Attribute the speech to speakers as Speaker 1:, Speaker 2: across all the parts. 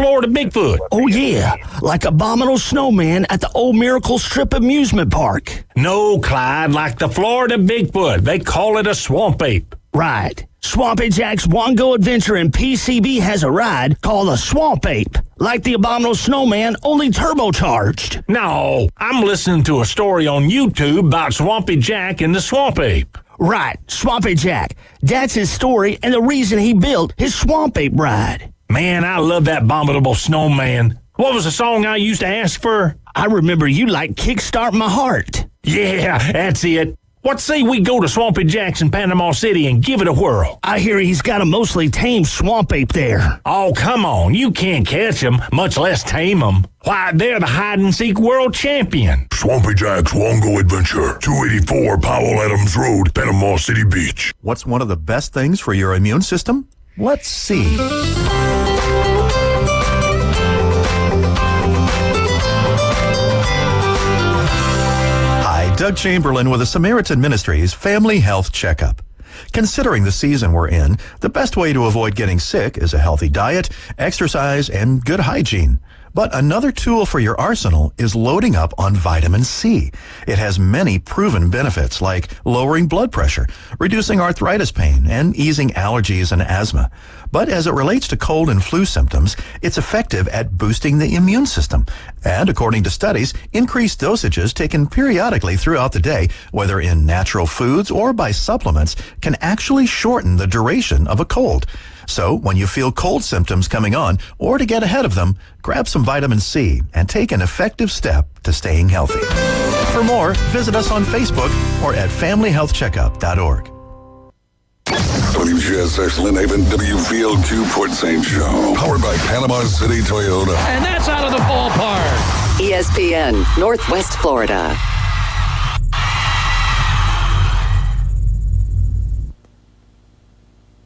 Speaker 1: Florida Bigfoot.
Speaker 2: Oh, yeah, like Abominable Snowman at the Old Miracle Strip Amusement Park.
Speaker 1: No, Clyde, like the Florida Bigfoot. They call it a swamp ape.
Speaker 2: Right. Swampy Jack's One-Go Adventure in PCB has a ride called a Swamp Ape, like the Abominable Snowman, only turbocharged.
Speaker 1: No, I'm listening to a story on YouTube about Swampy Jack and the swamp ape.
Speaker 2: Right, Swampy Jack. That's his story and the reason he built his Swamp Ape ride.
Speaker 1: Man, I love that abominable snowman. What was the song I used to ask for?
Speaker 2: I remember you like Kickstart My Heart.
Speaker 1: Yeah, that's it. What say we go to Swampy Jack's in Panama City and give it a whirl?
Speaker 2: I hear he's got a mostly tame swamp ape there.
Speaker 1: Oh, come on. You can't catch them, much less tame them. Why, they're the hide-and-seek world champion.
Speaker 3: Swampy Jack's One-Go Adventure, 284 Powell Adams Road, Panama City Beach.
Speaker 4: What's one of the best things for your immune system? Let's see. Doug Chamberlain with the Samaritan Ministries Family Health Checkup. Considering the season we're in, the best way to avoid getting sick is a healthy diet, exercise, and good hygiene. But another tool for your arsenal is loading up on vitamin C. It has many proven benefits like lowering blood pressure, reducing arthritis pain, and easing allergies and asthma. But as it relates to cold and flu symptoms, it's effective at boosting the immune system. And according to studies, increased dosages taken periodically throughout the day, whether in natural foods or by supplements, can actually shorten the duration of a cold. So when you feel cold symptoms coming on, or to get ahead of them, grab some vitamin C and take an effective step to staying healthy. For more, visit us on Facebook or at familyhealthcheckup.org.
Speaker 3: WGSX Lynn Haven, WVLQ Port St. Joe. Powered by Panama City Toyota.
Speaker 1: And that's out of the ballpark.
Speaker 5: ESPN, Northwest Florida.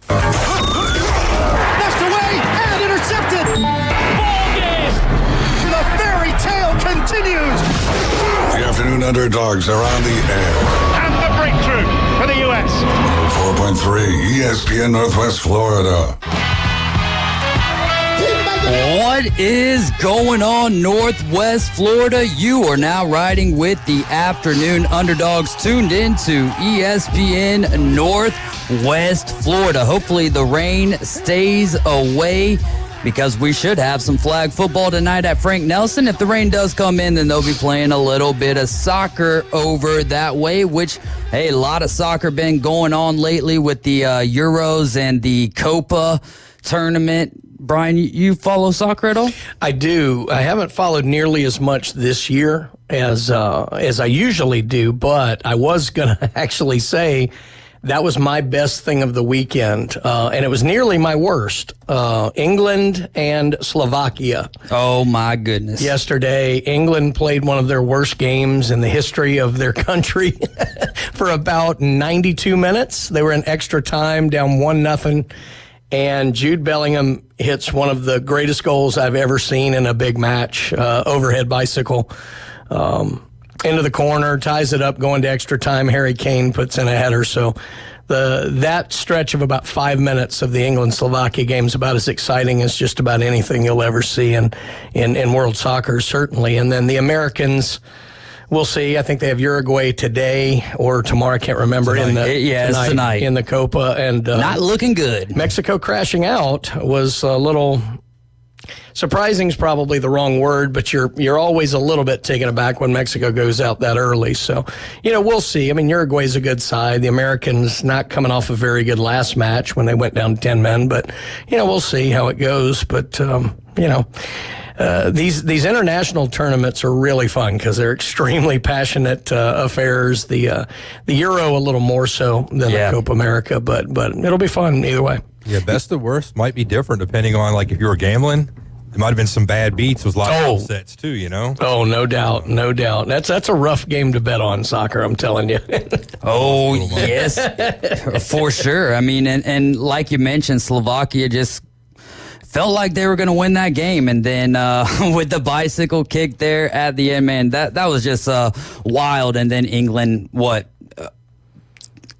Speaker 6: Dashed away and intercepted. Ball game. The fairy tale continues.
Speaker 3: The Afternoon Underdogs are on the air.
Speaker 1: And the breakthrough for the U.S.
Speaker 3: 4.3 ESPN Northwest Florida.
Speaker 7: What is going on, Northwest Florida? You are now riding with the Afternoon Underdogs, tuned into ESPN Northwest Florida. Hopefully the rain stays away, because we should have some flag football tonight at Frank Nelson. If the rain does come in, then they'll be playing a little bit of soccer over that way, which, hey, a lot of soccer been going on lately with the Euros and the Copa tournament. Brian, you follow soccer at all?
Speaker 8: I do. I haven't followed nearly as much this year as I usually do, but I was going to actually say that was my best thing of the weekend, and it was nearly my worst. England and Slovakia.
Speaker 7: Oh, my goodness.
Speaker 8: Yesterday, England played one of their worst games in the history of their country for about 92 minutes. They were in extra time, down 1-0. And Jude Bellingham hits one of the greatest goals I've ever seen in a big match, overhead bicycle, into the corner, ties it up, going to extra time. Harry Kane puts in a header. So that stretch of about 5 minutes of the England-Slovakia game is about as exciting as just about anything you'll ever see in world soccer, certainly. And then the Americans, we'll see. I think they have Uruguay today or tomorrow. I can't remember.
Speaker 7: It's tonight
Speaker 8: in the Copa, and
Speaker 7: not looking good.
Speaker 8: Mexico crashing out was a little surprising. Is probably the wrong word, but you're always a little bit taken aback when Mexico goes out that early. So, we'll see. I mean, Uruguay's a good side. The Americans not coming off a very good last match when they went down 10 men, but we'll see how it goes. But these international tournaments are really fun because they're extremely passionate affairs. The Euro a little more so than the Copa America, but it'll be fun either way.
Speaker 9: Yeah, best of worst might be different depending on, like, if you were gambling. There might have been some bad beats with lots of upsets too,
Speaker 8: Oh, no doubt. That's a rough game to bet on, soccer, I'm telling you.
Speaker 7: Oh, yes, for sure. I mean, and like you mentioned, Slovakia just felt like they were going to win that game, and then with the bicycle kick there at the end, man, that was just wild. And then England,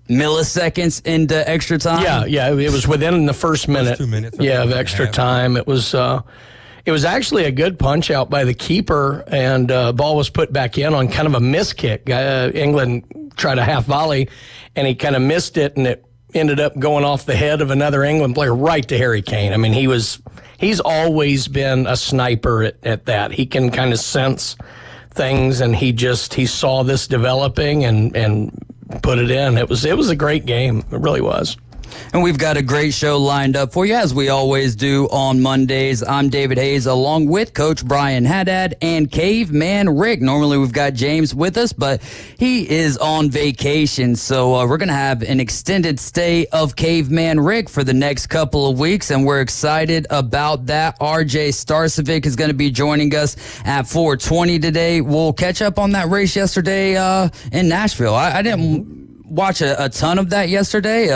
Speaker 7: milliseconds into extra time?
Speaker 8: Yeah, it was within the first minute.
Speaker 9: 2 minutes.
Speaker 8: Of extra time. It was It was actually a good punch out by the keeper, and ball was put back in on kind of a miss kick. England tried a half volley, and he kind of missed it, and it ended up going off the head of another England player right to Harry Kane. I mean, he's always been a sniper at that. He can kind of sense things, and he saw this developing and put it in. It was a great game. It really was.
Speaker 7: And we've got a great show lined up for you, as we always do on Mondays. I'm David Hayes, along with Coach Brian Haddad and Caveman Rick. Normally we've got James with us, but he is on vacation. So we're going to have an extended stay of Caveman Rick for the next couple of weeks, and we're excited about that. RJ Starcevic is going to be joining us at 4:20 today. We'll catch up on that race yesterday in Nashville. I didn't watch a ton of that yesterday.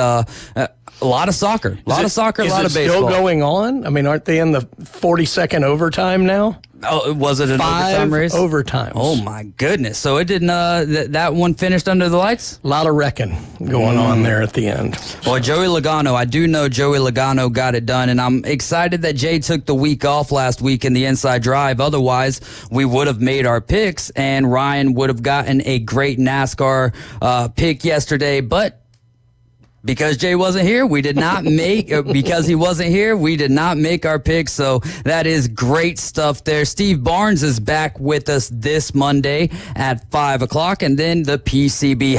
Speaker 7: A lot of soccer. A lot of baseball.
Speaker 8: Is it still going on? I mean, aren't they in the 42nd overtime now?
Speaker 7: Oh, was it an
Speaker 8: 5
Speaker 7: overtime race?
Speaker 8: Overtimes.
Speaker 7: Oh, my goodness. So it didn't, that one finished under the lights?
Speaker 8: A lot of wrecking going on there at the end.
Speaker 7: Well, Joey Logano, I do know Joey Logano got it done, and I'm excited that Jay took the week off last week in the Inside Drive. Otherwise, we would have made our picks, and Ryan would have gotten a great NASCAR pick yesterday, but because Jay wasn't here, we did not make, because he wasn't here, we did not make our picks. So that is great stuff there. Steve Barnes is back with us this Monday at 5 o'clock. And then the PCB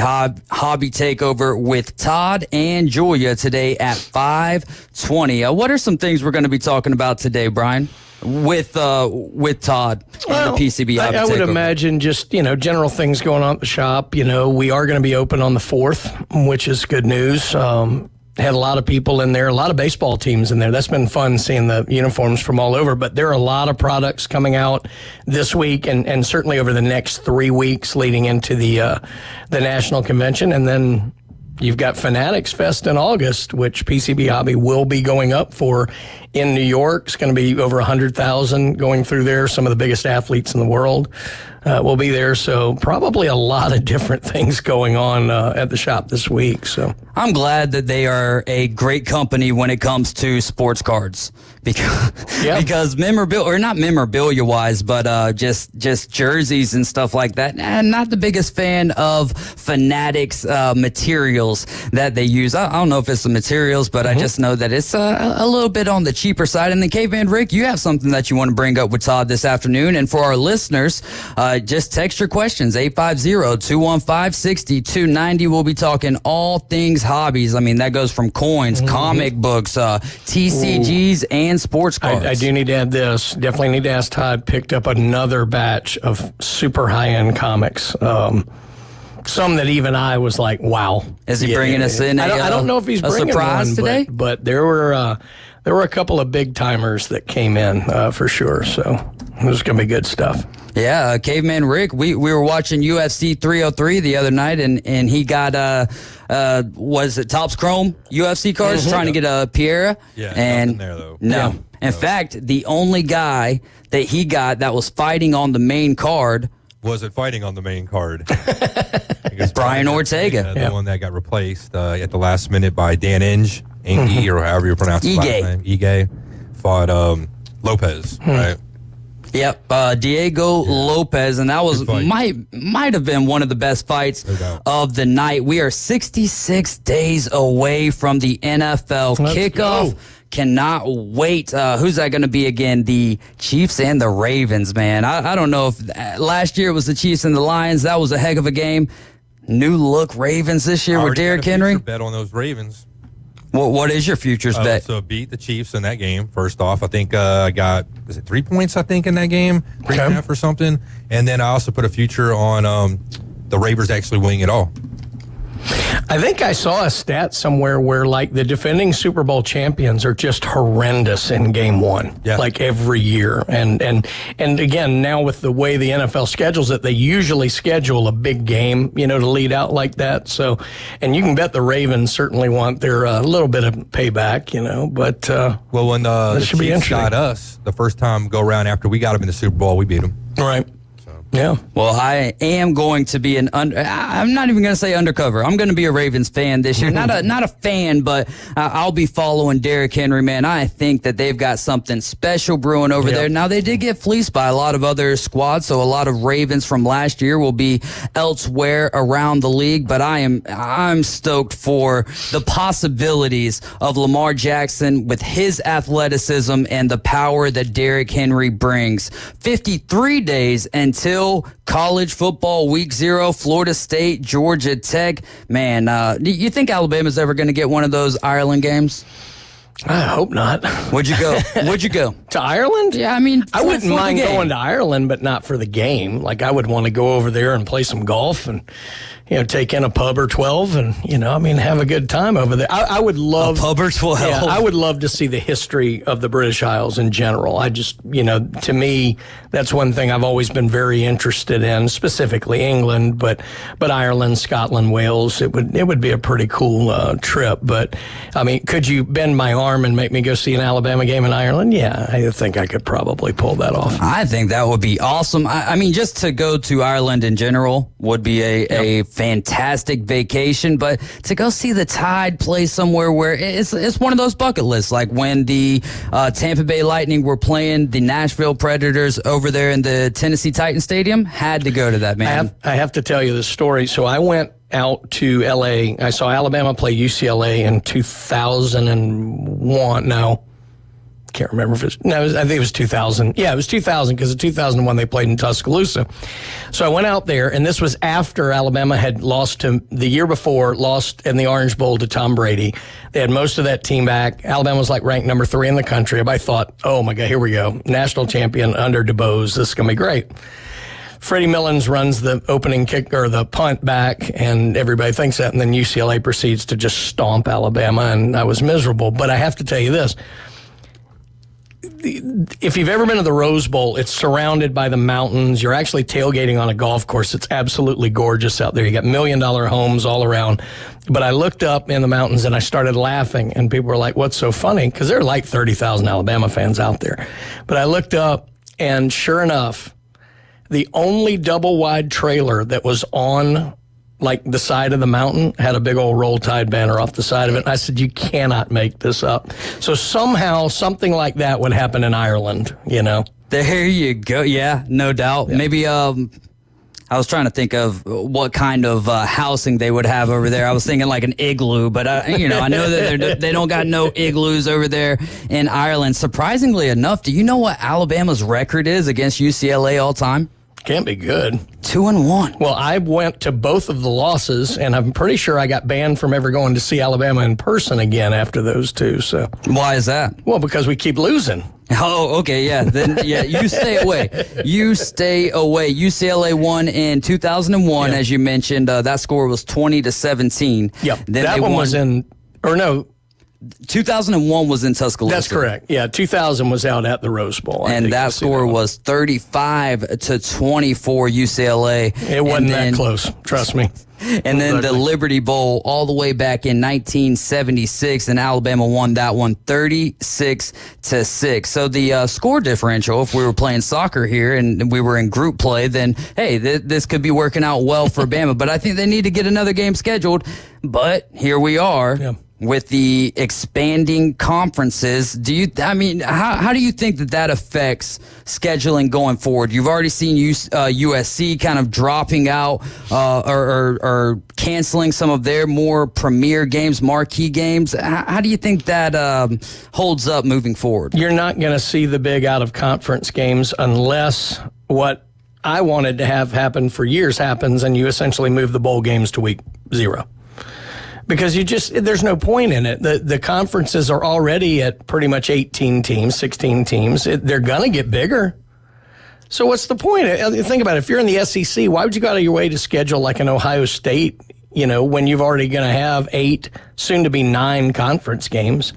Speaker 7: Hobby Takeover with Todd and Julia today at 5:20. What are some things we're going to be talking about today, Brian? With Todd and the PCB Hobby
Speaker 8: I would
Speaker 7: Takeover?
Speaker 8: imagine just, general things going on at the shop. We are going to be open on the 4th, which is good news. Had a lot of people in there, a lot of baseball teams in there. That's been fun seeing the uniforms from all over. But there are a lot of products coming out this week and certainly over the next 3 weeks leading into the national convention. And then you've got Fanatics Fest in August, which PCB Hobby will be going up for in New York. It's going to be over 100,000 going through there. Some of the biggest athletes in the world will be there. So probably a lot of different things going on at the shop this week. So
Speaker 7: I'm glad that they are a great company when it comes to sports cards, because memorabilia, or not memorabilia wise, but just jerseys and stuff like that. Not the biggest fan of Fanatics materials that they use. I don't know if it's the materials, but I just know that it's a little bit on the cheaper side. And then Caveman Rick, you have something that you want to bring up with Todd this afternoon. And for our listeners, just text your questions, 850-215-6290. We'll be talking all things hobbies. I mean, that goes from coins, comic books, TCGs, and sports cards.
Speaker 8: I do need to add this. Definitely need to ask Todd. Picked up another batch of super high-end comics. Some that even I was like, wow.
Speaker 7: Is he bringing us in
Speaker 8: I don't know if he's bringing
Speaker 7: surprise
Speaker 8: one
Speaker 7: today?
Speaker 8: but there were a couple of big timers that came in for sure. So it was going to be good stuff.
Speaker 7: Yeah, Caveman Rick, we were watching UFC 303 the other night, and he got, was it Topps Chrome UFC cards, trying to get a Pierre.
Speaker 9: Yeah,
Speaker 7: and
Speaker 9: nothing there, though.
Speaker 7: No.
Speaker 9: Yeah.
Speaker 7: In fact, the only guy that he got that was fighting on the main card
Speaker 9: wasn't fighting on the main card.
Speaker 7: Brian Ortega.
Speaker 9: The one that got replaced at the last minute by Dan Inge, or however you pronounce his last name. Ige fought Lopez, right?
Speaker 7: Yep, Diego Lopez, and that was might have been one of the best fights of the night. We are 66 days away from the NFL kickoff. Cannot wait. Who's that going to be again? The Chiefs and the Ravens, man. I don't know if last year it was the Chiefs and the Lions. That was a heck of a game. New look Ravens this year with Derrick Henry.
Speaker 9: Bet on those Ravens.
Speaker 7: What is your futures bet?
Speaker 9: So beat the Chiefs in that game. First off, I think I got 3 points. I think in that game, 3.5 or something. And then I also put a future on the Ravens actually winning it all.
Speaker 8: I think I saw a stat somewhere where like the defending Super Bowl champions are just horrendous in game one, like every year. And again, now with the way the NFL schedules it, they usually schedule a big game, to lead out like that. So, and you can bet the Ravens certainly want their little bit of payback, but
Speaker 9: well, when the Chiefs got us the first time go around after we got them in the Super Bowl, we beat them.
Speaker 8: Right. Yeah.
Speaker 7: Well, I am going to be I'm not even going to say undercover. I'm going to be a Ravens fan this year. Not a fan, but I'll be following Derrick Henry, man. I think that they've got something special brewing over there. Now, they did get fleeced by a lot of other squads, so a lot of Ravens from last year will be elsewhere around the league, but I'm stoked for the possibilities of Lamar Jackson with his athleticism and the power that Derrick Henry brings. 53 days until college football week 0, Florida State, Georgia Tech. Man, do you think Alabama's ever going to get one of those Ireland games?
Speaker 8: I hope not.
Speaker 7: Would you go? Would you go?
Speaker 8: To Ireland?
Speaker 7: Yeah, I mean,
Speaker 8: I wouldn't mind going to Ireland, but not for the game. Like, I would want to go over there and play some golf and, take in a pub or 12 and, have a good time over there. I would love...
Speaker 7: A pub or 12?
Speaker 8: Yeah, I would love to see the history of the British Isles in general. I just, to me, that's one thing I've always been very interested in, specifically England, but Ireland, Scotland, Wales. It would be a pretty cool trip. But, could you bend my arm and make me go see an Alabama game in Ireland? Yeah, I think I could probably pull that off.
Speaker 7: I think that would be awesome. Just to go to Ireland in general would be a fantastic vacation, but to go see the Tide play somewhere where it's one of those bucket lists, like when the Tampa Bay Lightning were playing the Nashville Predators over there in the Tennessee Titans Stadium, had to go to that, man.
Speaker 8: I have to tell you the story. So I went out to L.A. I saw Alabama play UCLA in 2001. No. Can't remember if I think it was 2000. Yeah, it was 2000 because in 2001 they played in Tuscaloosa. So I went out there, and this was after Alabama had lost in the Orange Bowl to Tom Brady. They had most of that team back. Alabama was ranked number 3 in the country. Everybody thought, oh my God, here we go. National champion under DeBose. This is going to be great. Freddie Millens runs the opening kick or the punt back, and everybody thinks that, and then UCLA proceeds to just stomp Alabama, and I was miserable. But I have to tell you this. If you've ever been to the Rose Bowl, it's surrounded by the mountains. You're actually tailgating on a golf course. It's absolutely gorgeous out there. You got $1 million homes all around. But I looked up in the mountains and I started laughing, and people were like, what's so funny? Because there are 30,000 Alabama fans out there. But I looked up, and sure enough, the only double wide trailer that was on the side of the mountain had a big old Roll Tide banner off the side of it. And I said, you cannot make this up. So somehow something like that would happen in Ireland,
Speaker 7: There you go. Yeah, no doubt. Yeah. Maybe I was trying to think of what kind of housing they would have over there. I was thinking an igloo, but I know that they don't got no igloos over there in Ireland. Surprisingly enough, do you know what Alabama's record is against UCLA all time?
Speaker 8: Can't be good.
Speaker 7: 2-1.
Speaker 8: Well, I went to both of the losses, and I'm pretty sure I got banned from ever going to see Alabama in person again after those two. So
Speaker 7: why is that?
Speaker 8: Well, because we keep losing.
Speaker 7: Oh, okay, yeah. Then you stay away. You stay away. UCLA won in 2001, as you mentioned. That score was 20-17.
Speaker 8: Yep.
Speaker 7: Then
Speaker 8: that one was in, or no.
Speaker 7: 2001 was in Tuscaloosa.
Speaker 8: That's correct. Yeah, 2000 was out at the Rose Bowl.
Speaker 7: And that score was 35-24 UCLA.
Speaker 8: It wasn't that close, trust me.
Speaker 7: And then the Liberty Bowl all the way back in 1976, and Alabama won that one 36-6. So the score differential, if we were playing soccer here and we were in group play, then, hey, this could be working out well for Bama. But I think they need to get another game scheduled. But here we are. Yeah. With the expanding conferences, how do you think that affects scheduling going forward? You've already seen USC kind of dropping out or canceling some of their more premier games, marquee games. How do you think that holds up moving forward?
Speaker 8: You're not going to see the big out-of-conference games unless what I wanted to have happen for years happens, and you essentially move the bowl games to week 0. Because there's no point in it. The conferences are already at pretty much 18 teams, 16 teams. They're going to get bigger. So what's the point? Think about it. If you're in the SEC, why would you go out of your way to schedule an Ohio State, when you've already going to have 8, soon to be 9 conference games?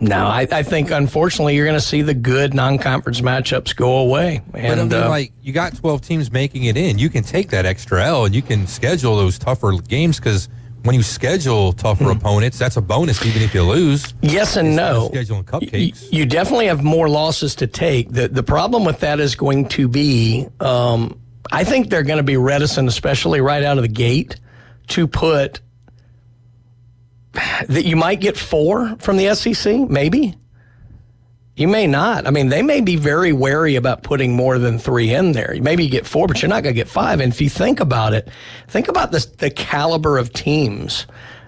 Speaker 8: No, I think, unfortunately, you're going to see the good non-conference matchups go away. And,
Speaker 9: but you got 12 teams making it in. You can take that extra L and you can schedule those tougher games because when you schedule tougher opponents, that's a bonus even if you lose.
Speaker 8: Yes and no.
Speaker 9: Scheduling cupcakes.
Speaker 8: You definitely have more losses to take. The problem with that is going to be, I think they're going to be reticent, especially right out of the gate, to put that you might get 4 from the SEC, maybe. You may not. I mean, they may be very wary about putting more than 3 in there. Maybe you get 4, but you're not going to get 5. And if you think about it, think about the caliber of teams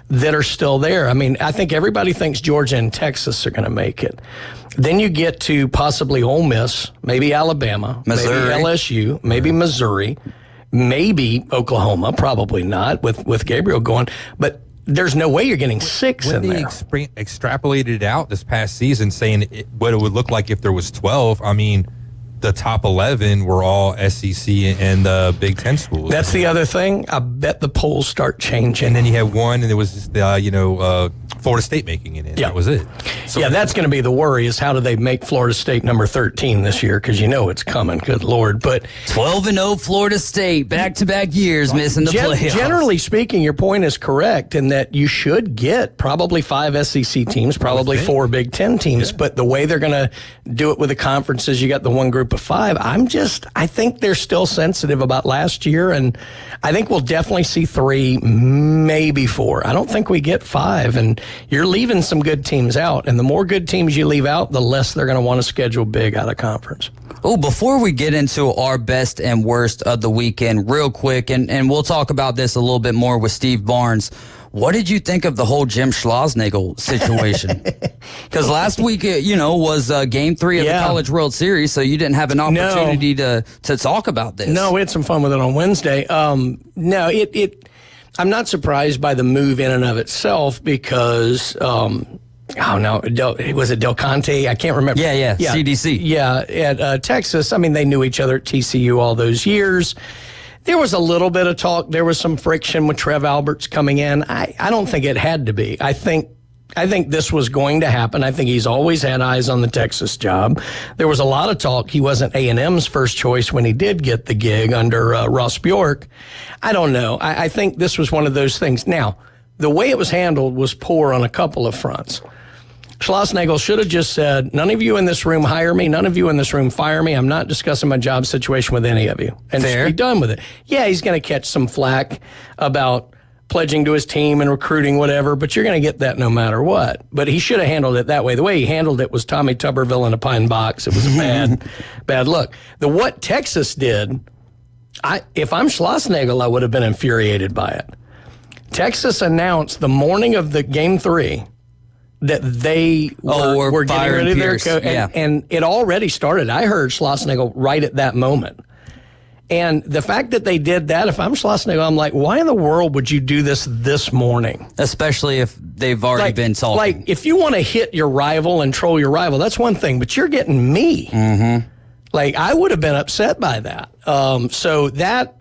Speaker 8: that are still there. I mean, I think everybody thinks Georgia and Texas are going to make it. Then you get to possibly Ole Miss, maybe Alabama,
Speaker 7: Missouri.
Speaker 8: maybe LSU, maybe Missouri, maybe Oklahoma, probably not with Gabriel going. But there's no way you're getting 6 in there.
Speaker 9: When they extrapolated it out this past season, saying what it would look like if there was 12, I mean, the top 11 were all SEC and the Big Ten schools.
Speaker 8: That's the other thing. I bet the polls start changing.
Speaker 9: And then you had one, and it was just Florida State making it in.
Speaker 8: Yeah.
Speaker 9: That was it.
Speaker 8: So, that's going to be the worry, is how do they make Florida State number 13 this year? Because you know it's coming. Good Lord. But
Speaker 7: 12-0 Florida State, back-to-back years missing the playoffs.
Speaker 8: Generally speaking, your point is correct in that you should get probably 5 SEC teams, probably 4 Big Ten teams. Yeah. But the way they're going to do it with the conferences, you got the one group of 5. I think they're still sensitive about last year, and I think we'll definitely see 3, maybe 4. I don't think we get 5, and you're leaving some good teams out, and the more good teams you leave out, the less they're going to want to schedule big out of conference.
Speaker 7: Oh, before we get into our best and worst of the weekend, real quick, and we'll talk about this a little bit more with Steve Barnes. What did you think of the whole Jim Schlossnagle situation? Because last week, was Game 3 of the College World Series, so you didn't have an opportunity to talk about this.
Speaker 8: No, we had some fun with it on Wednesday. I'm not surprised by the move in and of itself because, was it Del Conte? I can't remember.
Speaker 7: Yeah, CDC.
Speaker 8: Yeah, at Texas. I mean, they knew each other at TCU all those years. There was a little bit of talk. There was some friction with Trev Alberts coming in. I don't think it had to be. I think this was going to happen. I think he's always had eyes on the Texas job. There was a lot of talk. He wasn't A&M's first choice when he did get the gig under Ross Bjork. I don't know. I think this was one of those things. Now, the way it was handled was poor on a couple of fronts. Schlossnagle should have just said, none of you in this room hire me. None of you in this room fire me. I'm not discussing my job situation with any of you. And just be done with it. Yeah, he's going to catch some flack about pledging to his team and recruiting, whatever, but you're going to get that no matter what. But he should have handled it that way. The way he handled it was Tommy Tuberville in a pine box. It was a bad look. What Texas did, if I'm Schlossnagle, I would have been infuriated by it. Texas announced the morning of the Game 3 that they were getting rid of their coach. And it already started. I heard Schlossnagle right at that moment. And the fact that they did that, if I'm Schlossnagle, I'm like, why in the world would you do this morning?
Speaker 7: Especially if they've already been talking.
Speaker 8: Like, if you want to hit your rival and troll your rival, that's one thing, but you're getting me. Mm-hmm. Like, I would have been upset by that. So that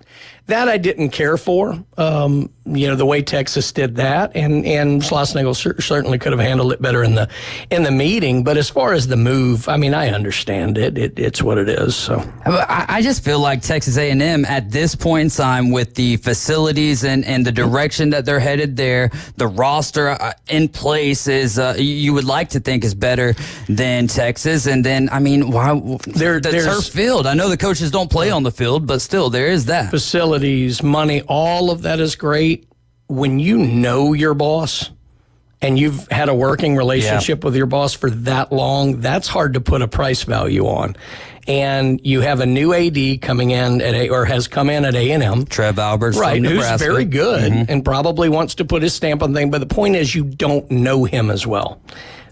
Speaker 8: I didn't care for, the way Texas did that, and Schlossnagle certainly could have handled it better in the meeting. But as far as the move, I mean, I understand it. It's what it is. So
Speaker 7: I just feel like Texas A&M at this point in time, with the facilities and the direction that they're headed there, the roster in place is you would like to think is better than Texas. And then, I mean, the turf field. I know the coaches don't play on the field, but still, there is that
Speaker 8: facility. Money, all of that is great. When you know your boss and you've had a working relationship with your boss for that long, that's hard to put a price value on. And you have a new AD coming in has come in at A&M.
Speaker 7: Trev Alberts,
Speaker 8: right,
Speaker 7: from
Speaker 8: who's
Speaker 7: Nebraska.
Speaker 8: Very good and probably wants to put his stamp on things. But the point is, you don't know him as well.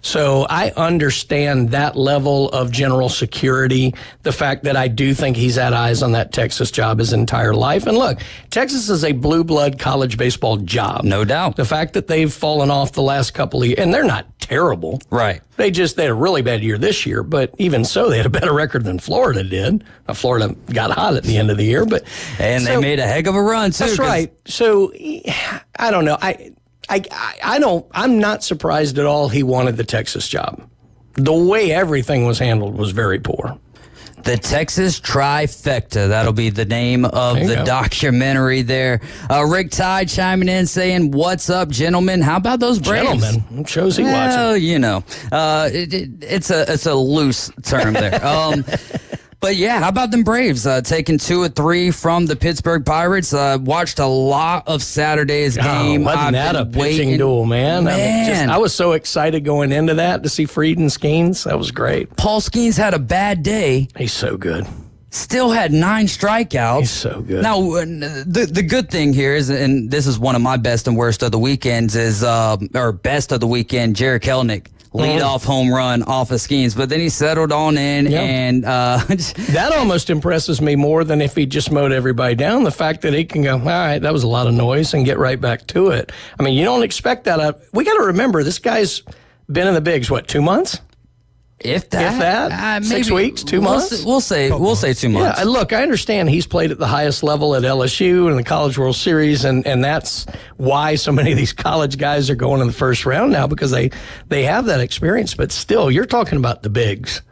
Speaker 8: So I understand that level of general security, the fact that I do think he's had eyes on that Texas job his entire life. And look, Texas is a blue blood college baseball job.
Speaker 7: No doubt.
Speaker 8: The fact that they've fallen off the last couple of years, and they're not terrible.
Speaker 7: Right.
Speaker 8: They had a really bad year this year, but even so, they had a better record than Florida did. Florida got hot at the end of the year.
Speaker 7: They made a heck of a run, too.
Speaker 8: That's right. So, I don't know. I'm not surprised at all he wanted the Texas job. The way everything was handled was very poor.
Speaker 7: The Texas Trifecta. That'll be the name of the documentary there. Rick Tide chiming in saying, "What's up, gentlemen? How about those Braves?"
Speaker 8: Gentlemen, what shows he watching?
Speaker 7: Well, it's a loose term there. But yeah, how about them Braves taking 2 of 3 from the Pittsburgh Pirates? Watched a lot of Saturday's game.
Speaker 8: Wasn't that a pitching duel, man? I was so excited going into that to see Fried and Skeens. That was great.
Speaker 7: Paul Skeens had a bad day.
Speaker 8: He's so good.
Speaker 7: Still had 9 strikeouts.
Speaker 8: He's so good.
Speaker 7: Now, the good thing here is, and this is one of my best and worst of the weekends, is or best of the weekend, Jarek Kelenic. Lead-off home run off of Skeens, but then he settled on in, and
Speaker 8: that almost impresses me more than if he just mowed everybody down. The fact that he can go, all right, that was a lot of noise, and get right back to it. I mean, you don't expect that. We got to remember, this guy's been in the bigs, 2 months?
Speaker 7: If that,
Speaker 8: maybe 6 weeks, 2 months.
Speaker 7: We'll say 2 months.
Speaker 8: Yeah, look, I understand he's played at the highest level at LSU and the College World Series, and that's why so many of these college guys are going in the first round now, because they have that experience. But still, you're talking about the bigs,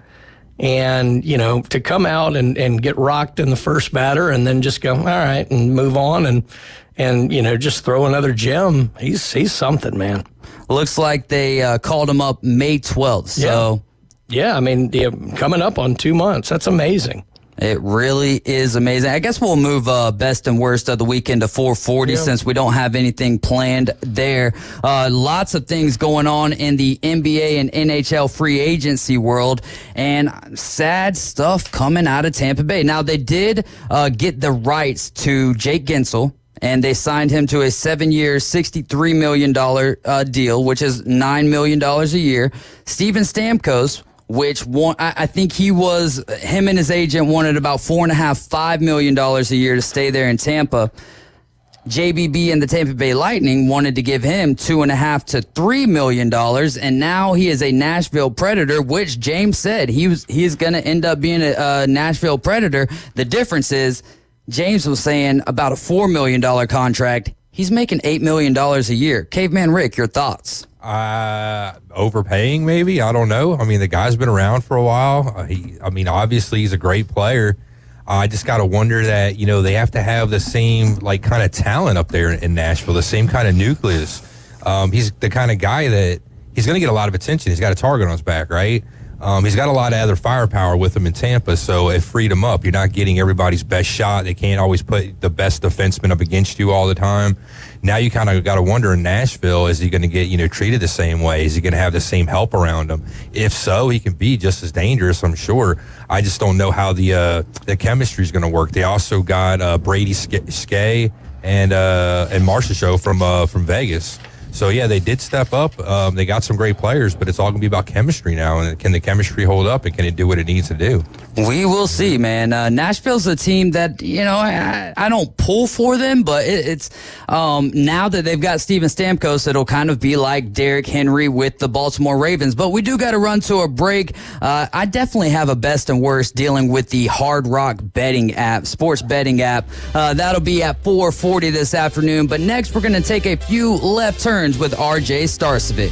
Speaker 8: and to come out and get rocked in the first batter and then just go all right and move on and just throw another gem. He's something, man.
Speaker 7: Looks like they called him up May 12th. So.
Speaker 8: Yeah, I mean, coming up on 2 months. That's amazing.
Speaker 7: It really is amazing. I guess we'll move best and worst of the weekend to 440 since we don't have anything planned there. Lots of things going on in the NBA and NHL free agency world, and sad stuff coming out of Tampa Bay. Now, they did get the rights to Jake Gensel, and they signed him to a 7-year, $63 million deal, which is $9 million a year. Steven Stamkos, which I think him and his agent wanted about $4.5 million a year to stay there in Tampa. JBB and the Tampa Bay Lightning wanted to give him $2.5 to $3 million, and now he is a Nashville Predator, which James said he's going to end up being a Nashville Predator. The difference is James was saying about a $4 million contract. He's making $8 million a year. Caveman Rick, your thoughts?
Speaker 9: Overpaying, maybe. I don't know. I mean, the guy's been around for a while. Obviously, he's a great player. I just got to wonder that, they have to have the same, kind of talent up there in Nashville, the same kind of nucleus. He's the kind of guy that he's going to get a lot of attention. He's got a target on his back, right? He's got a lot of other firepower with him in Tampa, so it freed him up. You're not getting everybody's best shot. They can't always put the best defenseman up against you all the time. Now you kind of got to wonder in Nashville, is he going to get treated the same way? Is he going to have the same help around him? If so, he can be just as dangerous, I'm sure. I just don't know how the chemistry is going to work. They also got Brady Skay and Marchessault from Vegas. So, yeah, they did step up. They got some great players, but it's all going to be about chemistry now. And can the chemistry hold up, and can it do what it needs to do?
Speaker 7: We will see, man. Nashville's a team that, I don't pull for them, but it's now that they've got Steven Stamkos, it'll kind of be like Derrick Henry with the Baltimore Ravens. But we do got to run to a break. I definitely have a best and worst dealing with the Hard Rock betting app, sports betting app. That'll be at 4:40 this afternoon. But next, we're going to take a few left turns with RJ Starcevic.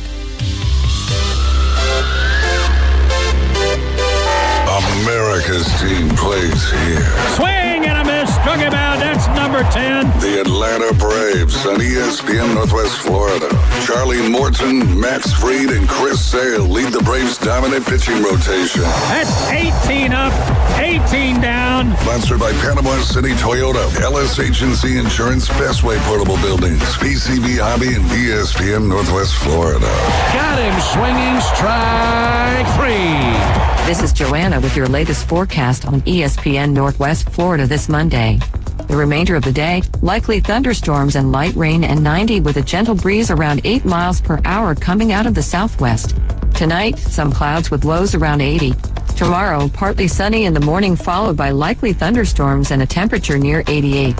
Speaker 3: America's team plays here.
Speaker 1: Swing and a miss. Struck him out. That's number 10.
Speaker 3: The Atlanta Braves on ESPN Northwest Florida. Charlie Morton, Max Fried, and Chris Sale lead the Braves' dominant pitching rotation.
Speaker 1: That's 18 up, 18 down.
Speaker 3: Sponsored by Panama City Toyota, LS Agency Insurance, Bestway Portable Buildings, PCB Hobby, and ESPN Northwest Florida.
Speaker 1: Got him swinging, strike 3.
Speaker 10: This is Joanna with your latest forecast on ESPN Northwest Florida this Monday. The remainder of the day, likely thunderstorms and light rain and 90 with a gentle breeze around 8 miles per hour coming out of the southwest. Tonight, some clouds with lows around 80. Tomorrow, partly sunny in the morning followed by likely thunderstorms and a temperature near 88.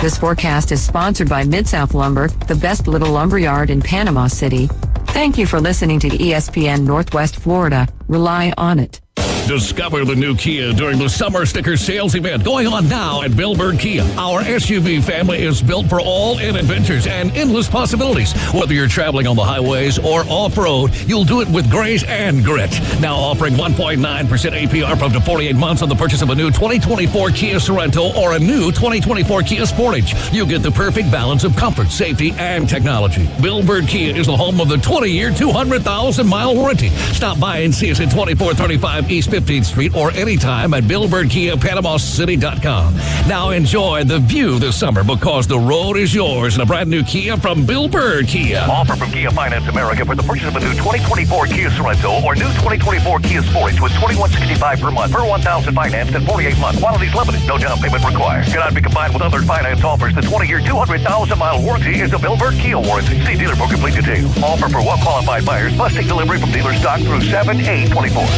Speaker 10: This forecast is sponsored by Mid-South Lumber, the best little lumberyard in Panama City. Thank you for listening to ESPN Northwest Florida. Rely on it.
Speaker 11: Discover the new Kia during the Summer Sticker Sales event going on now at Billburn Kia. Our SUV family is built for all-in adventures and endless possibilities. Whether you're traveling on the highways or off-road, you'll do it with grace and grit. Now offering 1.9% APR for up to 48 months on the purchase of a new 2024 Kia Sorento or a new 2024 Kia Sportage. You'll get the perfect balance of comfort, safety, and technology. Billburn Kia is the home of the 20-year, 200,000-mile warranty. Stop by and see us at 2435 East 15th Street or anytime at BillBirdKiaPanamaCity.com. Now enjoy the view this summer because the road is yours in a brand new Kia from Bill Bird Kia.
Speaker 12: Offer from Kia Finance America for the purchase of a new 2024 Kia Sorento or new 2024 Kia Sportage with $2,165 per month per $1,000 financed in 48 months. Quantities limited. No down payment required. Cannot be combined with other finance offers. The 20-year, 200,000-mile warranty is a Bill Bird Kia warranty. See dealer for complete details. Offer for well-qualified buyers. Must take delivery from dealer stock through 7/8/24.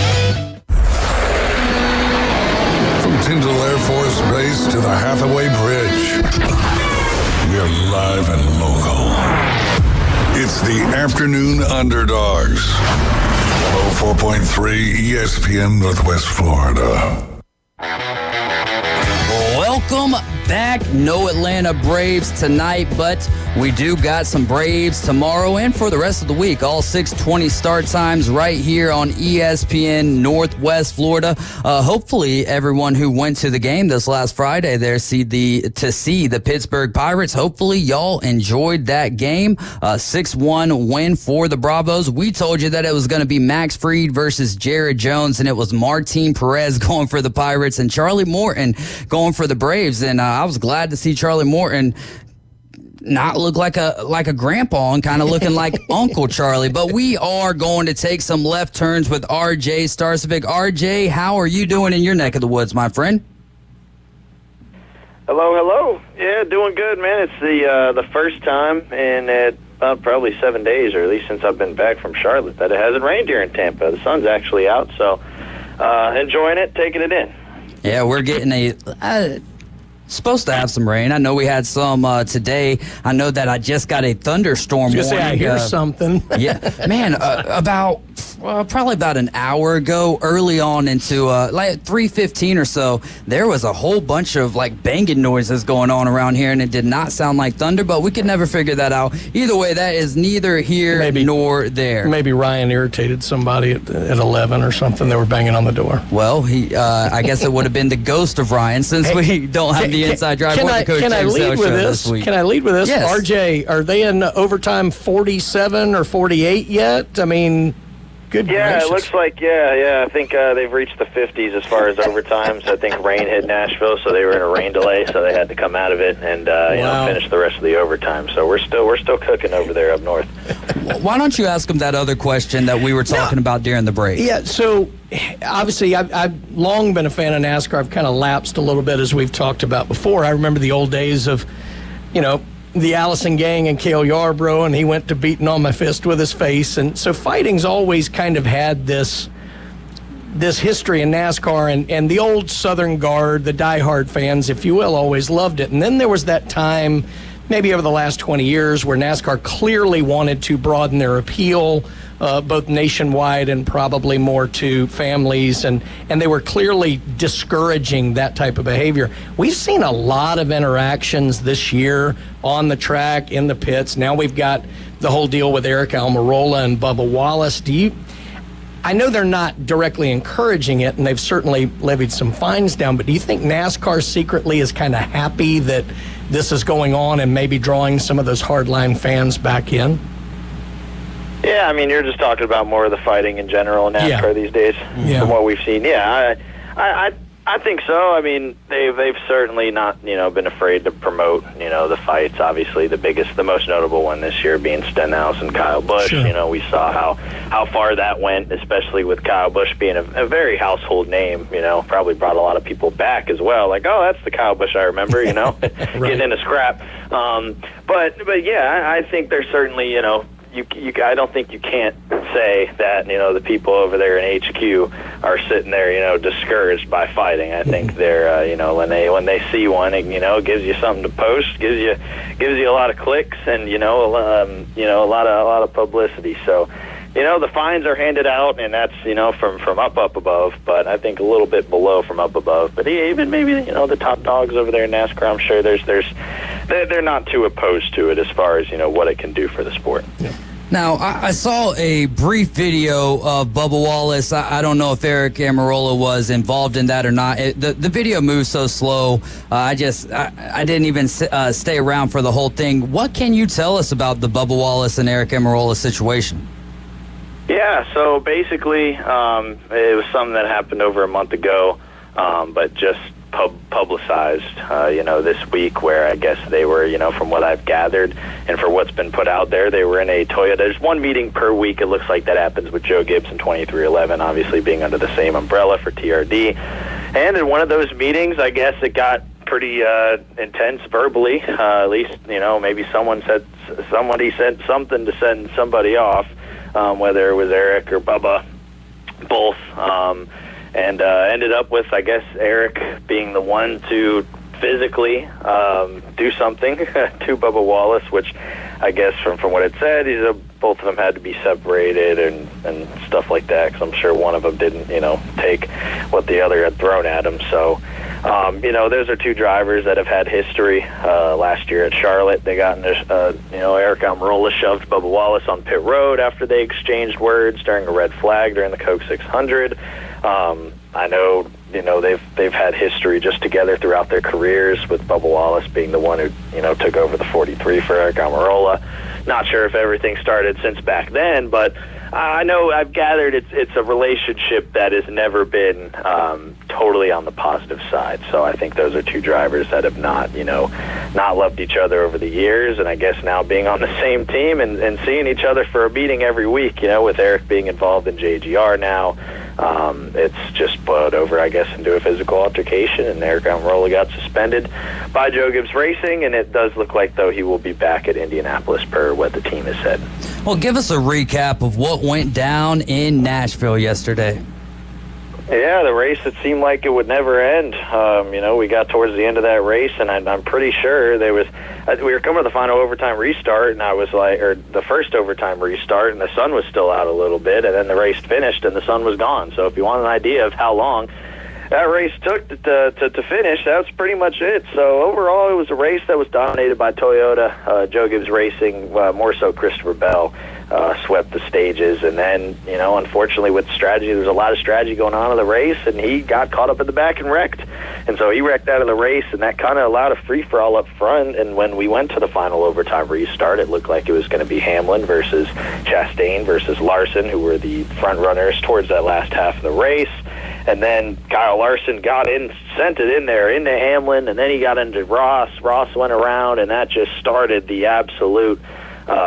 Speaker 3: From Tyndall Air Force Base to the Hathaway Bridge, we're live and local. It's the Afternoon Underdogs. 104.3 ESPN Northwest Florida.
Speaker 7: Welcome back. No Atlanta Braves tonight, but we do got some Braves tomorrow and for the rest of the week. All 6:20 start times right here on ESPN Northwest Florida. Hopefully, everyone who went to the game this last Friday there to see the Pittsburgh Pirates. Hopefully, y'all enjoyed that game. 6-1 win for the Bravos. We told you that it was going to be Max Fried versus Jared Jones, and it was Martin Perez going for the Pirates and Charlie Morton going for the Braves. And I was glad to see Charlie Morton not look like a grandpa and kind of looking like Uncle Charlie. But we are going to take some left turns with RJ Starcevic. RJ, how are you doing in your neck of the woods, my friend?
Speaker 13: Hello. Yeah, doing good, man. It's the first time in about probably 7 days, or at least since I've been back from Charlotte, that it hasn't rained here in Tampa. The sun's actually out, so enjoying it, taking it in.
Speaker 7: Yeah, we're getting supposed to have some rain. I know we had some today. I know that I just got a thunderstorm warning.
Speaker 8: I hear something.
Speaker 7: Yeah, man, probably about an hour ago, early on into like 3:15 or so, there was a whole bunch of like banging noises going on around here, and it did not sound like thunder, but we could never figure that out. Either way, that is neither here nor there.
Speaker 8: Maybe Ryan irritated somebody at 11 or something. They were banging on the door.
Speaker 7: Well, I guess it would have been the ghost of Ryan, since we don't have the inside drive.
Speaker 8: Can I lead with this? Can I lead with this?
Speaker 7: Yes.
Speaker 8: RJ, are they in overtime 47 or 48 yet? I mean, good gracious.
Speaker 13: It looks like, I think they've reached the 50s as far as overtimes. I think rain hit Nashville, so they were in a rain delay, so they had to come out of it and finish the rest of the overtime. So we're still cooking over there up north.
Speaker 7: Why don't you ask them that other question that we were talking about during the break?
Speaker 8: Yeah, so obviously I've long been a fan of NASCAR. I've kind of lapsed a little bit, as we've talked about before. I remember the old days of, the Allison gang and Cale Yarborough, and he went to beating on my fist with his face. And so fighting's always kind of had this history in NASCAR, and the old Southern Guard, the diehard fans, if you will, always loved it. And then there was that time, maybe over the last 20 years, where NASCAR clearly wanted to broaden their appeal, both nationwide and probably more to families, and they were clearly discouraging that type of behavior. We've seen a lot of interactions this year on the track, in the pits. Now we've got the whole deal with Eric Almirola and Bubba Wallace. I know they're not directly encouraging it, and they've certainly levied some fines down, but do you think NASCAR secretly is kind of happy that this is going on and maybe drawing some of those hardline fans back in?
Speaker 13: Yeah, I mean, you're just talking about more of the fighting in general in NASCAR these days, from what we've seen. Yeah, I think so. I mean, they've certainly not, been afraid to promote, the fights. Obviously, the most notable one this year being Stenhouse and Kyle Busch. Sure. We saw how far that went, especially with Kyle Busch being a very household name. Probably brought a lot of people back as well. Like, oh, that's the Kyle Busch I remember. Right. Getting in a scrap. But yeah, I think there's certainly, I don't think you can't say that, the people over there in HQ are sitting there, discouraged by fighting. I think they're, when they see one, it gives you something to post, gives you a lot of clicks and, a lot of publicity. So, the fines are handed out, and that's, from up above, but I think a little bit below from up above. But even maybe, the top dogs over there in NASCAR, I'm sure they're not too opposed to it as far as, what it can do for the sport.
Speaker 8: Yeah.
Speaker 7: Now, I saw a brief video of Bubba Wallace. I don't know if Eric Almirola was involved in that or not. The video moves so slow. I didn't even stay around for the whole thing. What can you tell us about the Bubba Wallace and Eric Almirola situation?
Speaker 13: Yeah, so basically it was something that happened over a month ago, but just publicized, this week, where I guess they were, from what I've gathered and for what's been put out there, they were in a Toyota. There's one meeting per week. It looks like that happens with Joe Gibbs and 2311, obviously being under the same umbrella for TRD. And in one of those meetings, I guess it got pretty intense verbally. At least, maybe somebody said something to send somebody off, whether it was Eric or Bubba, both. And ended up with, I guess, Eric being the one to physically do something to Bubba Wallace, which I guess from what it said, both of them had to be separated and stuff like that, because I'm sure one of them didn't, take what the other had thrown at him. So, those are two drivers that have had history. Last year at Charlotte, they got into, Eric Almirola shoved Bubba Wallace on pit road after they exchanged words during a red flag during the Coke 600. I know, they've had history just together throughout their careers, with Bubba Wallace being the one who, took over the 43 for Eric Almirola. Not sure if everything started since back then, but I know I've gathered it's a relationship that has never been totally on the positive side. So I think those are two drivers that have not loved each other over the years, and I guess now being on the same team and seeing each other for a meeting every week, with Eric being involved in JGR now, it's just boiled over, I guess, into a physical altercation, and Eric Almirola got suspended by Joe Gibbs Racing, and it does look like, though, he will be back at Indianapolis per what the team has said.
Speaker 7: Well, give us a recap of what went down in Nashville yesterday.
Speaker 13: Yeah, the race, it seemed like it would never end. We got towards the end of that race, and I'm pretty sure we were coming to the final overtime restart, and the first overtime restart, and the sun was still out a little bit, and then the race finished, and the sun was gone. So if you want an idea of how long that race took to finish, that's pretty much it. So overall, it was a race that was dominated by Toyota. Joe Gibbs Racing, more so Christopher Bell, swept the stages. And then, unfortunately with strategy, there's a lot of strategy going on in the race, and he got caught up in the back and wrecked. And so he wrecked out of the race, and that kind of allowed a free-for-all up front. And when we went to the final overtime restart, it looked like it was going to be Hamlin versus Chastain versus Larson, who were the front runners towards that last half of the race. And then Kyle Larson sent it in there into Hamlin, and then he got into Ross. Ross went around, and that just started the absolute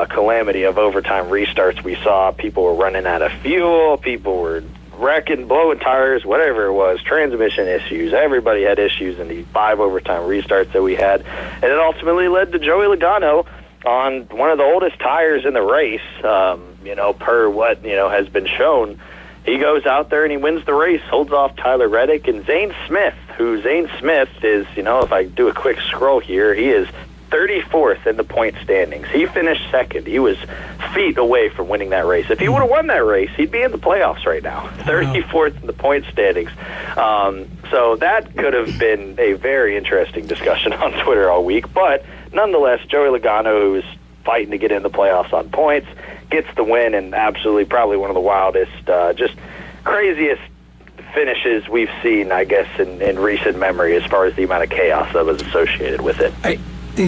Speaker 13: calamity of overtime restarts. We saw people were running out of fuel, people were wrecking, blowing tires, whatever it was, transmission issues. Everybody had issues in the 5 overtime restarts that we had, and it ultimately led to Joey Logano on one of the oldest tires in the race, per what has been shown. He goes out there and he wins the race, holds off Tyler Reddick and Zane Smith, Zane Smith is, if I do a quick scroll here, he is 34th in the point standings. He finished second. He was feet away from winning that race. If he would have won that race, he'd be in the playoffs right now. 34th in the point standings. So that could have been a very interesting discussion on Twitter all week. But nonetheless, Joey Logano, who was fighting to get in the playoffs on points, gets the win, and absolutely probably one of the wildest, just craziest finishes we've seen, I guess, in recent memory, as far as the amount of chaos that was associated with it.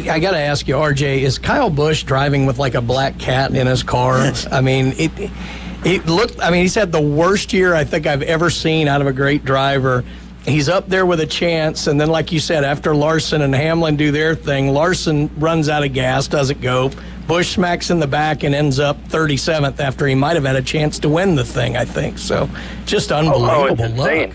Speaker 8: I got to ask you, RJ, is Kyle Busch driving with like a black cat in his car? I mean, it looked, he's had the worst year I think I've ever seen out of a great driver. He's up there with a chance, and then like you said, after Larson and Hamlin do their thing, Larson runs out of gas, doesn't go. Busch smacks in the back and ends up 37th after he might have had a chance to win the thing, I think. So just unbelievable luck.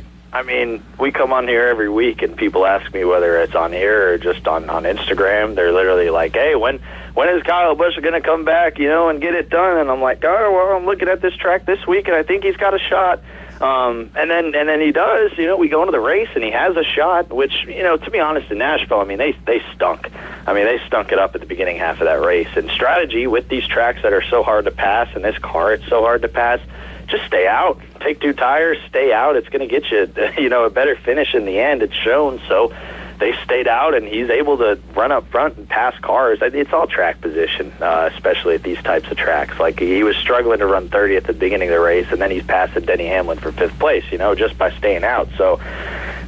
Speaker 13: We come on here every week, and people ask me whether it's on here or just on Instagram. They're literally like, hey, when is Kyle Busch going to come back, and get it done? And I'm like, oh, well, I'm looking at this track this week, and I think he's got a shot. And then he does, we go into the race and he has a shot, which, to be honest, in Nashville, they stunk. They stunk it up at the beginning half of that race. And strategy with these tracks that are so hard to pass, and this car, it's so hard to pass, just stay out. Take 2 tires, stay out. It's going to get you, a better finish in the end. It's shown. So they stayed out, and he's able to run up front and pass cars. It's all track position, especially at these types of tracks. Like, he was struggling to run 30 at the beginning of the race, and then he's passing Denny Hamlin for 5th place, just by staying out. So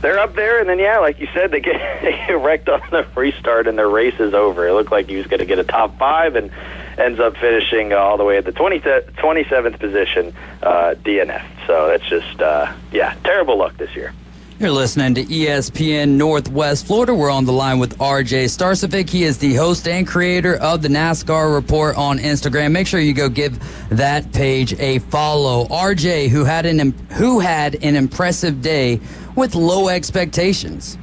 Speaker 13: they're up there, and then, like you said, they get wrecked on the restart, and their race is over. It looked like he was going to get a top 5, and ends up finishing all the way at the 27th position, DNF. So that's just, terrible luck this year.
Speaker 7: You're listening to ESPN Northwest Florida. We're on the line with RJ Starcevic. He is the host and creator of the NASCAR Report on Instagram. Make sure you go give that page a follow. RJ, who had an impressive day with low expectations.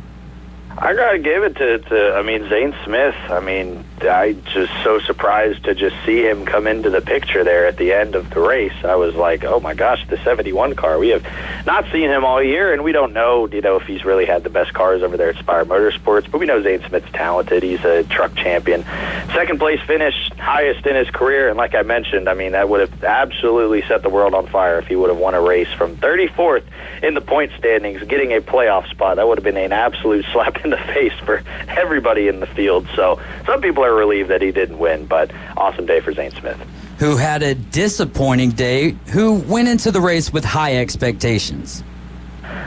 Speaker 13: I gotta give it to Zane Smith. I just so surprised to just see him come into the picture there at the end of the race. I was like, oh my gosh, the 71 car. We have not seen him all year, and we don't know, if he's really had the best cars over there at Spire Motorsports, but we know Zane Smith's talented. He's a truck champion. Second place finish, highest in his career, and like I mentioned, that would have absolutely set the world on fire if he would have won a race from 34th in the point standings, getting a playoff spot. That would have been an absolute slap in the face for everybody in the field. So some people are relieved that he didn't win, but awesome day for Zane Smith.
Speaker 7: Who had a disappointing day, who went into the race with high expectations.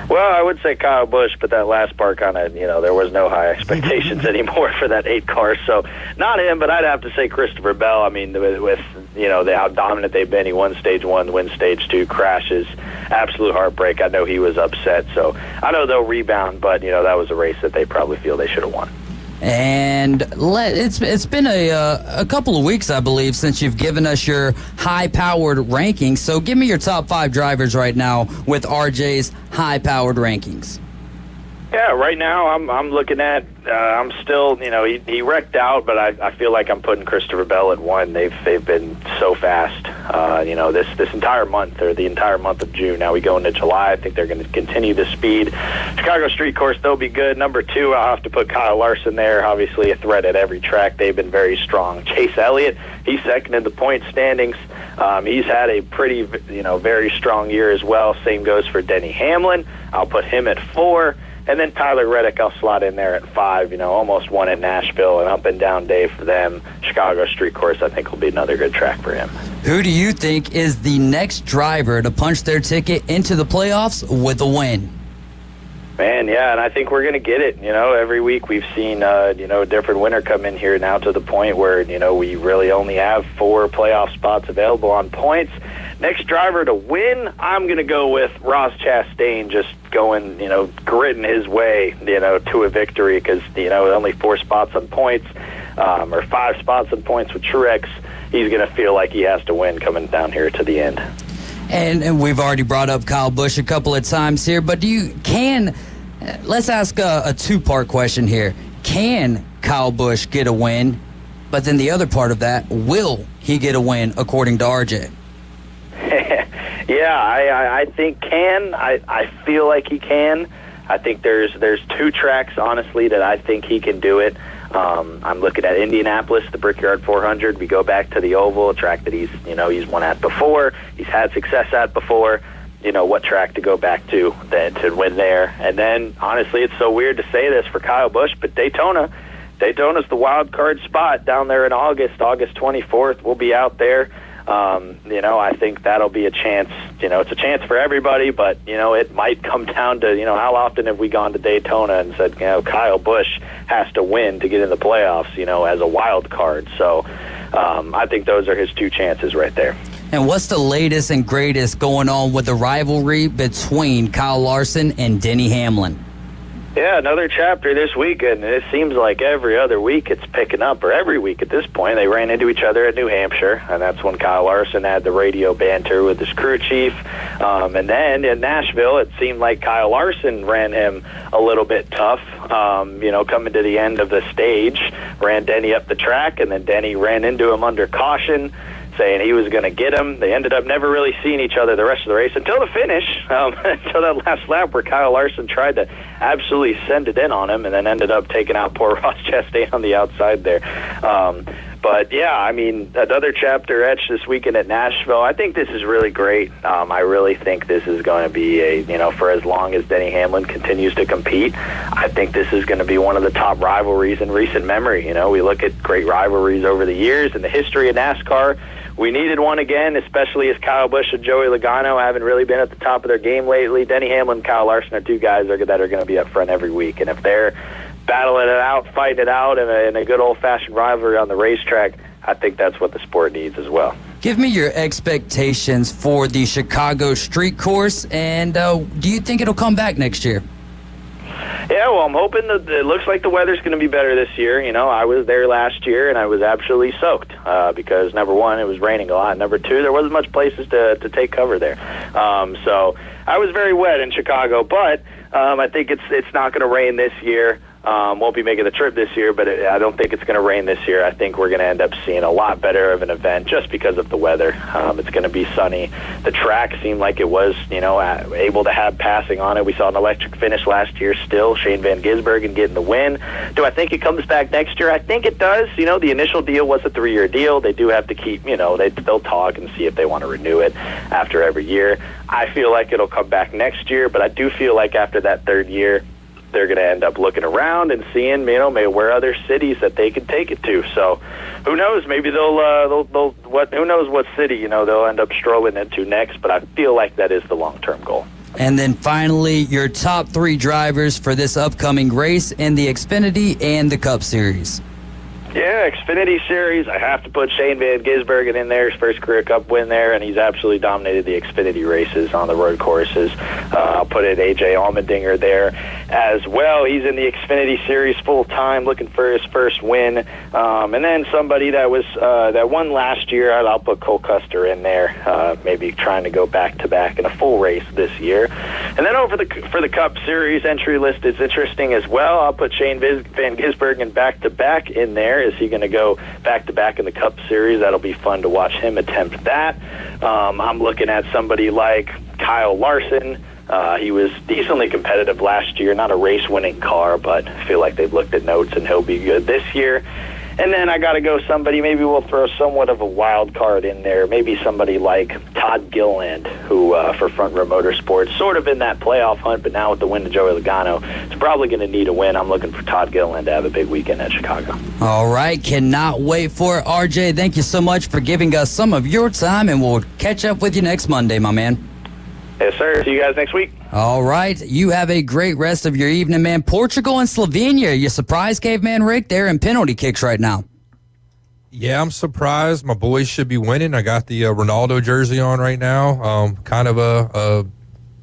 Speaker 13: Well, I would say Kyle Busch, but that last part kind of, there was no high expectations anymore for that 8 car. So not him, but I'd have to say Christopher Bell. With how dominant they've been, he won stage 1, wins stage 2, crashes, absolute heartbreak. I know he was upset, so I know they'll rebound, but that was a race that they probably feel they should have won.
Speaker 7: And it's been a couple of weeks, I believe, since you've given us your high-powered rankings. So give me your top 5 drivers right now with RJ's high-powered rankings.
Speaker 13: Yeah, right now I'm looking at, I'm still, he wrecked out, but I feel like I'm putting Christopher Bell at 1. They've been so fast, this entire month, or the entire month of June. Now we go into July. I think they're going to continue the speed. Chicago Street Course, they'll be good. Number 2, I'll have to put Kyle Larson there. Obviously a threat at every track. They've been very strong. Chase Elliott, he's second in the point standings. He's had a pretty, very strong year as well. Same goes for Denny Hamlin. I'll put him at 4. And then Tyler Reddick, I'll slot in there at 5. Almost won at Nashville, an up-and-down day for them. Chicago Street Course, I think, will be another good track for him.
Speaker 7: Who do you think is the next driver to punch their ticket into the playoffs with a win?
Speaker 13: Man, yeah, and I think we're going to get it. Every week we've seen, a different winner come in here now to the point where, we really only have 4 playoff spots available on points. Next driver to win, I'm going to go with Ross Chastain, just going, gritting his way, to a victory because, only 4 spots on points, or 5 spots on points with Truex. He's going to feel like he has to win coming down here to the end.
Speaker 7: And we've already brought up Kyle Busch a couple of times here, but let's ask a 2-part question here. Can Kyle Busch get a win? But then the other part of that, will he get a win according to RJ?
Speaker 13: Yeah, I think can. I feel like he can. I think there's 2 tracks, honestly, that I think he can do it. I'm looking at Indianapolis, the Brickyard 400. We go back to the Oval, a track that he's won at before. He's had success at before. What track to go back to then to win there. And then, honestly, it's so weird to say this for Kyle Busch, but Daytona's the wild card spot down there in August 24th. We'll be out there. I think that'll be a chance. It's a chance for everybody, but, it might come down to, how often have we gone to Daytona and said, Kyle Busch has to win to get in the playoffs, as a wild card. So I think those are his 2 chances right there.
Speaker 7: And what's the latest and greatest going on with the rivalry between Kyle Larson and Denny Hamlin?
Speaker 13: Yeah, another chapter this weekend. It seems like every other week it's picking up, or every week at this point. They ran into each other at New Hampshire, and that's when Kyle Larson had the radio banter with his crew chief. And then in Nashville, it seemed like Kyle Larson ran him a little bit tough, coming to the end of the stage, ran Denny up the track, and then Denny ran into him under caution, saying he was going to get him. They ended up never really seeing each other the rest of the race until the finish, until that last lap where Kyle Larson tried to absolutely send it in on him and then ended up taking out poor Ross Chastain on the outside there. But, yeah, another chapter etched this weekend at Nashville. I think this is really great. I really think this is going to be for as long as Denny Hamlin continues to compete, I think this is going to be one of the top rivalries in recent memory. We look at great rivalries over the years in the history of NASCAR. We needed one again, especially as Kyle Busch and Joey Logano haven't really been at the top of their game lately. Denny Hamlin and Kyle Larson are 2 guys that are going to be up front every week. And if they're battling it out, fighting it out in a good old-fashioned rivalry on the racetrack, I think that's what the sport needs as well.
Speaker 7: Give me your expectations for the Chicago Street Course, and do you think it'll come back next year?
Speaker 13: Yeah, well, I'm hoping that it looks like the weather's going to be better this year. You know, I was there last year, and I was absolutely soaked because, number one, it was raining a lot. Number two, there wasn't much places to take cover there. So I was very wet in Chicago, but I think it's not going to rain this year. Won't be making the trip this year, but I don't think it's going to rain this year. I think we're going to end up seeing a lot better of an event just because of the weather. It's going to be sunny. The track seemed like it was, able to have passing on it. We saw an electric finish last year still. Shane Van Gisbergen getting the win. Do I think it comes back next year? I think it does. The initial deal was a 3-year deal. They do have to keep, they'll talk and see if they want to renew it after every year. I feel like it'll come back next year, but I do feel like after that third year, they're going to end up looking around and seeing, maybe where other cities that they can take it to. So, who knows? Maybe who knows what city they'll end up strolling into next. But I feel like that is the long-term goal.
Speaker 7: And then finally, your top 3 drivers for this upcoming race in the Xfinity and the Cup Series.
Speaker 13: Yeah, Xfinity Series, I have to put Shane Van Gisbergen in there, his first career Cup win there, and he's absolutely dominated the Xfinity races on the road courses. I'll put in A.J. Allmendinger there as well. He's in the Xfinity Series full-time, looking for his first win. And then somebody that won last year, I'll put Cole Custer in there, maybe trying to go back-to-back in a full race this year. And then for the Cup Series entry list, it's interesting as well. I'll put Shane Van Gisbergen back-to-back in there. Is he going to go back-to-back in the Cup Series? That'll be fun to watch him attempt that. I'm looking at somebody like Kyle Larson. He was decently competitive last year, not a race-winning car, but I feel like they've looked at notes and he'll be good this year. And then I got to go somebody, maybe we'll throw somewhat of a wild card in there, maybe somebody like Todd Gilliland, who for Front Row Motorsports, sort of in that playoff hunt, but now with the win to Joey Logano, it's probably going to need a win. I'm looking for Todd Gilliland to have a big weekend at Chicago.
Speaker 7: All right, cannot wait for it. RJ, thank you so much for giving us some of your time, and we'll catch up with you next Monday, my man.
Speaker 13: Yes, sir. See you guys next week.
Speaker 7: All right. You have a great rest of your evening, man. Portugal and Slovenia. You surprised, Caveman Rick? They're in penalty kicks right now.
Speaker 9: Yeah, I'm surprised. My boys should be winning. I got the Ronaldo jersey on right now. Kind of a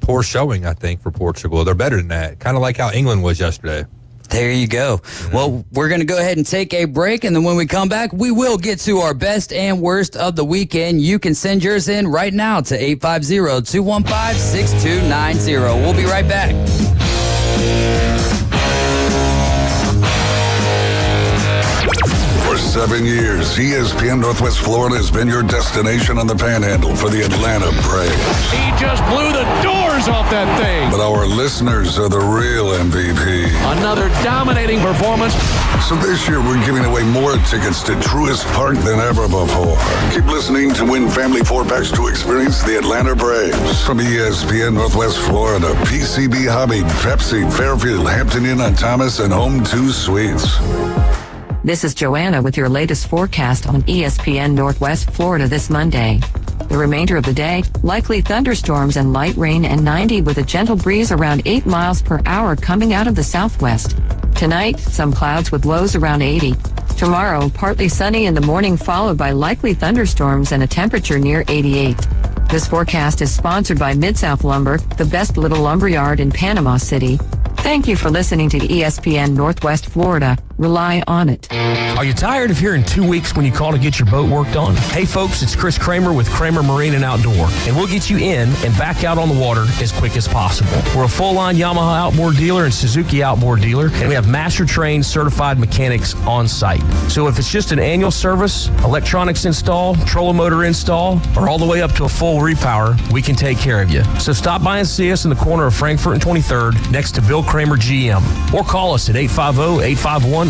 Speaker 9: poor showing, I think, for Portugal. They're better than that. Kind of like how England was yesterday.
Speaker 7: There you go. Well, we're going to go ahead and take a break, and then when we come back, we will get to our best and worst of the weekend. You can send yours in right now to 850-215-6290. We'll be right back.
Speaker 3: For 7 years, ESPN Northwest Florida has been your destination on the Panhandle for the Atlanta Braves.
Speaker 6: He just blew the doors off that thing.
Speaker 3: But our listeners are the real MVP.
Speaker 6: Another dominating performance.
Speaker 3: So this year, we're giving away more tickets to Truist Park than ever before. Keep listening to win family 4-packs to experience the Atlanta Braves. From ESPN Northwest Florida, PCB Hobby, Pepsi, Fairfield, Hampton Inn on Thomas, and Home 2 Suites.
Speaker 10: This is Joanna with your latest forecast on ESPN Northwest Florida this Monday. The remainder of the day, likely thunderstorms and light rain and 90 with a gentle breeze around 8 miles per hour coming out of the southwest. Tonight, some clouds with lows around 80. Tomorrow, partly sunny in the morning followed by likely thunderstorms and a temperature near 88. This forecast is sponsored by Mid-South Lumber, the best little lumberyard in Panama City. Thank you for listening to ESPN Northwest Florida. Rely on it.
Speaker 14: Are you tired of hearing 2 weeks when you call to get your boat worked on? Hey folks, it's Chris Kramer with Kramer Marine and Outdoor, and we'll get you in and back out on the water as quick as possible. We're a full-line Yamaha outboard dealer and Suzuki outboard dealer, and we have master-trained certified mechanics on site. So if it's just an annual service, electronics install, trolling motor install, or all the way up to a full repower, we can take care of you. So stop by and see us in the corner of Frankfurt and 23rd next to Bill Kramer GM, or call us at 850-851-0453.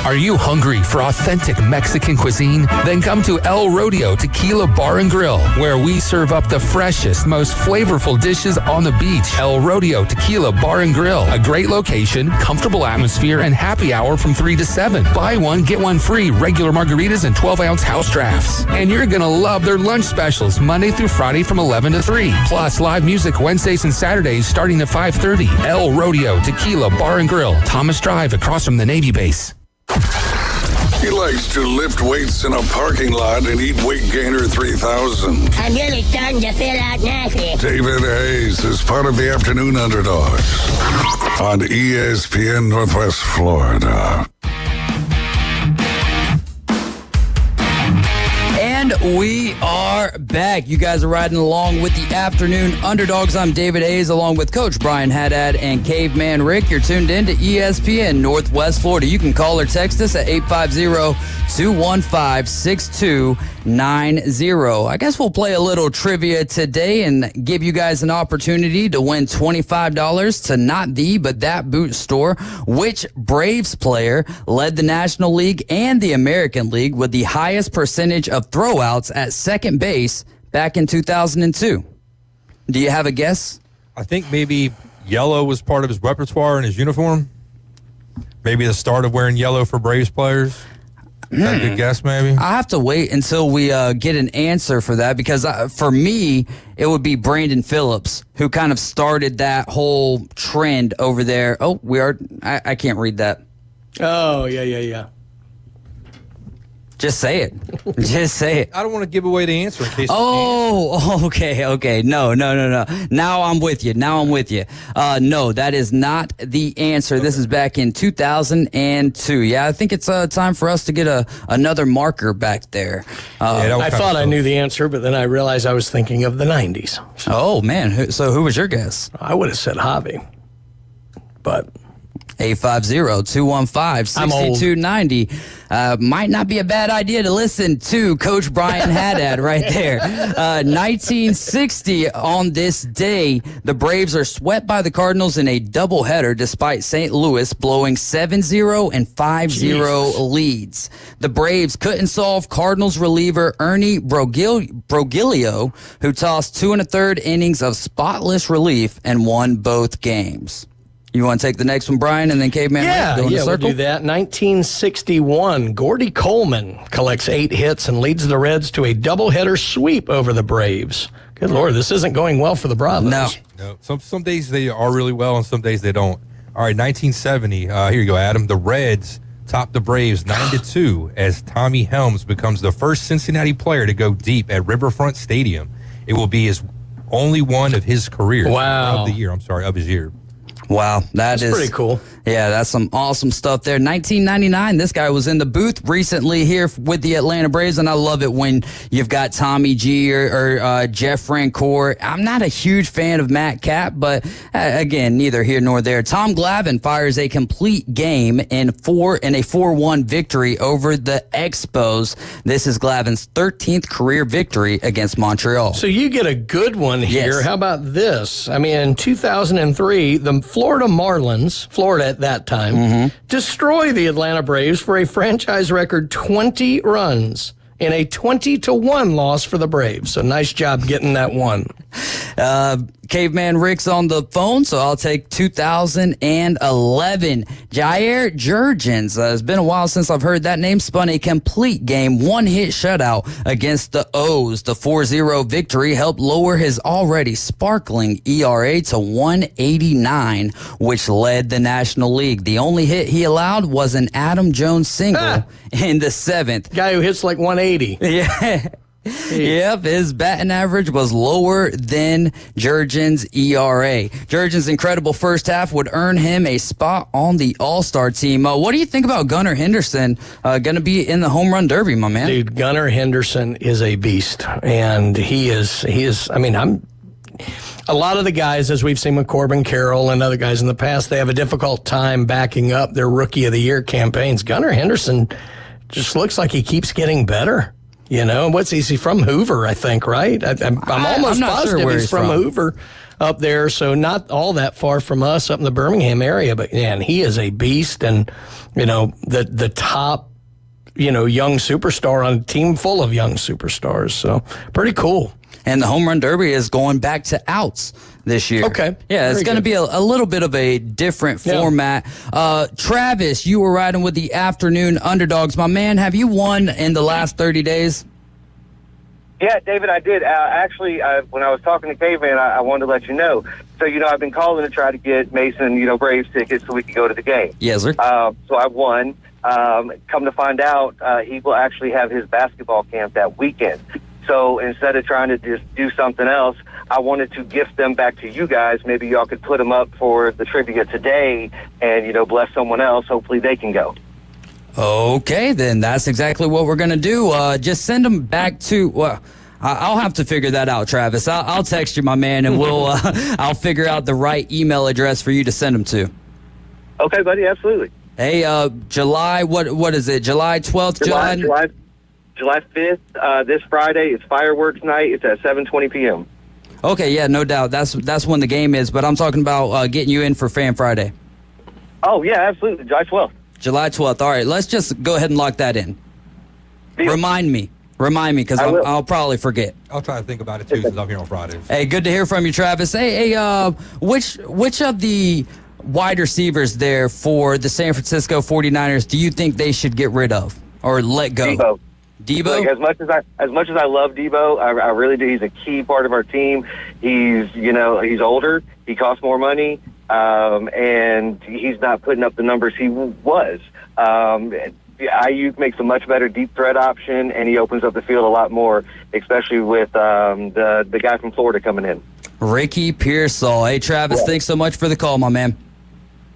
Speaker 15: Are you hungry for authentic Mexican cuisine? Then come to El Rodeo Tequila Bar and Grill, where we serve up the freshest, most flavorful dishes on the beach. El Rodeo Tequila Bar and Grill, a great location, comfortable atmosphere, and happy hour from 3 to 7. Buy one, get one free, regular margaritas and 12-ounce house drafts. And you're going to love their lunch specials, Monday through Friday from 11 to 3. Plus, live music Wednesdays and Saturdays starting at 5:30. El Rodeo Tequila Bar and Grill, Thomas Drive, across from the Navy base.
Speaker 3: He likes to lift weights in a parking lot and eat Weight Gainer 3000.
Speaker 16: I'm really starting to feel out nasty.
Speaker 3: David Hayes is part of the Afternoon Underdogs on ESPN Northwest Florida.
Speaker 7: And we are back. You guys are riding along with the Afternoon Underdogs. I'm David Hayes along with Coach Brian Haddad and Caveman Rick. You're tuned in to ESPN Northwest Florida. You can call or text us at 850-215-6290. I guess we'll play a little trivia today and give you guys an opportunity to win $25 to not the, but that boot store. Which Braves player led the National League and the American League with the highest percentage of throwouts at second base back in 2002? Do you have a guess?
Speaker 9: I think maybe yellow was part of his repertoire in his uniform. Maybe the start of wearing yellow for Braves players. Is that a good guess, maybe?
Speaker 7: I have to wait until we get an answer for that, because for me, it would be Brandon Phillips, who kind of started that whole trend over there. Oh, I can't read that.
Speaker 8: Oh, yeah.
Speaker 7: Just say it. Just say it.
Speaker 9: I don't want to give away the answer in case.
Speaker 7: Okay. No. Now I'm with you. No, that is not the answer. This is back in 2002. Yeah, I think it's time for us to get another marker back there.
Speaker 8: I thought I knew the answer, but then I realized I was thinking of the 90s.
Speaker 7: Oh, man. So who was your guess?
Speaker 8: I would have said Javi, but...
Speaker 7: 850-215-6290. Might not be a bad idea to listen to Coach Brian Haddad right there. 1960 on this day, the Braves are swept by the Cardinals in a doubleheader despite St. Louis blowing 7-0 and 5-0 leads. The Braves couldn't solve Cardinals reliever Ernie Broglio, who tossed 2 1/3 innings of spotless relief and won both games. You want to take the next one, Brian, and then Caveman?
Speaker 8: We'll do that. 1961, Gordy Coleman collects 8 hits and leads the Reds to a doubleheader sweep over the Braves. Good Lord, this isn't going well for the Bravos.
Speaker 9: No. Some days they are really well, and some days they don't. All right, 1970. Here you go, Adam. The Reds topped the Braves 9-2 as Tommy Helms becomes the first Cincinnati player to go deep at Riverfront Stadium. It will be his only one of his career.
Speaker 7: Wow.
Speaker 9: Of his year.
Speaker 7: Wow, that's
Speaker 8: pretty cool.
Speaker 7: Yeah, that's some awesome stuff there. 1999, this guy was in the booth recently here with the Atlanta Braves, and I love it when you've got Tommy G or Jeff Francoeur. I'm not a huge fan of Matt Capp, but again, neither here nor there. Tom Glavine fires a complete game in a 4-1 victory over the Expos. This is Glavine's 13th career victory against Montreal.
Speaker 8: So you get a good one here.
Speaker 7: Yes.
Speaker 8: How about this? I mean, in 2003, the Florida Marlins, Florida at that time, destroy the Atlanta Braves for a franchise record 20 runs in a 20-1 loss for the Braves. So nice job getting that one.
Speaker 7: Caveman Rick's on the phone, so I'll take 2011. Jair Jurgens. It's been a while since I've heard that name. Spun a complete game, 1-hit shutout against the O's. The 4-0 victory helped lower his already sparkling ERA to 1.89, which led the National League. The only hit he allowed was an Adam Jones single in the 7th.
Speaker 8: Guy who hits like 180.
Speaker 7: Yeah. Yep, his batting average was lower than Jurgens' ERA. Jurgens' incredible first half would earn him a spot on the All-Star team. What do you think about Gunnar Henderson going to be in the Home Run Derby, my man?
Speaker 8: Dude, Gunnar Henderson is a beast, and he is. I mean, a lot of the guys, as we've seen with Corbin Carroll and other guys in the past, they have a difficult time backing up their Rookie of the Year campaigns. Gunnar Henderson just looks like he keeps getting better. You know, is he from Hoover, I think, right? I'm almost positive he's from Hoover up there, so not all that far from us up in the Birmingham area. But, man, he is a beast and, the top, young superstar on a team full of young superstars. So pretty cool.
Speaker 7: And the Home Run Derby is going back to outs this year.
Speaker 8: Okay.
Speaker 7: Yeah, it's going to be a little bit of a different format. Travis, you were riding with the Afternoon Underdogs. My man, have you won in the last 30 days?
Speaker 17: Yeah, David, I did. Actually, when I was talking to Caveman, I wanted to let you know. So, I've been calling to try to get Mason, Braves tickets so we could go to the game.
Speaker 7: Yes, sir.
Speaker 17: So I won. come to find out, he will actually have his basketball camp that weekend. So instead of trying to just do something else, I wanted to gift them back to you guys. Maybe y'all could put them up for the trivia today and, bless someone else. Hopefully they can go.
Speaker 7: Okay, then that's exactly what we're going to do. Just send them back to... I'll have to figure that out, Travis. I'll text you, my man, and I'll figure out the right email address for you to send them to.
Speaker 17: Okay, buddy, absolutely.
Speaker 7: Hey, July, what is it? July 12th?
Speaker 17: July 5th, this Friday. It's fireworks night. It's at 7:20 p.m.
Speaker 7: Okay, yeah, no doubt. That's when the game is, but I'm talking about getting you in for Fan Friday.
Speaker 17: Oh, yeah, absolutely. July 12th.
Speaker 7: July 12th. All right, let's just go ahead and lock that in. Deal. Remind me, because I'll probably forget.
Speaker 9: I'll try to think about it too, since I'm here on Fridays.
Speaker 7: Hey, good to hear from you, Travis. Hey, which of the wide receivers there for the San Francisco 49ers do you think they should get rid of or let go? Debo?
Speaker 17: Like, as much as I love Debo, I really do. He's a key part of our team. He's older. He costs more money, and he's not putting up the numbers he was. Ayuk makes a much better deep threat option, and he opens up the field a lot more, especially with the guy from Florida coming in.
Speaker 7: Ricky Pearsall. Hey, Travis, thanks so much for the call, my man.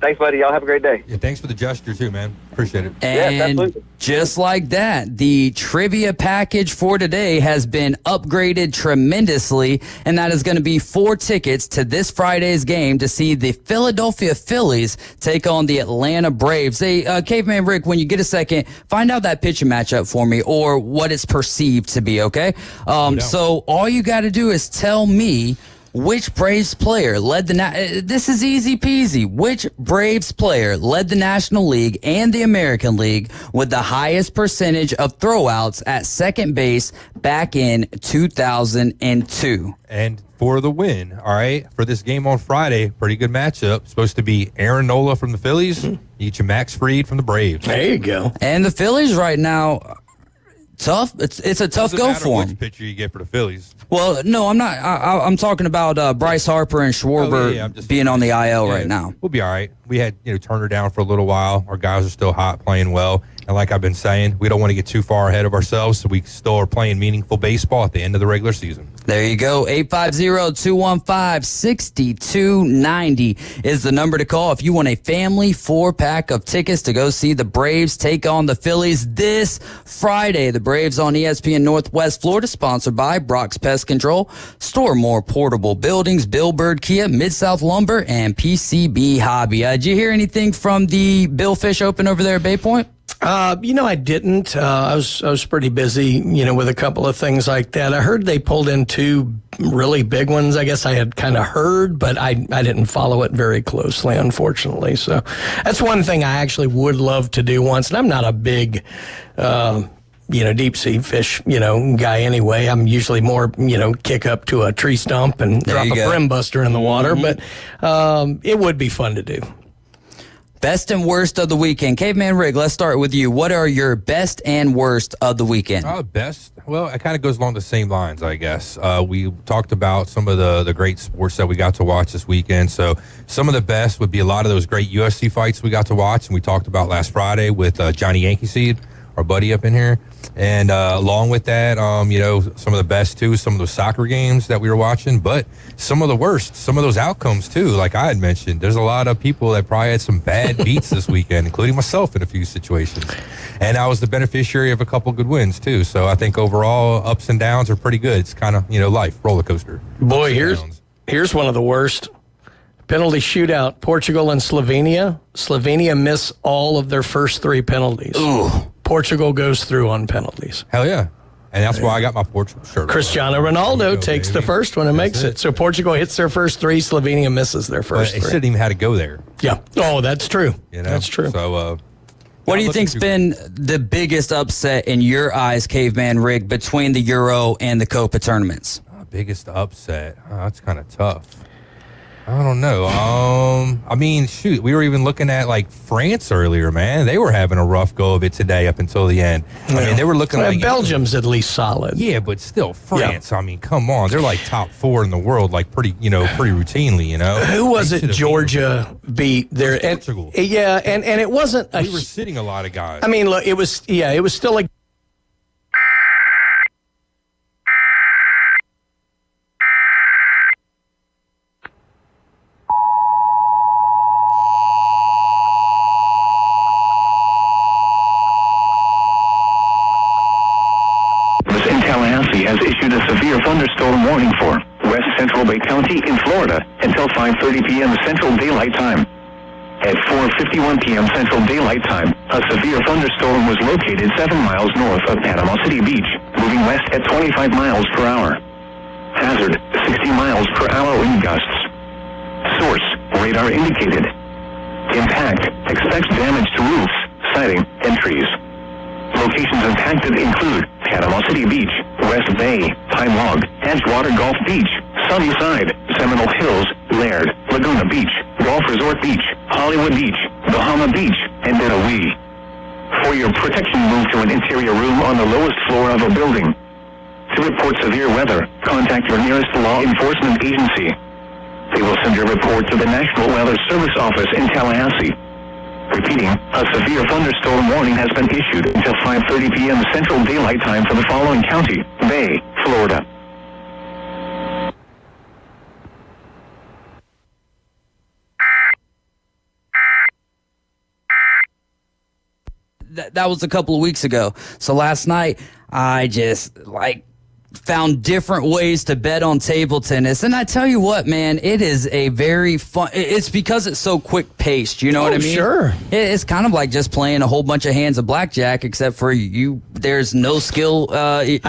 Speaker 17: Thanks, buddy. Y'all have a great day.
Speaker 9: Yeah, thanks for the gesture, too, man. Appreciate it.
Speaker 7: And
Speaker 17: yes, absolutely.
Speaker 7: Just like that, the trivia package for today has been upgraded tremendously, and that is going to be 4 tickets to this Friday's game to see the Philadelphia Phillies take on the Atlanta Braves. Hey, Caveman Rick, when you get a second, find out that pitching matchup for me or what it's perceived to be, okay? So all you got to do is tell me which Braves player led this is easy peasy. Which Braves player led the National League and the American League with the highest percentage of throwouts at second base back in 2002?
Speaker 9: And for the win, all right, for this game on Friday, pretty good matchup. Supposed to be Aaron Nola from the Phillies, you get your Max Fried from the Braves.
Speaker 8: There you go.
Speaker 7: And the Phillies right now, tough. It's a tough go for them.
Speaker 9: Which pitcher you get for the Phillies?
Speaker 7: Well, no, I'm not. I'm talking about Bryce Harper and Schwarber being on the IL right now.
Speaker 9: We'll be all right. We had Turner down for a little while. Our guys are still hot, playing well. And like I've been saying, we don't want to get too far ahead of ourselves, so we still are playing meaningful baseball at the end of the regular season.
Speaker 7: There you go. 850-215-6290 is the number to call if you want a family 4-pack of tickets to go see the Braves take on the Phillies this Friday. The Braves on ESPN Northwest Florida, sponsored by Brock's Pest Control. Store more portable buildings, Bill Bird Kia, Mid-South Lumber, and PCB Hobby. Did you hear anything from the Bill Fish Open over there at Bay Point?
Speaker 8: I didn't. I was pretty busy, with a couple of things like that. I heard they pulled in 2 really big ones. I guess I had kind of heard, but I didn't follow it very closely, unfortunately. So that's one thing I actually would love to do once. And I'm not a big, deep sea fish, guy anyway. I'm usually more, kick up to a tree stump and drop a brim buster in the water. But it would be fun to do.
Speaker 7: Best and worst of the weekend. Caveman Rig, let's start with you. What are your best and worst of the weekend?
Speaker 9: Best? Well, it kind of goes along the same lines, I guess. We talked about some of the great sports that we got to watch this weekend. So some of the best would be a lot of those great UFC fights we got to watch, and we talked about last Friday with Johnny Yankee Seed, our buddy up in here. And along with that, some of the best, too, some of those soccer games that we were watching, but some of the worst, some of those outcomes, too, like I had mentioned. There's a lot of people that probably had some bad beats this weekend, including myself in a few situations. And I was the beneficiary of a couple good wins, too. So I think overall, ups and downs are pretty good. It's kind of, life, roller coaster.
Speaker 8: Boy, here's one of the worst. Penalty shootout, Portugal and Slovenia. Slovenia miss all of their first 3 penalties.
Speaker 7: Ooh.
Speaker 8: Portugal goes through on penalties.
Speaker 9: Hell yeah. And that's why I got my Portugal shirt.
Speaker 8: Cristiano Ronaldo takes the first one and makes it. So Portugal hits their first 3, Slovenia misses their first 3.
Speaker 9: They shouldn't even have to go there.
Speaker 8: Yeah. Oh, that's true. That's true.
Speaker 9: So,
Speaker 7: what do you think's been the biggest upset in your eyes, Caveman Rig, between the Euro and the Copa tournaments?
Speaker 9: Biggest upset? Oh, that's kind of tough. I don't know. I mean, shoot, we were even looking at like France earlier, man. They were having a rough go of it today up until the end. I mean, they were looking like
Speaker 8: Belgium's at least solid.
Speaker 9: Yeah, but still, France. I mean, come on, they're like top 4 in the world, like pretty routinely.
Speaker 8: Who was it? Georgia beat their
Speaker 9: Portugal.
Speaker 8: and it wasn't.
Speaker 9: We were sitting a lot of guys.
Speaker 8: I mean, look, it was still like.
Speaker 12: Has issued a severe thunderstorm warning for West Central Bay County in Florida until 5:30 p.m. Central Daylight Time. At 4:51 p.m. Central Daylight Time, a severe thunderstorm was located 7 miles north of Panama City Beach, moving west at 25 miles per hour. Hazard, 60 miles per hour wind gusts. Source, radar indicated. Impact, expects damage to roofs, siding, and trees. Locations impacted include Panama City Beach, West Bay, Pine Log, Edgewater Golf Beach, Sunnyside, Seminole Hills, Laird, Laguna Beach, Golf Resort Beach, Hollywood Beach, Bahama Beach, and Maui. For your protection, move to an interior room on the lowest floor of a building. To report severe weather, contact your nearest law enforcement agency. They will send your report to the National Weather Service office in Tallahassee. Repeating, a severe thunderstorm warning has been issued until 5:30 p.m. Central Daylight Time for the following county: Bay, Florida.
Speaker 7: That was a couple of weeks ago. So last night, I just found different ways to bet on table tennis. And I tell you what, man, it is a very fun, it's because it's so quick paced, you know what I mean?
Speaker 8: Sure.
Speaker 7: It's kind of like just playing a whole bunch of hands of blackjack, except for you, there's no skill. You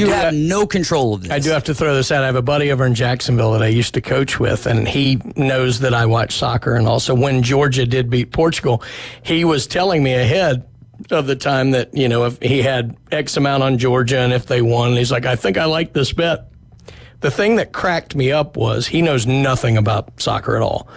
Speaker 7: have no control of this.
Speaker 8: I do have to throw this out. I have a buddy over in Jacksonville that I used to coach with, and he knows that I watch soccer. And also when Georgia did beat Portugal, he was telling me ahead of the time that, if he had X amount on Georgia and if they won, he's like, I think I like this bet. The thing that cracked me up was he knows nothing about soccer at all.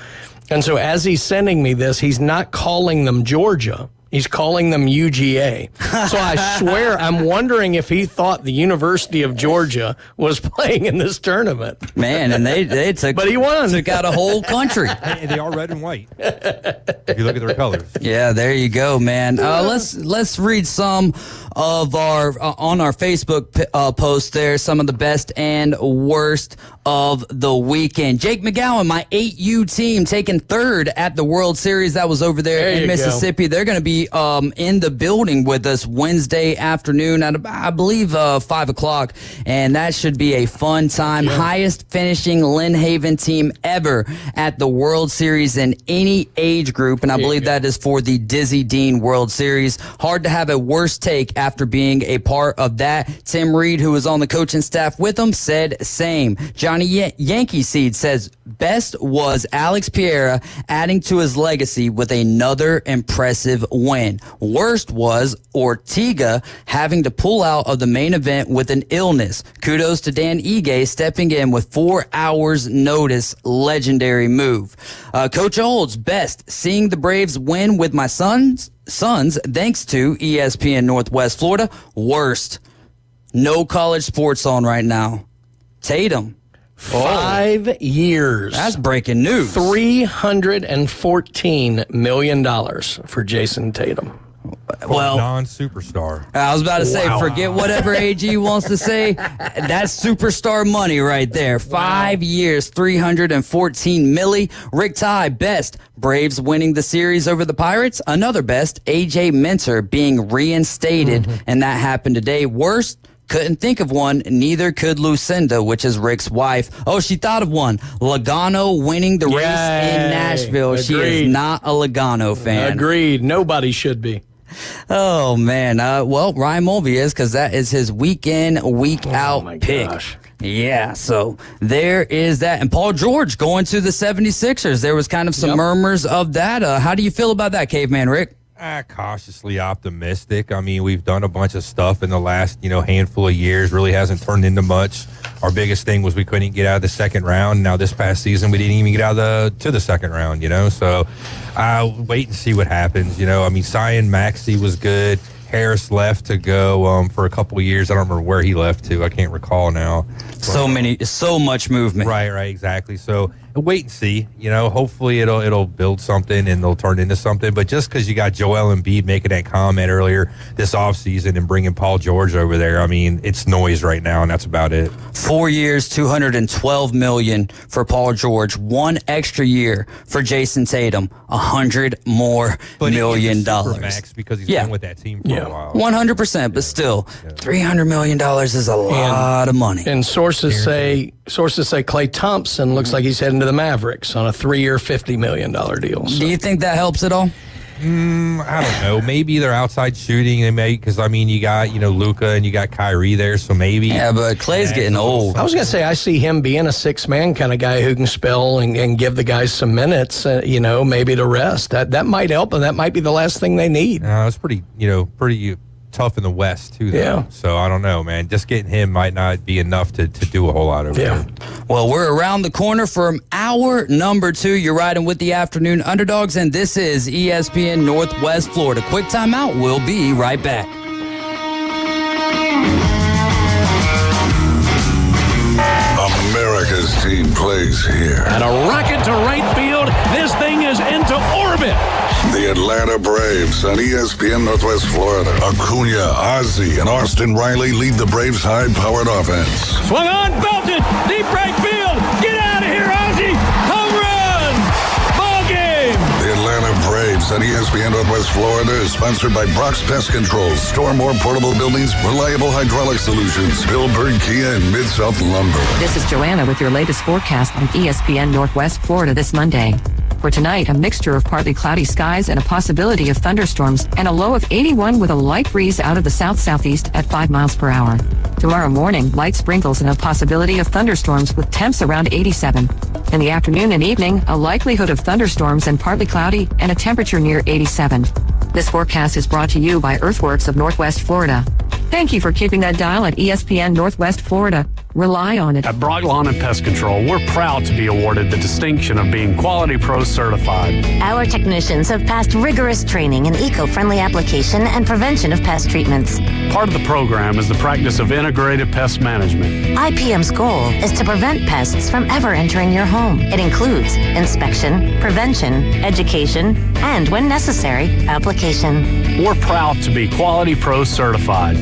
Speaker 8: And so as he's sending me this, he's not calling them Georgia. He's calling them UGA. So I swear, I'm wondering if he thought the University of Georgia was playing in this tournament.
Speaker 7: Man, and they took,
Speaker 8: but he won.
Speaker 7: Took out a whole country.
Speaker 9: Hey, they are red and white. If you look at their colors.
Speaker 7: Yeah, there you go, man. Let's read some of our on our Facebook post there. Some of the best and worst of the weekend. Jake McGowan, my 8U team, taking third at the World Series. That was over there in Mississippi. They're going to be in the building with us Wednesday afternoon at, I believe, 5 o'clock. And that should be a fun time. Yeah. Highest finishing Lynn Haven team ever at the World Series in any age group. And I believe that is for the Dizzy Dean World Series. Hard to have a worse take after being a part of that. Tim Reed, who was on the coaching staff with him, said same. Johnny Yankee Seed says best was Alex Piera adding to his legacy with another impressive win. Worst was Ortega having to pull out of the main event with an illness. Kudos to Dan Ige stepping in with 4 hours notice. Legendary move. Coach Olds, best seeing the Braves win with my sons thanks to ESPN Northwest Florida. Worst, no college sports on right now. Tatum.
Speaker 8: 5 years.
Speaker 7: That's breaking news.
Speaker 8: $314 million for Jason Tatum.
Speaker 7: Well,
Speaker 9: non-superstar.
Speaker 7: I was about to say, forget whatever AG wants to say. That's superstar money right there. 5 years, $314 million. Rick Ty, best. Braves winning the series over the Pirates. Another best. AJ Minter being reinstated, and that happened today. Worst. Couldn't think of one. Neither could Lucinda, which is Rick's wife. Oh, she thought of one. Logano winning the race in Nashville.
Speaker 8: Agreed.
Speaker 7: She is not a Logano fan.
Speaker 8: Agreed. Nobody should be.
Speaker 7: Oh, man. Well, Ryan Mulvey is, because that is his week in, week out pick.
Speaker 8: Gosh.
Speaker 7: Yeah, so there is that. And Paul George going to the 76ers. There was kind of some murmurs of that. How do you feel about that, Caveman Rick?
Speaker 9: Cautiously optimistic. I mean, we've done a bunch of stuff in the last, handful of years. Really hasn't turned into much. our biggest thing was we couldn't get out of the second round. Now this past season, we didn't even get out to the second round, So wait and see what happens, I mean, Cyan Maxey was good. Harris left to go for a couple of years. I don't remember where he left to. I can't recall now.
Speaker 7: So much movement.
Speaker 9: Right, exactly. So wait and see. Hopefully it'll build something and they'll turn into something. But just because you got Joel Embiid making that comment earlier this offseason and bringing Paul George over there, I mean, it's noise right now, and that's about it.
Speaker 7: 4 years, $212 million for Paul George. 1 extra year for Jason Tatum. $100 more million.
Speaker 9: Max because he's been with that team for a while.
Speaker 7: 100%, but still, $300 million is a lot of money.
Speaker 8: And sources say Klay Thompson looks like he's heading to the Mavericks on a 3-year, $50 million deal. So.
Speaker 7: Do you think that helps at all?
Speaker 9: I don't know. Maybe they're outside shooting. They may, because I mean, you got Luka and you got Kyrie there, so maybe.
Speaker 7: Yeah, but Klay's getting old.
Speaker 8: I was gonna say I see him being a 6-man kind of guy who can spell and give the guys some minutes. Maybe to rest. That might help, and that might be the last thing they need.
Speaker 9: It's pretty tough in the West too, though.
Speaker 8: Yeah.
Speaker 9: So I don't know, man. Just getting him might not be enough to do a whole lot over there.
Speaker 7: Well, we're around the corner from hour number 2. You're riding with the Afternoon Underdogs, and this is ESPN Northwest Florida. Quick timeout. We'll be right back.
Speaker 3: America's team plays here.
Speaker 11: And a rocket to right field. This thing is into orbit.
Speaker 3: The Atlanta Braves on ESPN Northwest Florida. Acuna, Ozzie, and Austin Riley lead the Braves' high-powered offense.
Speaker 11: Swung on, belted, deep right field. Get out of here, Ozzie. Home run. Ball game.
Speaker 3: The Atlanta Braves on ESPN Northwest Florida is sponsored by Brock's Pest Control, Store More Portable Buildings, Reliable Hydraulic Solutions, Billbird Kia, and Mid-South Lumber.
Speaker 10: This is Joanna with your latest forecast on ESPN Northwest Florida this Monday. For tonight, a mixture of partly cloudy skies and a possibility of thunderstorms, and a low of 81 with a light breeze out of the south-southeast at 5 miles per hour. Tomorrow morning, light sprinkles and a possibility of thunderstorms with temps around 87. In the afternoon and evening, a likelihood of thunderstorms and partly cloudy and a temperature near 87. This forecast is brought to you by Earthworks of Northwest Florida. Thank you for keeping that dial at ESPN Northwest Florida. Rely on it.
Speaker 18: At Brock Lawn and Pest Control, we're proud to be awarded the distinction of being Quality Pro certified.
Speaker 19: Our technicians have passed rigorous training in eco-friendly application and prevention of pest treatments.
Speaker 18: Part of the program is the practice of integrated pest management.
Speaker 19: IPM's goal is to prevent pests from ever entering your home. It includes inspection, prevention, education, and, when necessary, application.
Speaker 18: We're proud to be Quality Pro certified.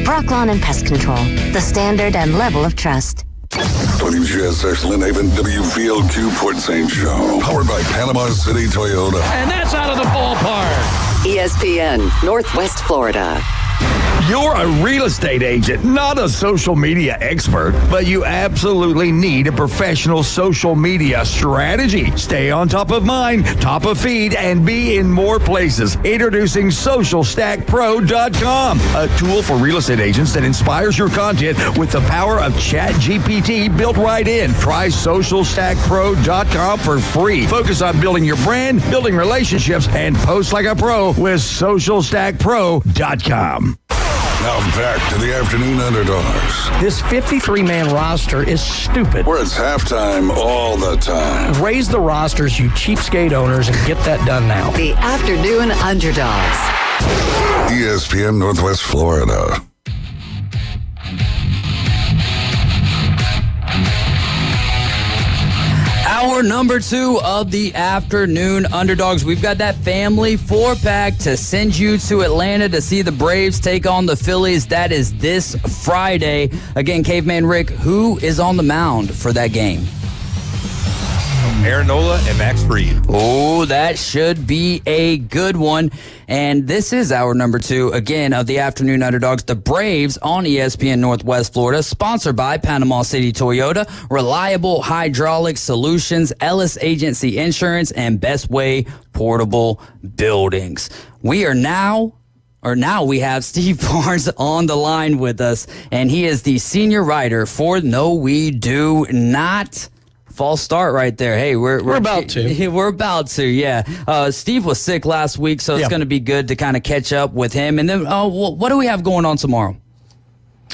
Speaker 19: Brock Lawn and Pest Control, the standard and level of trust.
Speaker 3: WGSX Lynn Haven, WVLQ Port St. Joe. Powered by Panama City Toyota.
Speaker 11: And that's out of the ballpark.
Speaker 5: ESPN Northwest Florida.
Speaker 20: You're a real estate agent, not a social media expert, but you absolutely need a professional social media strategy. Stay on top of mind, top of feed, and be in more places. Introducing SocialStackPro.com, a tool for real estate agents that inspires your content with the power of ChatGPT built right in. Try SocialStackPro.com for free. Focus on building your brand, building relationships, and post like a pro with SocialStackPro.com.
Speaker 3: Now back to the Afternoon Underdogs.
Speaker 8: This 53-man roster is stupid.
Speaker 3: Where it's halftime all the time.
Speaker 8: Raise the rosters, you cheapskate owners, and get that done now.
Speaker 5: The Afternoon Underdogs.
Speaker 3: ESPN Northwest Florida.
Speaker 7: Hour number 2 of the Afternoon Underdogs. We've got that family 4-pack to send you to Atlanta to see the Braves take on the Phillies. That is this Friday. Again, Caveman Rick, who is on the mound for that game?
Speaker 9: Aaron Nola and Max Fried.
Speaker 7: Oh, that should be a good one. And this is hour number 2, again, of the Afternoon Underdogs. The Braves on ESPN Northwest Florida, sponsored by Panama City Toyota, Reliable Hydraulic Solutions, Ellis Agency Insurance, and Best Way Portable Buildings. We have Steve Barnes on the line with us, and he is the senior writer for No We Do Not. False start right there. Hey, we're
Speaker 8: about to.
Speaker 7: We're about to, yeah. Steve was sick last week, so it's going to be good to kind of catch up with him. And then what do we have going on tomorrow?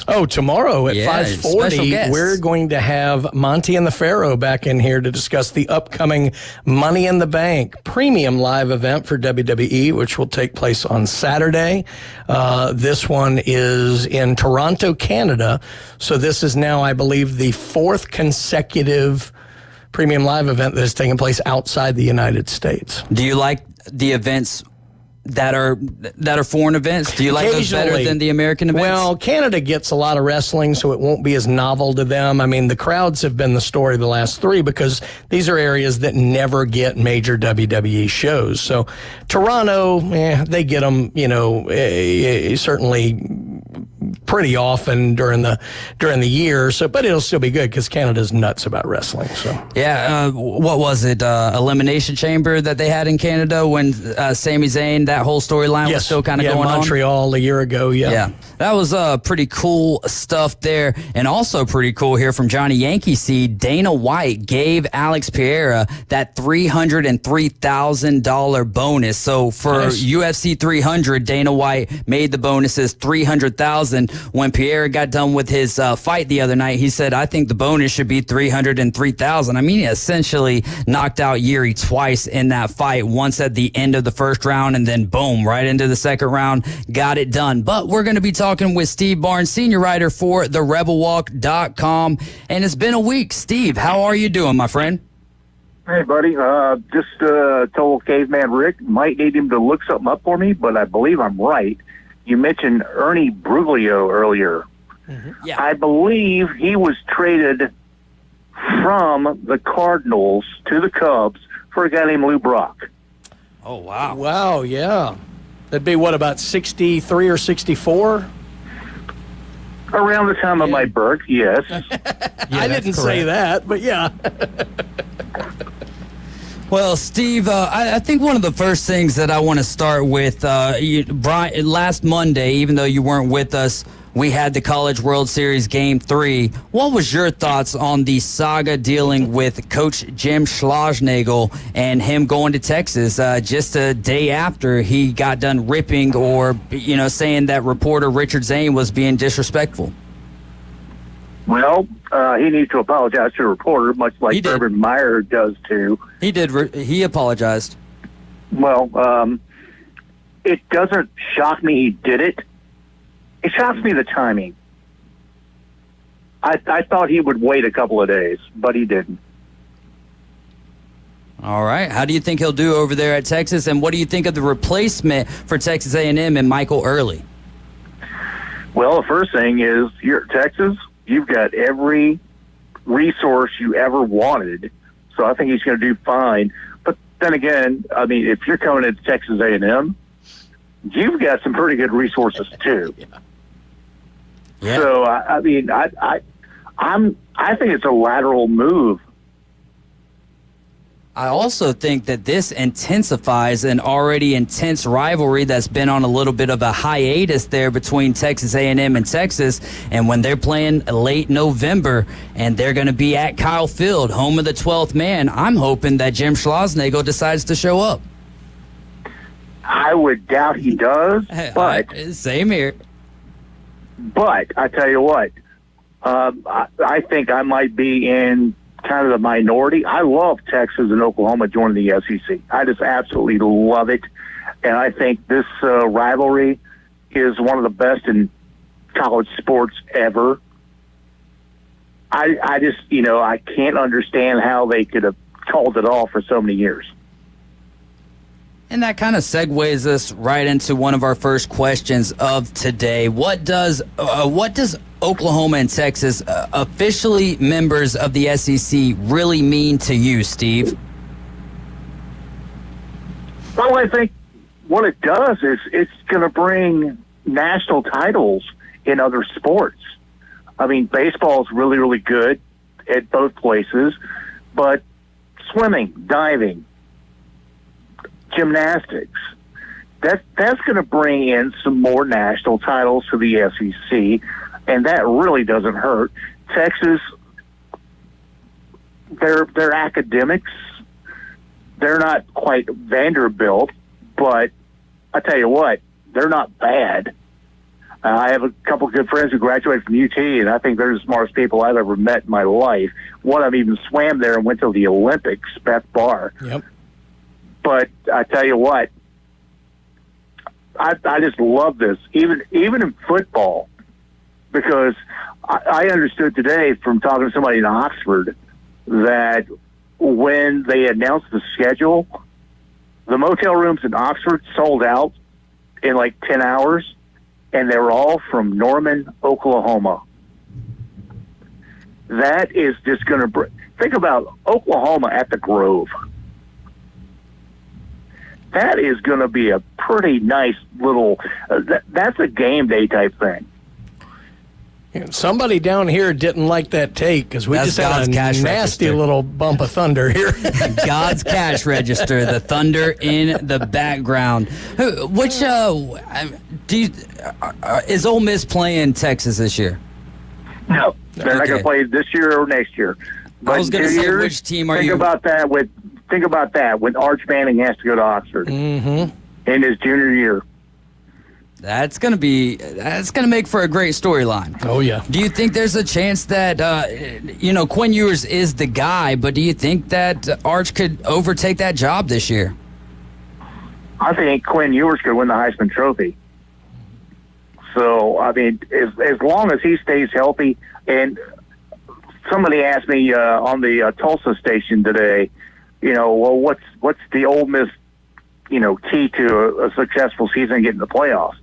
Speaker 8: Oh, tomorrow at
Speaker 7: special
Speaker 8: 5:40,
Speaker 7: guest.
Speaker 8: we're going to have Monty and the Pharaoh back in here to discuss the upcoming Money in the Bank premium live event for WWE, which will take place on Saturday. This one is in Toronto, Canada. So this is now, I believe, the fourth consecutive premium live event that has taken place outside the United States.
Speaker 7: Do you like the events that are foreign events? Do you like those better than the American events?
Speaker 8: Well, Canada gets a lot of wrestling, so it won't be as novel to them. I mean, the crowds have been the story the last three because these are areas that never get major WWE shows. So Toronto, they get them, certainly pretty often during the year. So, but it'll still be good because Canada's nuts about wrestling. So
Speaker 7: yeah, what was it? Elimination Chamber that they had in Canada when Sami Zayn, that whole storyline was still kind of going on.
Speaker 8: Montreal a year ago. Yeah,
Speaker 7: that was pretty cool stuff there, and also pretty cool here from Johnny Yankee Seed. Dana White gave Alex Pereira that $303,000 bonus. So for UFC 300, Dana White made the bonuses $300,000. When Pereira got done with his fight the other night, he said, "I think the bonus should be $303,000." I mean, he essentially knocked out Yuri twice in that fight. Once at the end of the first round, and then boom, right into the second round, got it done. But we're going to be talking with Steve Barnes, senior writer for therebelwalk.com, and it's been a week. Steve, how are you doing, my friend?
Speaker 21: Hey, buddy. Just told Caveman Rick, might need him to look something up for me, but I believe I'm right. You mentioned Ernie Bruglio earlier.
Speaker 7: Mm-hmm. Yeah.
Speaker 21: I believe he was traded from the Cardinals to the Cubs for a guy named Lou Brock.
Speaker 7: Oh, wow.
Speaker 8: Wow, yeah. That'd be, what, about 63 or 64?
Speaker 21: Around the time of my birth, yes.
Speaker 8: I didn't say that, but yeah.
Speaker 7: Well, Steve, I think one of the first things that I want to start with, Brian, last Monday, even though you weren't with us, we had the College World Series Game 3. What was your thoughts on the saga dealing with Coach Jim Schlossnagle and him going to Texas just a day after he got done ripping or, saying that reporter Richard Zane was being disrespectful?
Speaker 21: Well, he needs to apologize to the reporter, much like Urban Meyer does too.
Speaker 7: He did. He apologized.
Speaker 21: Well, it doesn't shock me he did it. It shocks me the timing. I thought he would wait a couple of days, but he didn't.
Speaker 7: All right. How do you think he'll do over there at Texas, and what do you think of the replacement for Texas A&M and Michael Early?
Speaker 21: Well, the first thing is, you're at Texas. You've got every resource you ever wanted, so I think he's going to do fine. But then again, I mean, if you're coming into Texas A&M, you've got some pretty good resources too.
Speaker 7: Yeah.
Speaker 21: So I mean, I think it's a lateral move.
Speaker 7: I also think that this intensifies an already intense rivalry that's been on a little bit of a hiatus there between Texas A&M and Texas. And when they're playing late November and they're going to be at Kyle Field, home of the 12th man, I'm hoping that Jim Schlossnagle decides to show up.
Speaker 21: I would doubt he does, but
Speaker 7: same here.
Speaker 21: But I tell you what, I think I might be in kind of the minority. I love Texas and Oklahoma joining the SEC. I just absolutely love it, and I think this rivalry is one of the best in college sports ever. I just, I can't understand how they could have called it off for so many years.
Speaker 7: And that kind of segues us right into one of our first questions of today. What does Oklahoma and Texas, officially members of the SEC, really mean to you, Steve?
Speaker 21: Well, I think what it does is it's going to bring national titles in other sports. I mean, baseball is really, really good at both places, but swimming, diving, gymnastics, that's going to bring in some more national titles to the SEC, and that really doesn't hurt. Texas, they're academics. They're not quite Vanderbilt, but I tell you what, they're not bad. I have a couple of good friends who graduated from UT, and I think they're the smartest people I've ever met in my life. One of them even swam there and went to the Olympics, Beth Barr.
Speaker 8: Yep.
Speaker 21: But I tell you what, I just love this, even in football, because I understood today from talking to somebody in Oxford that when they announced the schedule, the motel rooms in Oxford sold out in like 10 hours, and they were all from Norman, Oklahoma. That is just going to think about Oklahoma at the Grove. That is going to be a pretty nice little. That's a game day type thing.
Speaker 8: Somebody down here didn't like that take because we just had a nasty little bump of thunder here.
Speaker 7: God's cash register, the thunder in the background. Which is Ole Miss playing Texas this year?
Speaker 21: No, they're not going to play this year or next year. But
Speaker 7: I was going to say, which team are you?
Speaker 21: Think about that when Arch Manning has to go to Oxford in his junior year.
Speaker 7: That's going to make for a great storyline.
Speaker 8: Oh, yeah.
Speaker 7: Do you think there's a chance that, Quinn Ewers is the guy, but do you think that Arch could overtake that job this year?
Speaker 21: I think Quinn Ewers could win the Heisman Trophy. So, I mean, as long as he stays healthy, and somebody asked me on the Tulsa station today, what's the Ole Miss, key to a successful season and getting the playoffs?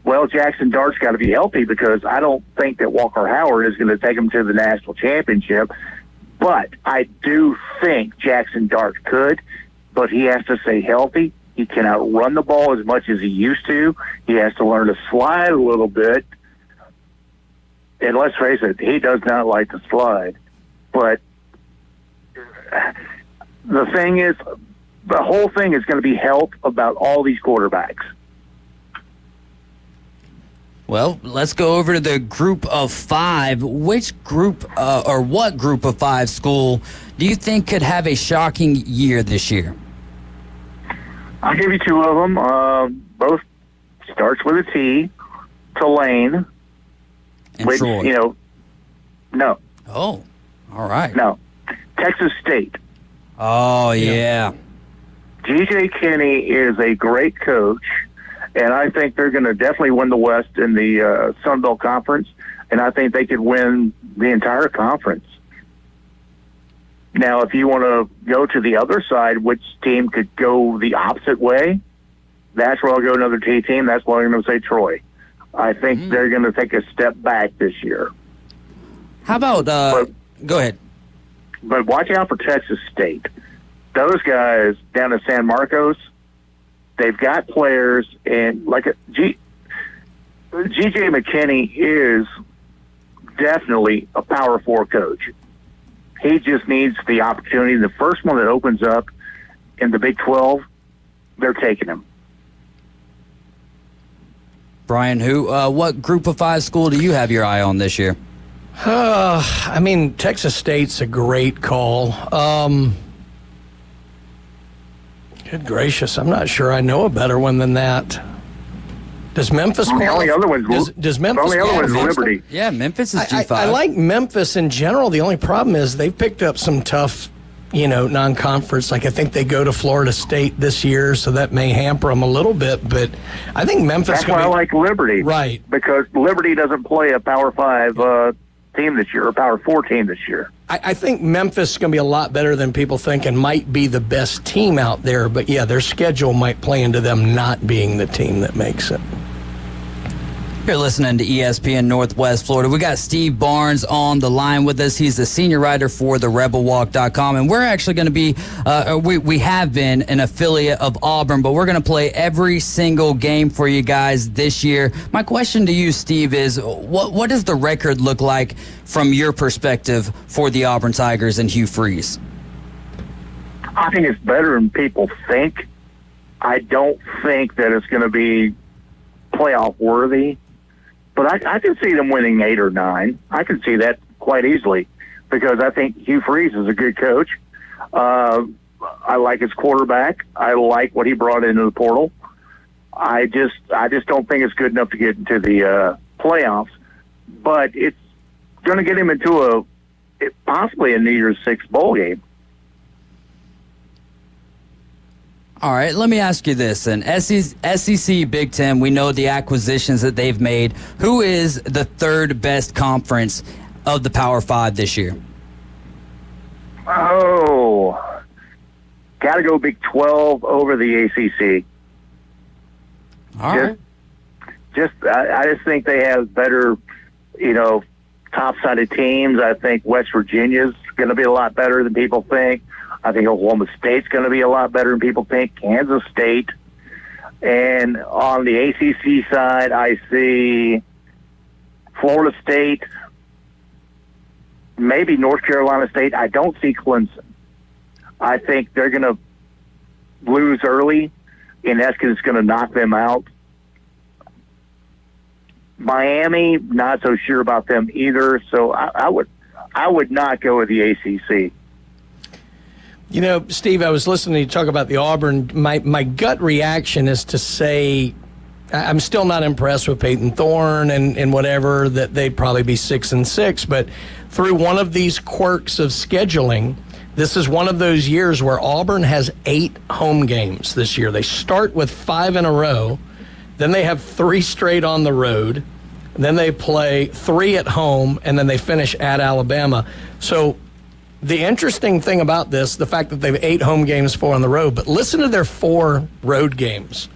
Speaker 21: Well, Jackson Dart's got to be healthy because I don't think that Walker Howard is going to take him to the national championship. But I do think Jackson Dart could, but he has to stay healthy. He cannot run the ball as much as he used to. He has to learn to slide a little bit. And let's face it, he does not like to slide. But the thing is, the whole thing is going to be health about all these quarterbacks.
Speaker 7: Well, let's go over to the group of five. Which group or what group of five school do you think could have a shocking year this year?
Speaker 21: I'll give you two of them. Both starts with a T. Tulane.
Speaker 7: And Troy.
Speaker 21: No.
Speaker 7: Oh, all right.
Speaker 21: No. Texas State.
Speaker 7: Oh, yeah.
Speaker 21: G.J. Kinney is a great coach, and I think they're going to definitely win the West in the Sun Belt Conference, and I think they could win the entire conference. Now, if you want to go to the other side, which team could go the opposite way, that's where I'll go another T team. That's why I'm going to say Troy. I think they're going to take a step back this year.
Speaker 7: How about go ahead.
Speaker 21: But watch out for Texas State. Those guys down in San Marcos, they've got players, and like G.J. McKinney is definitely a Power 4 coach. He just needs the opportunity. The first one that opens up in the Big 12, they're taking him.
Speaker 7: Brian, what group of five school do you have your eye on this year?
Speaker 8: Texas State's a great call. Good gracious, I'm not sure I know a better one than that. Does Memphis qualify?
Speaker 21: The only other one's
Speaker 8: Liberty.
Speaker 7: Yeah, Memphis is G5.
Speaker 8: I like Memphis in general. The only problem is they've picked up some tough, non-conference. Like I think they go to Florida State this year, so that may hamper them a little bit. But I think Memphis.
Speaker 21: That's why I like Liberty,
Speaker 8: right?
Speaker 21: Because Liberty doesn't play a Power 5 team this year, or Power 4 team this year.
Speaker 8: I think Memphis is going to be a lot better than people think and might be the best team out there. But, yeah, their schedule might play into them not being the team that makes it.
Speaker 7: You're listening to ESPN Northwest Florida. We got Steve Barnes on the line with us. He's the senior writer for therebelwalk.com, and we're actually going to be, we have been an affiliate of Auburn, but we're going to play every single game for you guys this year. My question to you, Steve, is what does the record look like from your perspective for the Auburn Tigers and Hugh Freeze?
Speaker 21: I think it's better than people think. I don't think that it's going to be playoff worthy. But I can see them winning 8 or 9. I can see that quite easily because I think Hugh Freeze is a good coach. I like his quarterback. I like what he brought into the portal. I just don't think it's good enough to get into the playoffs. But it's going to get him into possibly a New Year's Six bowl game.
Speaker 7: All right, let me ask you this. And SEC, Big Ten, we know the acquisitions that they've made. Who is the third best conference of the Power Five this year?
Speaker 21: Oh, got to go Big 12 over the ACC.
Speaker 7: All right.
Speaker 21: I just think they have better, top-sided teams. I think West Virginia's going to be a lot better than people think. I think Oklahoma State's going to be a lot better than people think. Kansas State. And on the ACC side, I see Florida State, maybe North Carolina State. I don't see Clemson. I think they're going to lose early, and that's because it's going to knock them out. Miami, not so sure about them either. So I would not go with the ACC.
Speaker 8: Steve, I was listening to you talk about the Auburn. My gut reaction is to say I'm still not impressed with Peyton Thorne and whatever, that they'd probably be 6-6. But through one of these quirks of scheduling, this is one of those years where Auburn has 8 home games this year. They start with 5 in a row. Then they have 3 straight on the road. Then they play 3 at home, and then they finish at Alabama. So the interesting thing about this, the fact that they have 8 home games, 4 on the road, but listen to their 4 road games.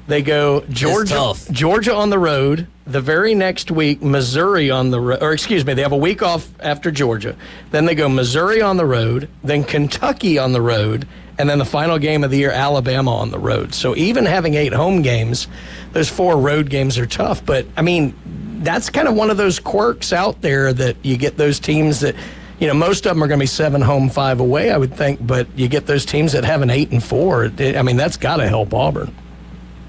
Speaker 8: They go Georgia on the road. The very next week, Missouri on the road. Or excuse me, they have a week off after Georgia. Then they go Missouri on the road, then Kentucky on the road, and then the final game of the year, Alabama on the road. So even having 8 home games, those 4 road games are tough. But, I mean, that's kind of one of those quirks out there that you get those teams that, most of them are going to be 7 home, 5 away, I would think. But you get those teams that have an 8-4. I mean, that's got to help Auburn.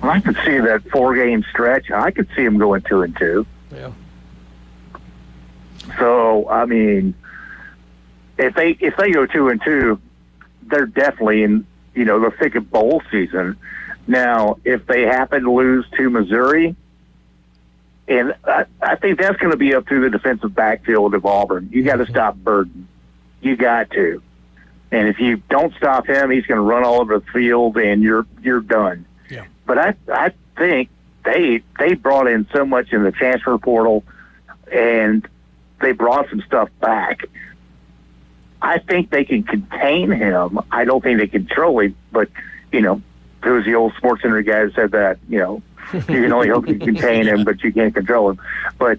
Speaker 21: I could see that 4-game stretch. I could see them going 2-2.
Speaker 8: Yeah.
Speaker 21: So, I mean, if they go 2-2, they're definitely in, the thick of bowl season. Now, if they happen to lose to Missouri, and I think that's going to be up to the defensive backfield of Auburn. You got to stop Burden. You got to. And if you don't stop him, he's going to run all over the field, and you're done.
Speaker 8: Yeah.
Speaker 21: But I think they brought in so much in the transfer portal, and they brought some stuff back. I think they can contain him. I don't think they control him, but, there was the old SportsCenter guy that said that, you can only hope you contain him, but you can't control him. But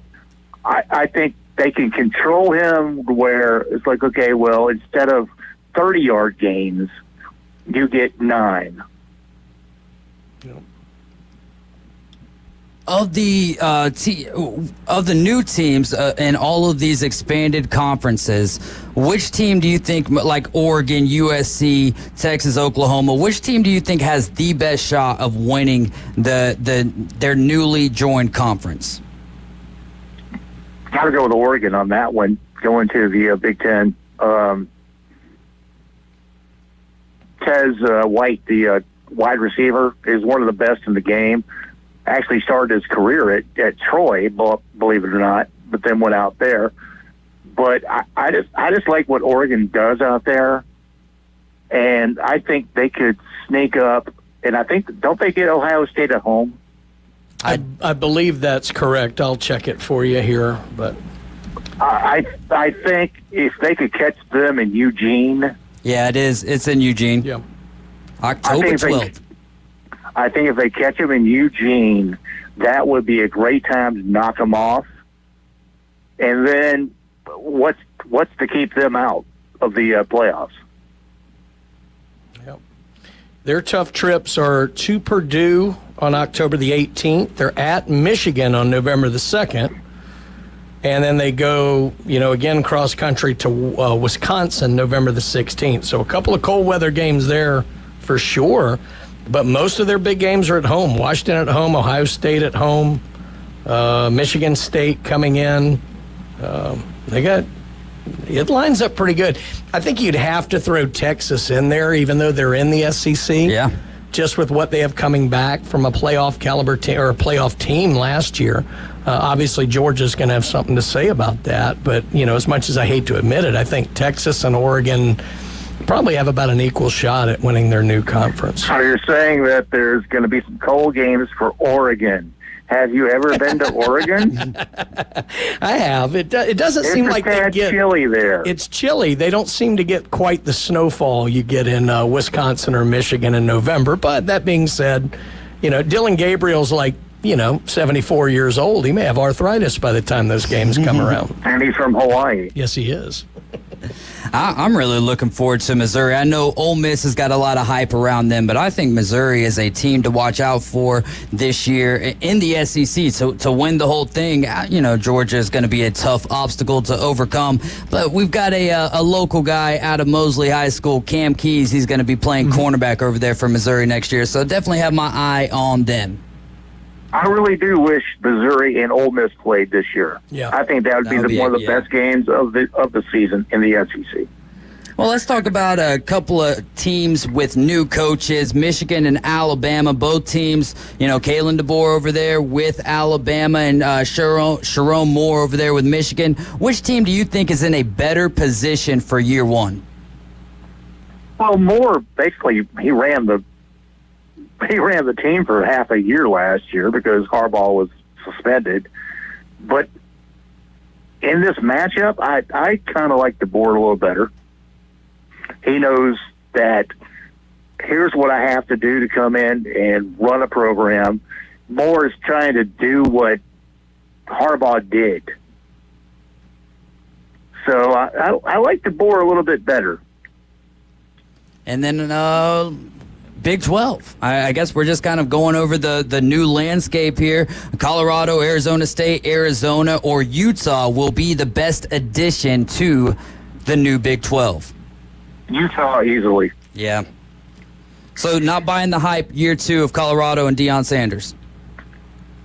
Speaker 21: I think they can control him where it's like, okay, well, instead of 30-yard gains, you get 9.
Speaker 7: Of the new teams and all of these expanded conferences, which team do you think, like Oregon, USC, Texas, Oklahoma, which team do you think has the best shot of winning their newly joined conference?
Speaker 21: Got to go with Oregon on that one, going to the Big Ten. Tez White, the wide receiver, is one of the best in the game. Actually started his career at Troy, believe it or not, but then went out there. But I just like what Oregon does out there, and I think they could sneak up. And I think, don't they get Ohio State at home?
Speaker 8: I believe that's correct. I'll check it for you here, but
Speaker 21: I think if they could catch them in Eugene.
Speaker 7: Yeah, it is. It's in Eugene.
Speaker 8: Yeah,
Speaker 7: October 12th.
Speaker 21: I think if they catch him in Eugene, that would be a great time to knock them off. And then what's to keep them out of the playoffs?
Speaker 8: Yep. Their tough trips are to Purdue on October the 18th. They're at Michigan on November the 2nd. And then they go, again, cross country to Wisconsin November the 16th. So a couple of cold weather games there for sure. But most of their big games are at home. Washington at home, Ohio State at home, Michigan State coming in. It lines up pretty good. I think you'd have to throw Texas in there, even though they're in the SEC.
Speaker 7: Yeah.
Speaker 8: just with what they have coming back from a playoff caliber or a playoff team last year. Obviously, Georgia's going to have something to say about that. But, as much as I hate to admit it, I think Texas and Oregon probably have about an equal shot at winning their new conference.
Speaker 21: So you're saying that there's going to be some cold games for Oregon. Have you ever been to Oregon?
Speaker 8: I have. It doesn't seem like they get
Speaker 21: chilly there.
Speaker 8: It's chilly. They don't seem to get quite the snowfall you get in Wisconsin or Michigan in November. But that being said, Dylan Gabriel's 74 years old. He may have arthritis by the time those games come around.
Speaker 21: And he's from Hawaii.
Speaker 8: Yes, he is.
Speaker 7: I'm really looking forward to Missouri. I know Ole Miss has got a lot of hype around them, but I think Missouri is a team to watch out for this year in the SEC. So to win the whole thing, Georgia is going to be a tough obstacle to overcome. But we've got a local guy out of Mosley High School, Cam Keys. He's going to be playing cornerback over there for Missouri next year. So definitely have my eye on them.
Speaker 21: I really do wish Missouri and Ole Miss played this year.
Speaker 8: Yeah,
Speaker 21: I think that would be one of the best games of the season in the SEC.
Speaker 7: Well, let's talk about a couple of teams with new coaches, Michigan and Alabama. Both teams, Kalen DeBoer over there with Alabama and Sharon Moore over there with Michigan. Which team do you think is in a better position for year one?
Speaker 21: Well, Moore, basically, he ran the team for half a year last year because Harbaugh was suspended. But in this matchup, I kind of like DeBoer a little better. He knows that here's what I have to do to come in and run a program. Moore is trying to do what Harbaugh did. So I like DeBoer a little bit better.
Speaker 7: And then Big 12. I guess we're just kind of going over the new landscape here. Colorado, Arizona State, Arizona, or Utah will be the best addition to the new Big 12.
Speaker 21: Utah easily.
Speaker 7: Yeah. So not buying the hype year two of Colorado and Deion Sanders?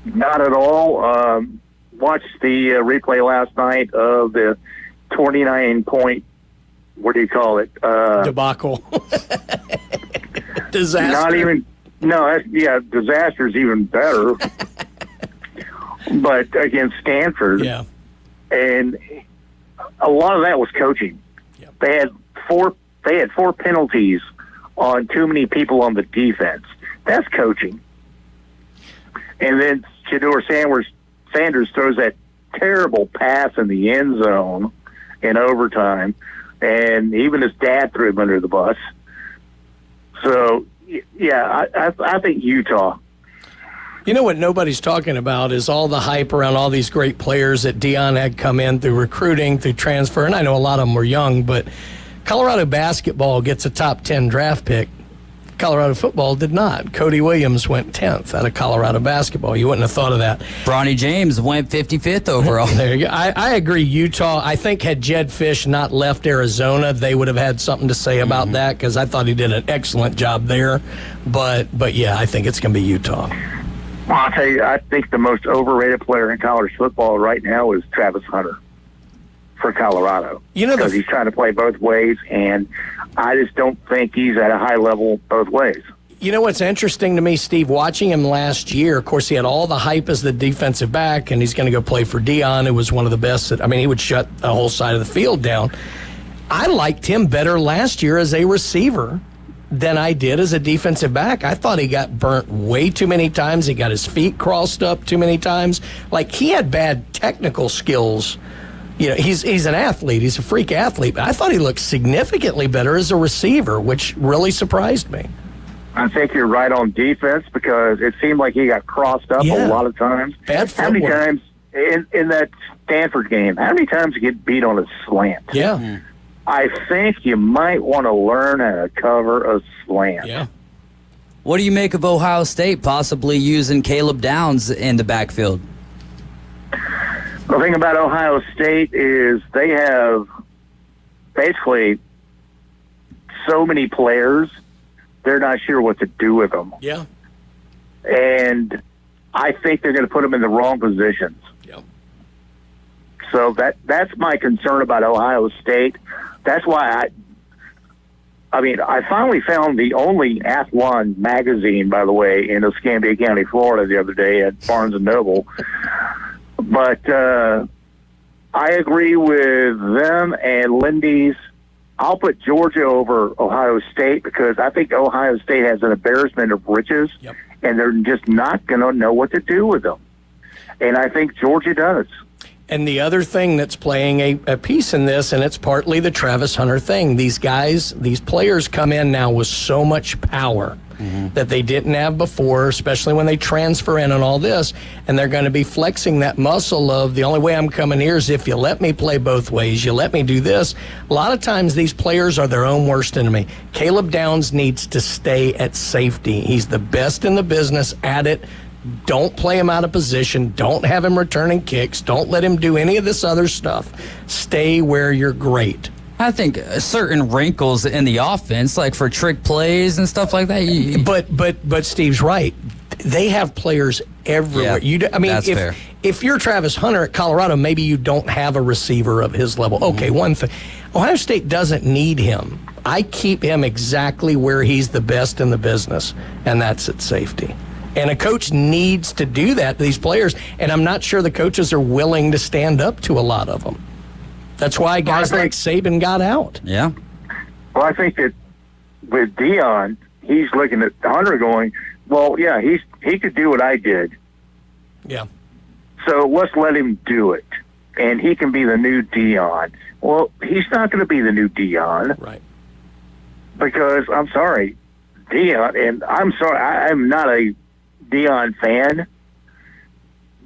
Speaker 21: Not at all. Watched the replay last night of the 29-point, what do you call it?
Speaker 8: Debacle. Disaster.
Speaker 21: Not even, no, disaster's even better. But against Stanford.
Speaker 8: Yeah.
Speaker 21: And a lot of that was coaching. Yep. They had four penalties on too many people on the defense. That's coaching. And then Shedeur Sanders throws that terrible pass in the end zone in overtime, and even his dad threw him under the bus. So, yeah, I think Utah.
Speaker 8: You know what nobody's talking about is all the hype around all these great players that Deion had come in through recruiting, through transfer, and I know a lot of them were young, but Colorado basketball gets a top 10 draft pick. Colorado football did not. Cody Williams went 10th out of Colorado basketball. You wouldn't have thought of that.
Speaker 7: Bronny James went 55th overall.
Speaker 8: There you go. I agree. Utah, I think had Jed Fish not left Arizona, they would have had something to say about that because I thought he did an excellent job there. But yeah, I think it's going to be Utah.
Speaker 21: Well, I'll tell you, I think the most overrated player in college football right now is Travis Hunter for Colorado. Because he's trying to play both ways, and I just don't think he's at a high level both ways.
Speaker 8: You know what's interesting to me, Steve, watching him last year, of course, he had all the hype as the defensive back, and he's going to go play for Deion, who was one of the best. He would shut the whole side of the field down. I liked him better last year as a receiver than I did as a defensive back. I thought he got burnt way too many times. He got his feet crossed up too many times. He had bad technical skills. He's an athlete. He's a freak athlete. But I thought he looked significantly better as a receiver, which really surprised me.
Speaker 21: I think you're right on defense because it seemed like he got crossed up a lot of times.
Speaker 8: Bad footwork.
Speaker 21: How many times in that Stanford game, how many times did he get beat on a slant?
Speaker 8: Yeah.
Speaker 21: I think you might want to learn how to cover a slant.
Speaker 8: Yeah.
Speaker 7: What do you make of Ohio State possibly using Caleb Downs in the backfield?
Speaker 21: The thing about Ohio State is they have basically so many players, they're not sure what to do with them.
Speaker 8: Yeah.
Speaker 21: And I think they're going to put them in the wrong positions.
Speaker 8: Yep.
Speaker 21: So that's my concern about Ohio State. That's why I mean, I finally found the only Athlon magazine, by the way, in Escambia County, Florida, the other day at Barnes & Noble. But I agree with them and Lindy's. I'll put Georgia over Ohio State because I think Ohio State has an embarrassment of riches, and they're just not going to know what to do with them. And I think Georgia does.
Speaker 8: And the other thing that's playing a piece in this, and it's partly the Travis Hunter thing, these players come in now with so much power that they didn't have before, especially when they transfer in and all this, and they're going to be flexing that muscle of the only way I'm coming here is if you let me play both ways, you let me do this. A lot of times these players are their own worst enemy. Caleb Downs needs to stay at safety. He's the best in the business at it. Don't play him out of position. Don't have him returning kicks. Don't let him do any of this other stuff. Stay where you're great.
Speaker 7: I think certain wrinkles in the offense, like for trick plays and stuff like that.
Speaker 8: But Steve's right. They have players everywhere.
Speaker 7: Yeah,
Speaker 8: if you're Travis Hunter at Colorado, maybe you don't have a receiver of his level. Okay, one thing. Ohio State doesn't need him. I keep him exactly where he's the best in the business, and that's at safety. And a coach needs to do that to these players, and I'm not sure the coaches are willing to stand up to a lot of them. That's why guys like Saban got out.
Speaker 7: Yeah.
Speaker 21: Well, I think that with Deion, he's looking at Hunter going, well, yeah, he could do what I did.
Speaker 8: Yeah.
Speaker 21: So let's let him do it, and he can be the new Deion. Well, he's not going to be the new Deion.
Speaker 8: Right.
Speaker 21: Because, I'm sorry, Deion, and I'm sorry, I'm not a Deion fan,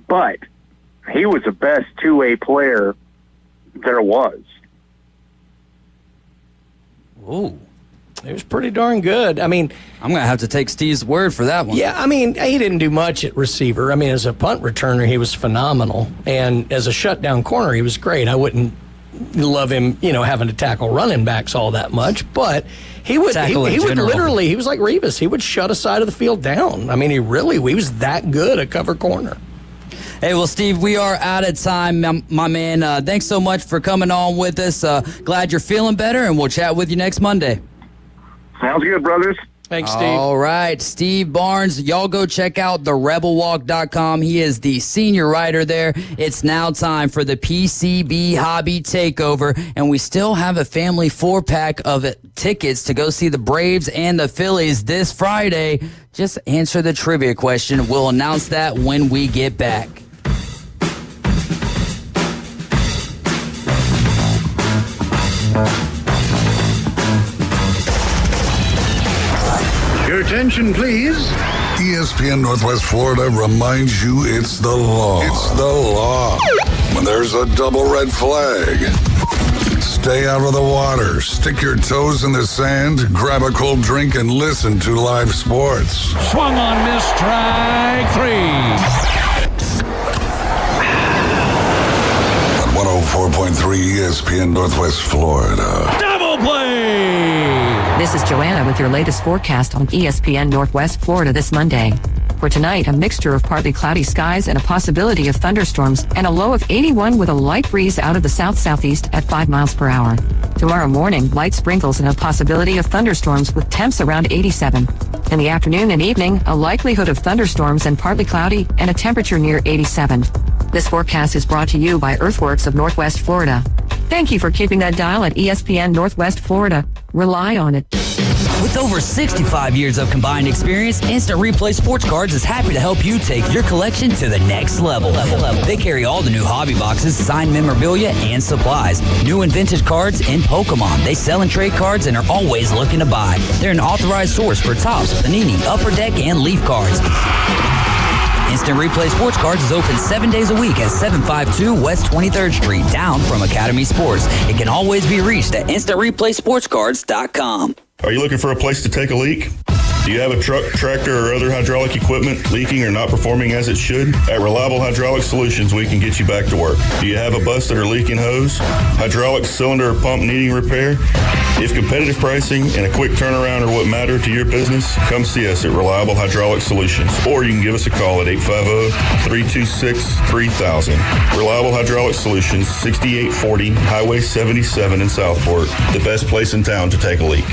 Speaker 21: but he was the best two-way player there was.
Speaker 7: Ooh.
Speaker 8: He was pretty darn good. I mean,
Speaker 7: I'm going to have to take Steve's word for that one.
Speaker 8: Yeah, I mean, he didn't do much at receiver. I mean, as a punt returner, he was phenomenal. And as a shutdown corner, he was great. I wouldn't love him, having to tackle running backs all that much, but he would literally, he was like Revis. He would shut a side of the field down. I mean, he was that good at cover corner.
Speaker 7: Hey, well, Steve, we are out of time, my man. Thanks so much for coming on with us. Glad you're feeling better, and we'll chat with you next Monday.
Speaker 21: Sounds good, brothers.
Speaker 8: Thanks, Steve.
Speaker 7: All right, Steve Barnes. Y'all go check out therebelwalk.com. He is the senior writer there. It's now time for the PCB Hobby Takeover, and we still have a family 4-pack of tickets to go see the Braves and the Phillies this Friday. Just answer the trivia question. We'll announce that when we get back.
Speaker 3: Your attention, please. ESPN Northwest Florida reminds you it's the law. It's the law. When there's a double red flag, stay out of the water, stick your toes in the sand, grab a cold drink, and listen to live sports.
Speaker 11: Swung on, miss, strike 3.
Speaker 3: On 104.3 ESPN Northwest Florida.
Speaker 11: Double play!
Speaker 10: This is Joanna with your latest forecast on ESPN Northwest Florida this Monday. For tonight, a mixture of partly cloudy skies and a possibility of thunderstorms, and a low of 81 with a light breeze out of the south-southeast at 5 miles per hour. Tomorrow morning, light sprinkles and a possibility of thunderstorms with temps around 87. In the afternoon and evening, a likelihood of thunderstorms and partly cloudy and a temperature near 87. This forecast is brought to you by Earthworks of Northwest Florida. Thank you for keeping that dial at ESPN Northwest Florida. Rely on it.
Speaker 7: With over 65 years of combined experience, Instant Replay Sports Cards is happy to help you take your collection to the next level. They carry all the new hobby boxes, signed memorabilia, and supplies. New and vintage cards and Pokemon. They sell and trade cards and are always looking to buy. They're an authorized source for Topps, Panini, Upper Deck, and Leaf cards. Instant Replay Sports Cards is open 7 days a week at 752 West 23rd Street, down from Academy Sports. It can always be reached at InstantReplaySportsCards.com.
Speaker 2: Are you looking for a place to take a leak? Do you have a truck, tractor, or other hydraulic equipment leaking or not performing as it should? At Reliable Hydraulic Solutions, we can get you back to work. Do you have a busted or leaking hose? Hydraulic cylinder or pump needing repair? If competitive pricing and a quick turnaround are what matter to your business, come see us at Reliable Hydraulic Solutions, or you can give us a call at 850-326-3000. Reliable Hydraulic Solutions, 6840 Highway 77 in Southport, the best place in town to take a leak.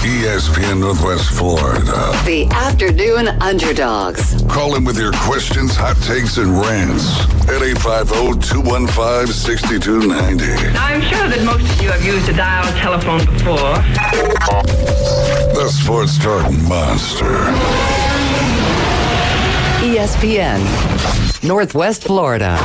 Speaker 3: ESPN Northwest Florida.
Speaker 5: The Afternoon Underdogs.
Speaker 3: Call in with your questions, hot takes, and rants at 850-215-6290.
Speaker 4: I'm sure that most of you have used a dial telephone before.
Speaker 3: The Sports Talk Monster.
Speaker 5: ESPN Northwest Florida.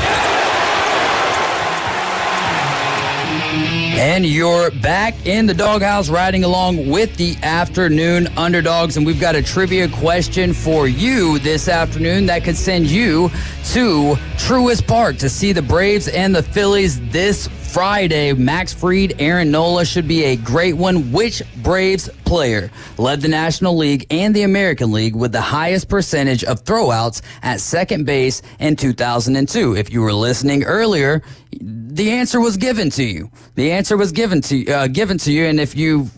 Speaker 7: And you're back in the doghouse riding along with the Afternoon Underdogs. And we've got a trivia question for you this afternoon that could send you to Truist Park to see the Braves and the Phillies this Friday. Max Fried, Aaron Nola should be a great one. Which Braves player led the National League and the American League with the highest percentage of throwouts at second base in 2002? If you were listening earlier, the answer was given to you. The answer was given to you, and if you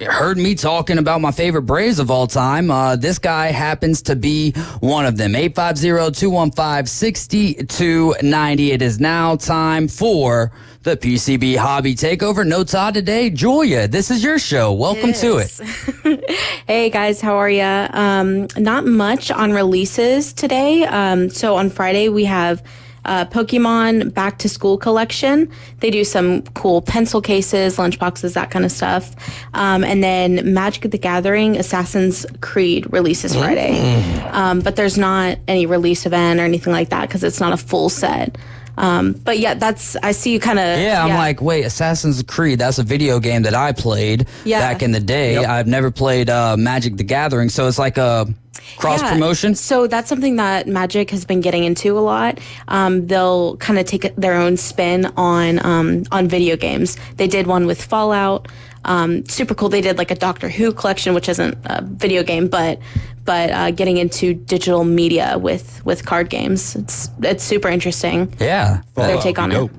Speaker 7: heard me talking about my favorite Braves of all time, this guy happens to be one of them. 850-215-6290. It is now time for the PCB Hobby Takeover. No Todd today. Julia, this is your show. Welcome to it.
Speaker 22: Hey guys, how are ya? Not much on releases today. So on Friday we have Pokemon Back to School collection. They do some cool pencil cases, lunchboxes, that kind of stuff. And then Magic the Gathering Assassin's Creed releases Friday. But there's not any release event or anything like that because it's not a full set. But yeah, I see you kind of.
Speaker 7: Yeah, I'm like, wait, Assassin's Creed, that's a video game that I played back in the day.
Speaker 22: Yep.
Speaker 7: I've never played Magic the Gathering, so it's like a cross promotion.
Speaker 22: So that's something that Magic has been getting into a lot. They'll kind of take their own spin on video games. They did one with Fallout. Super cool. They did like a Doctor Who collection, which isn't a video game, but getting into digital media with card games. It's super interesting.
Speaker 7: Yeah.
Speaker 22: Their take on it.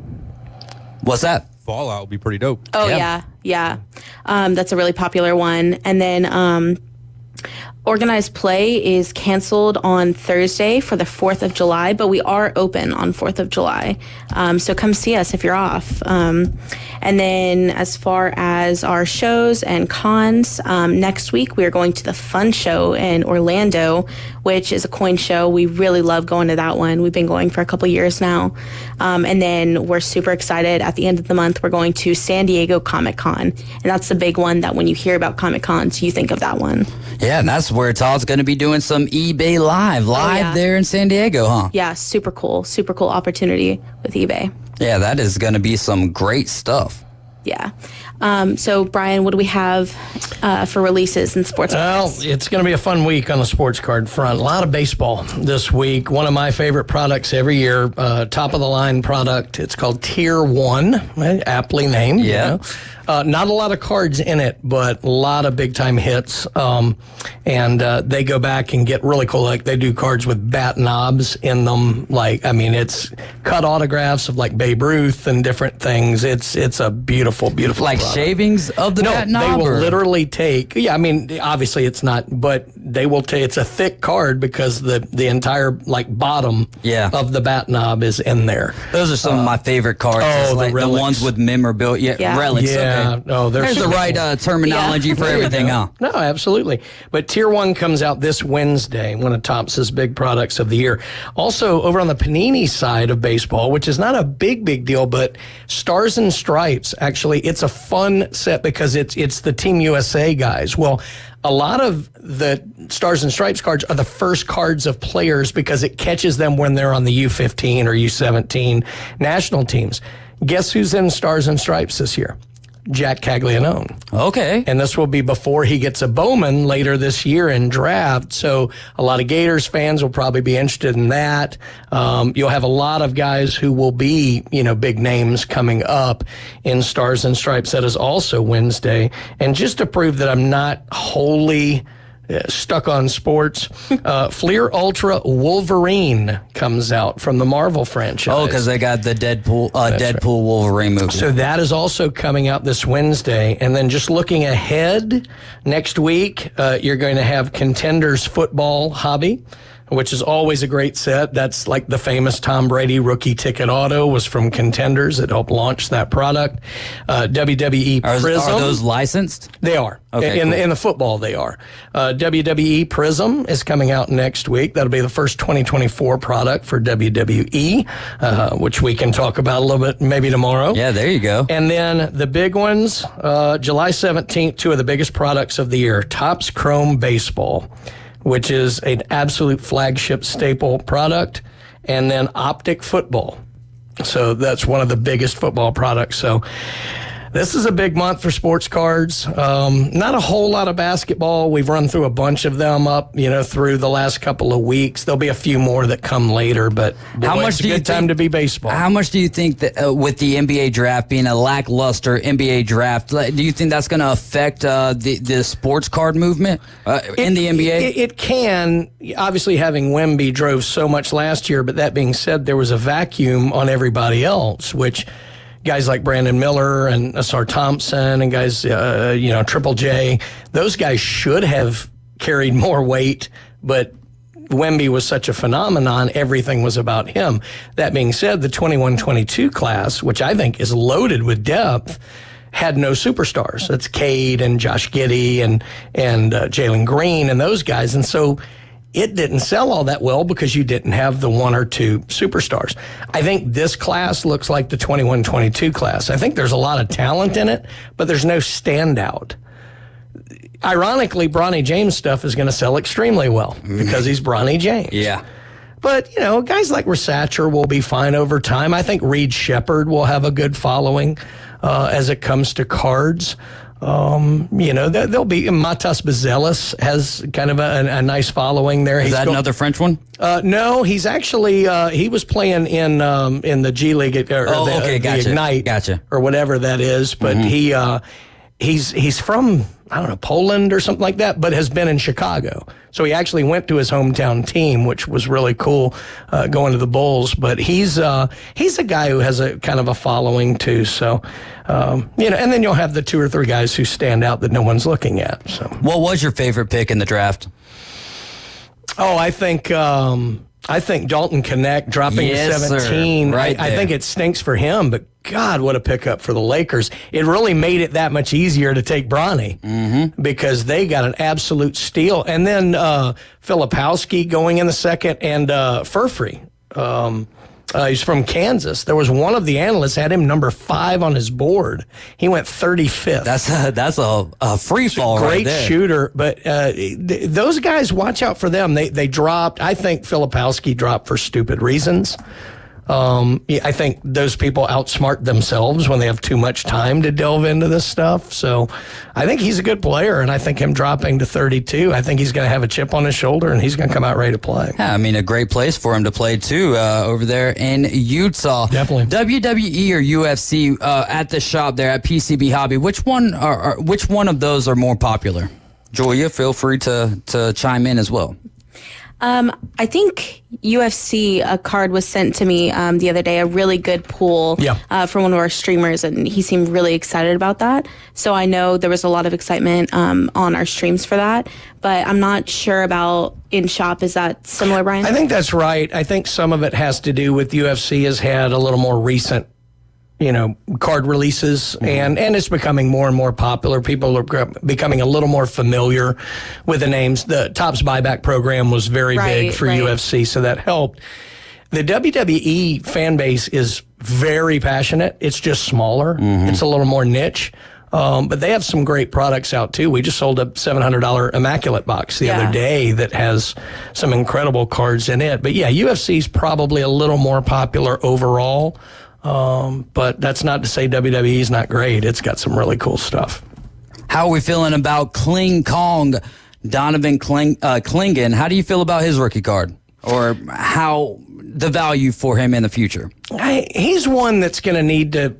Speaker 7: What's that?
Speaker 9: Fallout would be pretty dope.
Speaker 22: Oh yeah. That's a really popular one. And then Organized Play is canceled on Thursday for the 4th of July, but we are open on 4th of July. So come see us if you're off. And then as far as our shows and cons, next week we are going to the Fun Show in Orlando, which is a coin show. We really love going to that one. We've been going for a couple years now. And then we're super excited. At the end of the month, we're going to San Diego Comic-Con. And that's the big one that when you hear about Comic-Cons, you think of that one.
Speaker 7: Yeah, and that's where Todd's going to be doing some eBay live there in San Diego, huh?
Speaker 22: Yeah, super cool opportunity with eBay.
Speaker 7: Yeah, that is going to be some great stuff.
Speaker 22: Yeah. So, Brian, what do we have for releases in sports cards?
Speaker 8: Well, it's going to be a fun week on the sports card front. A lot of baseball this week. One of my favorite products every year, top-of-the-line product. It's called Tier 1, aptly named.
Speaker 7: Yeah.
Speaker 8: You know? Not a lot of cards in it, but a lot of big-time hits. And they go back and get really cool. Like, they do cards with bat knobs in them. It's cut autographs of, like, Babe Ruth and different things. It's a beautiful, beautiful
Speaker 7: like
Speaker 8: product.
Speaker 7: Shavings of the bat knob?
Speaker 8: They will literally take, obviously it's not, but they will take, it's a thick card because the entire, bottom of the bat knob is in there.
Speaker 7: Those are some of my favorite cards. The ones with memorabilia. Relics.
Speaker 8: Yeah.
Speaker 7: Okay.
Speaker 8: No,
Speaker 7: there's the right terminology for everything, huh?
Speaker 8: No, absolutely. But Tier 1 comes out this Wednesday, one of Topps' big products of the year. Also, over on the Panini side of baseball, which is not a big deal, but Stars and Stripes, actually, it's a fun set because it's the Team USA guys. Well, a lot of the Stars and Stripes cards are the first cards of players because it catches them when they're on the U15 or U17 national teams. Guess who's in Stars and Stripes this year? Jack Caglianone.
Speaker 7: Okay.
Speaker 8: And this will be before he gets a Bowman later this year in draft. So a lot of Gators fans will probably be interested in that. You'll have a lot of guys who will be, big names coming up in Stars and Stripes. That is also Wednesday. And just to prove that I'm not wholly stuck on sports, Fleer Ultra Wolverine comes out from the Marvel franchise.
Speaker 7: Oh, because they got the Deadpool Wolverine movie.
Speaker 8: So that is also coming out this Wednesday. And then just looking ahead, next week, you're going to have Contenders Football Hobby, which is always a great set. That's like the famous Tom Brady rookie ticket auto was from Contenders. It helped launch that product. WWE Prism.
Speaker 7: Are those licensed?
Speaker 8: They are.
Speaker 7: Okay,
Speaker 8: in the football, they are. WWE Prism is coming out next week. That'll be the first 2024 product for WWE, which we can talk about a little bit maybe tomorrow.
Speaker 7: Yeah, there you go.
Speaker 8: And then the big ones, July 17th, two of the biggest products of the year, Topps Chrome Baseball, which is an absolute flagship staple product, and then Optic Football. So that's one of the biggest football products. So this is a big month for sports cards. Not a whole lot of basketball. We've run through a bunch of them up, through the last couple of weeks. There'll be a few more that come later, but it's a good time to be baseball.
Speaker 7: How much do you think that with the NBA draft being a lackluster NBA draft, do you think that's going to affect the sports card movement in the NBA?
Speaker 8: It can. Obviously, having Wemby drove so much last year, but that being said, there was a vacuum on everybody else, which guys like Brandon Miller and Asar Thompson and guys, Triple J, those guys should have carried more weight, but Wemby was such a phenomenon, everything was about him. That being said, the 21-22 class, which I think is loaded with depth, had no superstars. That's Cade and Josh Giddey and Jalen Green and those guys. And so it didn't sell all that well because you didn't have the one or two superstars. I think this class looks like the 21-22 class. I think there's a lot of talent in it, but there's no standout. Ironically, Bronny James stuff is going to sell extremely well because he's Bronny James.
Speaker 7: Yeah.
Speaker 8: But, guys like Rasacher will be fine over time. I think Reed Shepherd will have a good following as it comes to cards. There'll be Matas Bezelis has kind of a nice following there.
Speaker 7: Is that another French one?
Speaker 8: No, he's actually he was playing in the G League the Ignite,
Speaker 7: gotcha,
Speaker 8: or whatever that is. But he's from Poland or something like that, but has been in Chicago. So he actually went to his hometown team, which was really cool, going to the Bulls. But he's a guy who has a kind of a following too. So, and then you'll have the two or three guys who stand out that no one's looking at. So,
Speaker 7: what was your favorite pick in the draft?
Speaker 8: Oh, I think Dalton Knecht dropping to 17.
Speaker 7: Sir. Right
Speaker 8: I think it stinks for him, but God, what a pickup for the Lakers. It really made it that much easier to take Bronny because they got an absolute steal. And then Filipowski going in the second and Furfree. He's from Kansas. There was one of the analysts had him number 5 on his board. He went 35th.
Speaker 7: That's a free fall right there.
Speaker 8: Great shooter, but those guys, watch out for them. They dropped. I think Filipowski dropped for stupid reasons. I think those people outsmart themselves when they have too much time to delve into this stuff. So I think he's a good player, and I think him dropping to 32, I think he's going to have a chip on his shoulder, and he's going to come out ready to play.
Speaker 7: Yeah, a great place for him to play, too, over there in Utah.
Speaker 8: Definitely.
Speaker 7: WWE or UFC at the shop there at PCB Hobby, which one of those are more popular? Julia, feel free to chime in as well.
Speaker 22: I think UFC, a card was sent to me the other day, a really good pool from one of our streamers, and he seemed really excited about that. So I know there was a lot of excitement on our streams for that, but I'm not sure about in shop. Is that similar, Brian?
Speaker 8: I think that's right. I think some of it has to do with UFC has had a little more recent card releases, and it's becoming more and more popular. People are becoming a little more familiar with the names. The Topps buyback program was very big for UFC, so that helped. The WWE fan base is very passionate. It's just smaller. It's a little more niche. But they have some great products out, too. We just sold a $700 Immaculate box the other day that has some incredible cards in it. But, UFC is probably a little more popular overall. But that's not to say WWE is not great. It's got some really cool stuff.
Speaker 7: How are we feeling about Kling Kong, Donovan Clingan? How do you feel about his rookie card? Or how the value for him in the future?
Speaker 8: He's one that's going to need to,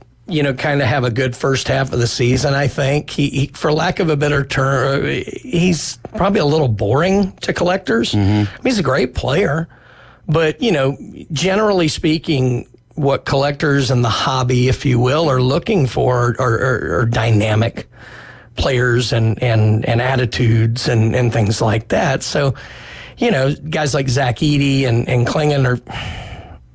Speaker 8: kind of have a good first half of the season, I think. He for lack of a better term, he's probably a little boring to collectors. He's a great player. But, generally speaking, what collectors and the hobby, if you will, are looking for are dynamic players and attitudes and things like that. So, guys like Zach Eady and Klingon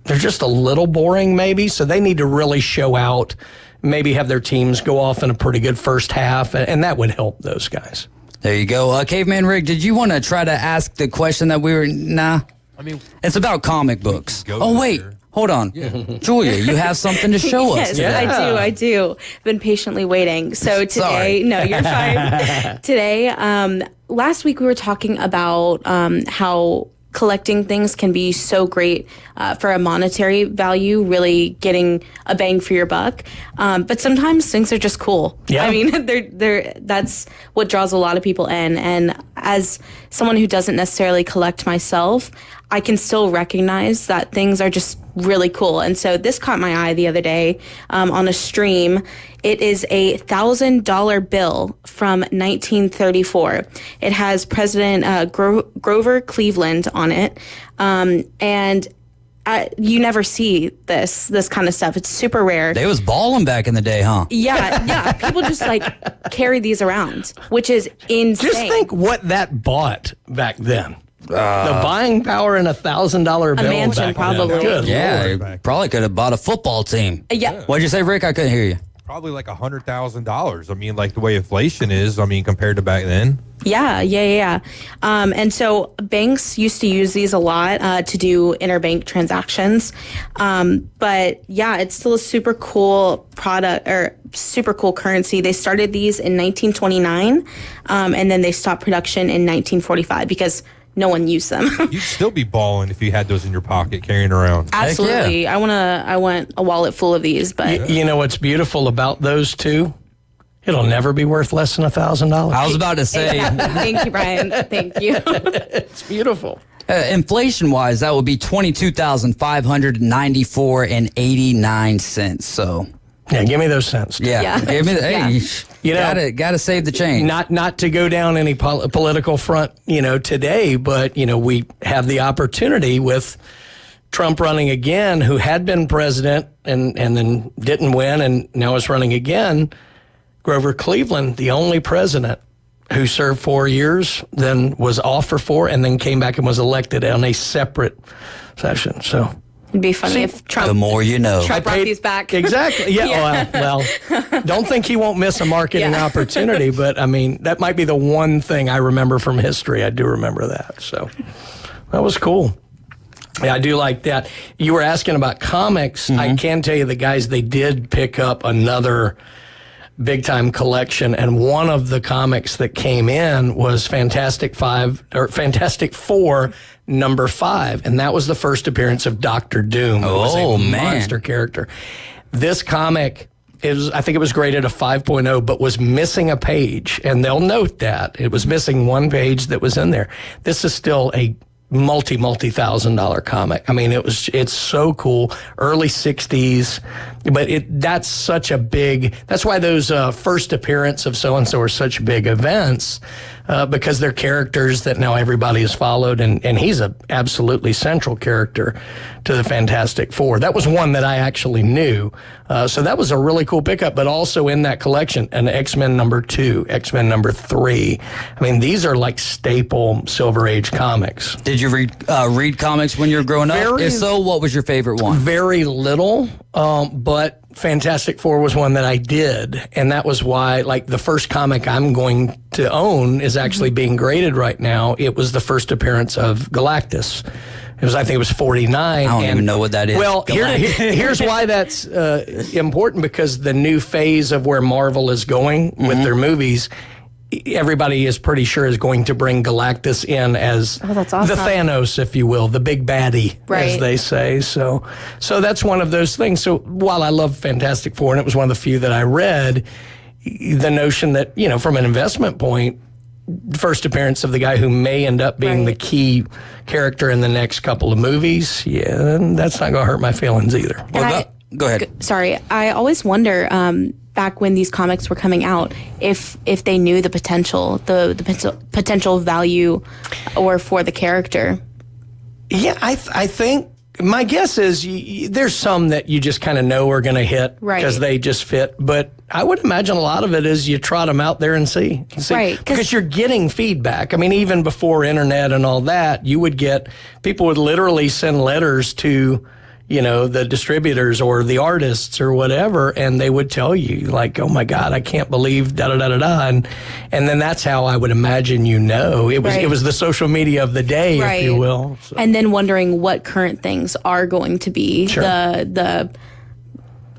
Speaker 8: they're just a little boring maybe, so they need to really show out, maybe have their teams go off in a pretty good first half, and that would help those guys.
Speaker 7: There you go. Caveman Rick, did you want to try to ask the question that we were... Nah.
Speaker 9: I mean,
Speaker 7: it's about comic books. Oh, wait. Hold on. Julia, you have something to show us.
Speaker 22: Yes, I do. I've been patiently waiting. So today...
Speaker 7: Sorry.
Speaker 22: No, you're fine. Today, last week we were talking about how collecting things can be so great for a monetary value, really getting a bang for your buck. But sometimes things are just cool.
Speaker 8: Yeah.
Speaker 22: I mean, that's what draws a lot of people in. And as someone who doesn't necessarily collect myself, I can still recognize that things are just really cool. And so this caught my eye the other day on a stream. It is a $1,000 bill from 1934. It has President Grover Cleveland on it. And you never see this kind of stuff. It's super rare.
Speaker 7: They was balling back in the day, huh?
Speaker 22: Yeah. People just carry these around, which is insane.
Speaker 8: Just think what that bought back then. The buying power in $1,000 bill.
Speaker 22: A mansion,
Speaker 8: back
Speaker 22: probably.
Speaker 8: then. Good
Speaker 7: Yeah,
Speaker 8: Lord.
Speaker 7: he probably could have bought a football team.
Speaker 22: Yeah.
Speaker 7: What'd you say, Rick? I couldn't hear you.
Speaker 9: Probably like $100,000. I mean, like the way inflation is, compared to back then.
Speaker 22: Yeah. And so banks used to use these a lot to do interbank transactions. But yeah, it's still a super cool product or super cool currency. They started these in 1929, and then they stopped production in 1945 because no one used them.
Speaker 9: You'd still be balling if you had those in your pocket carrying around.
Speaker 22: Absolutely. Yeah. I want a wallet full of these, but
Speaker 8: You know what's beautiful about those two? It'll never be worth less than $1,000.
Speaker 7: I was about to say.
Speaker 22: Thank you, Brian. Thank you.
Speaker 8: It's beautiful.
Speaker 7: Inflation-wise, that would be $22,594.89. So.
Speaker 8: Yeah, give me those cents.
Speaker 7: Yeah. Give me the, hey,
Speaker 8: you know,
Speaker 7: gotta save the change.
Speaker 8: Not to go down any political front, today, but we have the opportunity with Trump running again, who had been president and then didn't win, and now is running again. Grover Cleveland, the only president who served 4 years, then was off for 4, and then came back and was elected on a separate session. So.
Speaker 22: It'd be funny if Trump.
Speaker 7: The more you know.
Speaker 22: Trump brought these back.
Speaker 8: Exactly. Yeah. Well, don't think he won't miss a marketing opportunity, but that might be the one thing I remember from history. I do remember that. So that was cool. Yeah, I do like that. You were asking about comics.
Speaker 22: Mm-hmm.
Speaker 8: I can tell you the guys, they did pick up another big time collection, and one of the comics that came in was Fantastic Four #5, and that was the first appearance of Dr. Doom. It was a monster character. This comic I think it was graded a 5.0, but was missing a page, and they'll note that it was missing one page that was in there. This is still a multi-$1,000 comic. It's so cool. Early 60s, but that's such a big, that's why those first appearance of so-and-so are such big events, because they're characters that now everybody has followed, and he's a absolutely central character to the Fantastic Four. That was one that I actually knew. So that was a really cool pickup, but also in that collection, an X-Men #2, X-Men #3. These are like staple Silver Age comics.
Speaker 7: Did you read comics when you were growing up? If so, what was your favorite one?
Speaker 8: Very little, but Fantastic Four was one that I did, and that was why, the first comic I'm going to own is actually being graded right now. It was the first appearance of Galactus. I think it was 49.
Speaker 7: I don't even know what that is.
Speaker 8: Well, here's why that's important, because the new phase of where Marvel is going with their movies, everybody is pretty sure is going to bring Galactus in as
Speaker 22: that's awesome.
Speaker 8: The Thanos, if you will, the big baddie, as they say. So that's one of those things. So while I love Fantastic Four, and it was one of the few that I read, the notion that, from an investment point, first appearance of the guy who may end up being the key character in the next couple of movies, that's not going to hurt my feelings either.
Speaker 7: Go ahead.
Speaker 22: Sorry, I always wonder, back when these comics were coming out, if they knew the potential value or for the character.
Speaker 8: Yeah, I think My guess is there's some that you just kind of know are going to hit
Speaker 22: Right.
Speaker 8: because they just fit. But I would imagine a lot of it is you trot them out there and see.
Speaker 22: Right,
Speaker 8: Because you're getting feedback. I mean, even before internet and all that, people would literally send letters to, the distributors or the artists or whatever, and they would tell you, like, oh my God, I can't believe da-da-da-da-da. And then that's how I would imagine It was the social media of the day,
Speaker 22: Right.
Speaker 8: if you will. So.
Speaker 22: And then wondering what current things are going to be the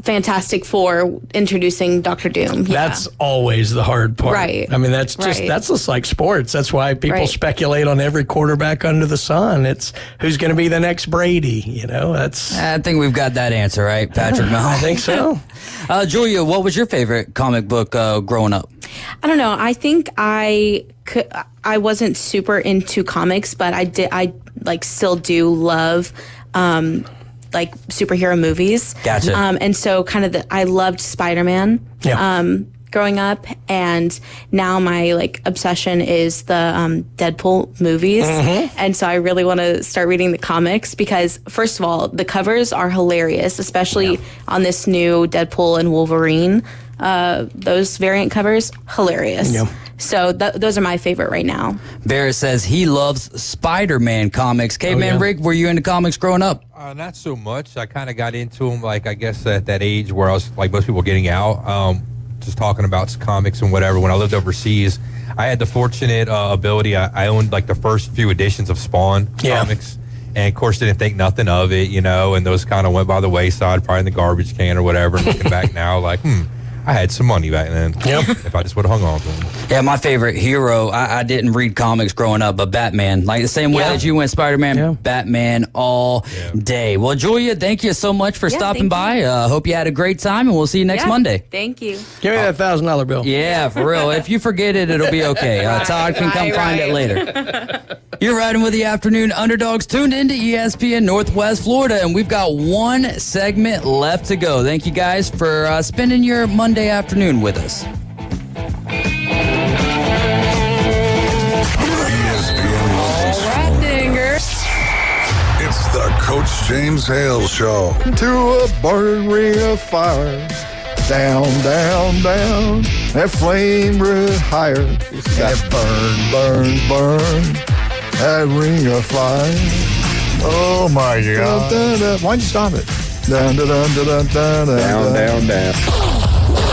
Speaker 22: Fantastic Four introducing Dr. Doom. Yeah.
Speaker 8: That's always the hard part.
Speaker 22: Right.
Speaker 8: I mean, that's just like sports. That's why people speculate on every quarterback under the sun. It's who's going to be the next Brady. I
Speaker 7: think we've got that answer, right, Patrick?
Speaker 8: I think so.
Speaker 7: Julia, what was your favorite comic book growing up?
Speaker 22: I don't know. I think I wasn't super into comics, but I still do love superhero movies.
Speaker 7: Gotcha.
Speaker 22: And so I loved Spider-Man. Growing up, and now my obsession is the Deadpool movies, and so I really want to start reading the comics because, first of all, the covers are hilarious, especially on this new Deadpool and Wolverine. Those variant covers, hilarious.
Speaker 8: Yeah.
Speaker 22: So those are my favorite right now.
Speaker 7: Barrett says he loves Spider-Man comics. Caveman Rick, were you into comics growing up?
Speaker 9: Not so much. I kind of got into them, I guess, at that age where I was, like most people, getting out. Just talking about comics and whatever. When I lived overseas, I had the fortunate ability. I owned the first few editions of Spawn comics, and of course didn't think nothing of it, and those kind of went by the wayside, probably in the garbage can or whatever. And looking back now, I had some money back then. Yep. If I just would have hung on to them.
Speaker 7: Yeah, my favorite hero, I didn't read comics growing up, but Batman. Like the same way that you went Spider-Man, Batman all day. Well, Julia, thank you so much for stopping by. Hope you had a great time, and we'll see you next Monday.
Speaker 22: Thank you.
Speaker 8: Give me that $1,000 bill.
Speaker 7: Yeah, for real. If you forget it, it'll be okay. Todd can come find it later. You're riding with the Afternoon Underdogs, tuned into ESPN Northwest Florida, and we've got one segment left to go. Thank you guys for spending your Monday afternoon with us.
Speaker 3: It's the Coach James Hale Show.
Speaker 1: To a burning ring of fire. Down, down, down. That flame red higher. That burn. That ring of fire. Oh my God. Dun, dun, dun. Why'd you stop it? Dun, dun, dun, dun, dun, dun,
Speaker 3: Down.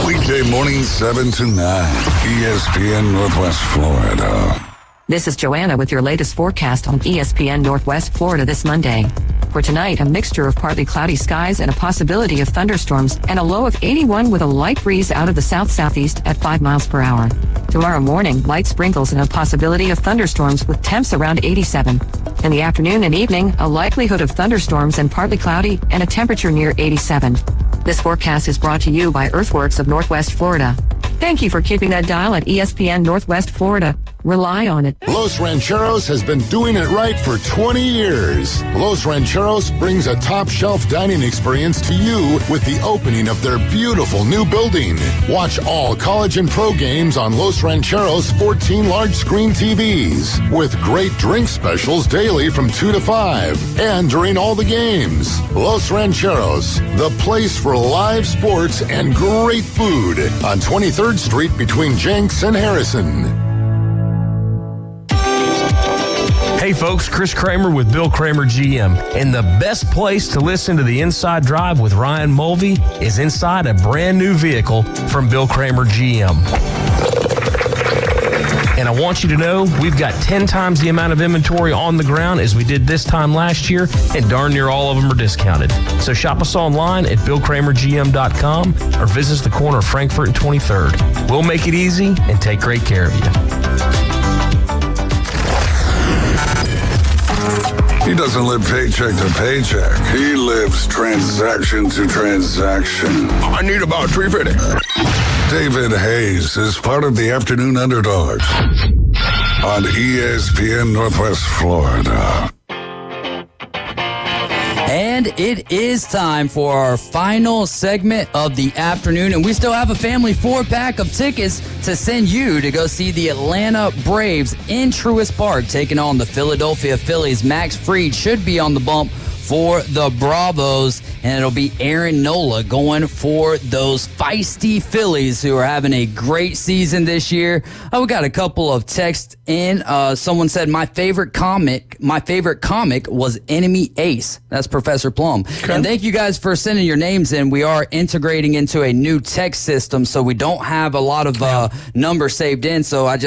Speaker 3: Weekday morning 7 to 9. ESPN Northwest Florida.
Speaker 10: This is Joanna with your latest forecast on ESPN Northwest Florida this Monday. For tonight, a mixture of partly cloudy skies and a possibility of thunderstorms and a low of 81 with a light breeze out of the south-southeast at 5 miles per hour. Tomorrow morning, light sprinkles and a possibility of thunderstorms with temps around 87. In the afternoon and evening, a likelihood of thunderstorms and partly cloudy and a temperature near 87. This forecast is brought to you by Earthworks of Northwest Florida. Thank you for keeping that dial at ESPN Northwest Florida. Rely on it.
Speaker 13: Los Rancheros has been doing it right for 20 years. Los Rancheros brings a top-shelf dining experience to you with the opening of their beautiful new building. Watch all college and pro games on Los Rancheros' 14 large-screen TVs with great drink specials daily from 2 to 5 and during all the games. Los Rancheros, the place for live sports and great food on 23rd Street between Jenks and Harrison.
Speaker 14: Hey folks, Chris Kramer with Bill Kramer GM. And the best place to listen to the Inside Drive with Ryan Mulvey is inside a brand new vehicle from Bill Kramer GM. And I want you to know we've got 10 times the amount of inventory on the ground as we did this time last year, and darn near all of them are discounted. So shop us online at BillKramerGM.com or visit us the corner of Frankfurt and 23rd. We'll make it easy and take great care of you.
Speaker 3: He doesn't live paycheck to paycheck. He lives transaction to transaction.
Speaker 1: I need about $350.
Speaker 3: David Hayes is part of the Afternoon Underdogs on ESPN Northwest Florida.
Speaker 7: And it is time for our final segment of the afternoon. And we still have a family 4-pack of tickets to send you to go see the Atlanta Braves in Truist Park taking on the Philadelphia Phillies. Max Fried should be on the bump for the Bravos, and it'll be Aaron Nola going for those feisty Phillies who are having a great season this year. We got a couple of texts in. Someone said my favorite comic was Enemy Ace. That's Professor Plum. Okay. And thank you guys for sending your names in. We are integrating into a new text system, so we don't have a lot of numbers saved in. So I'm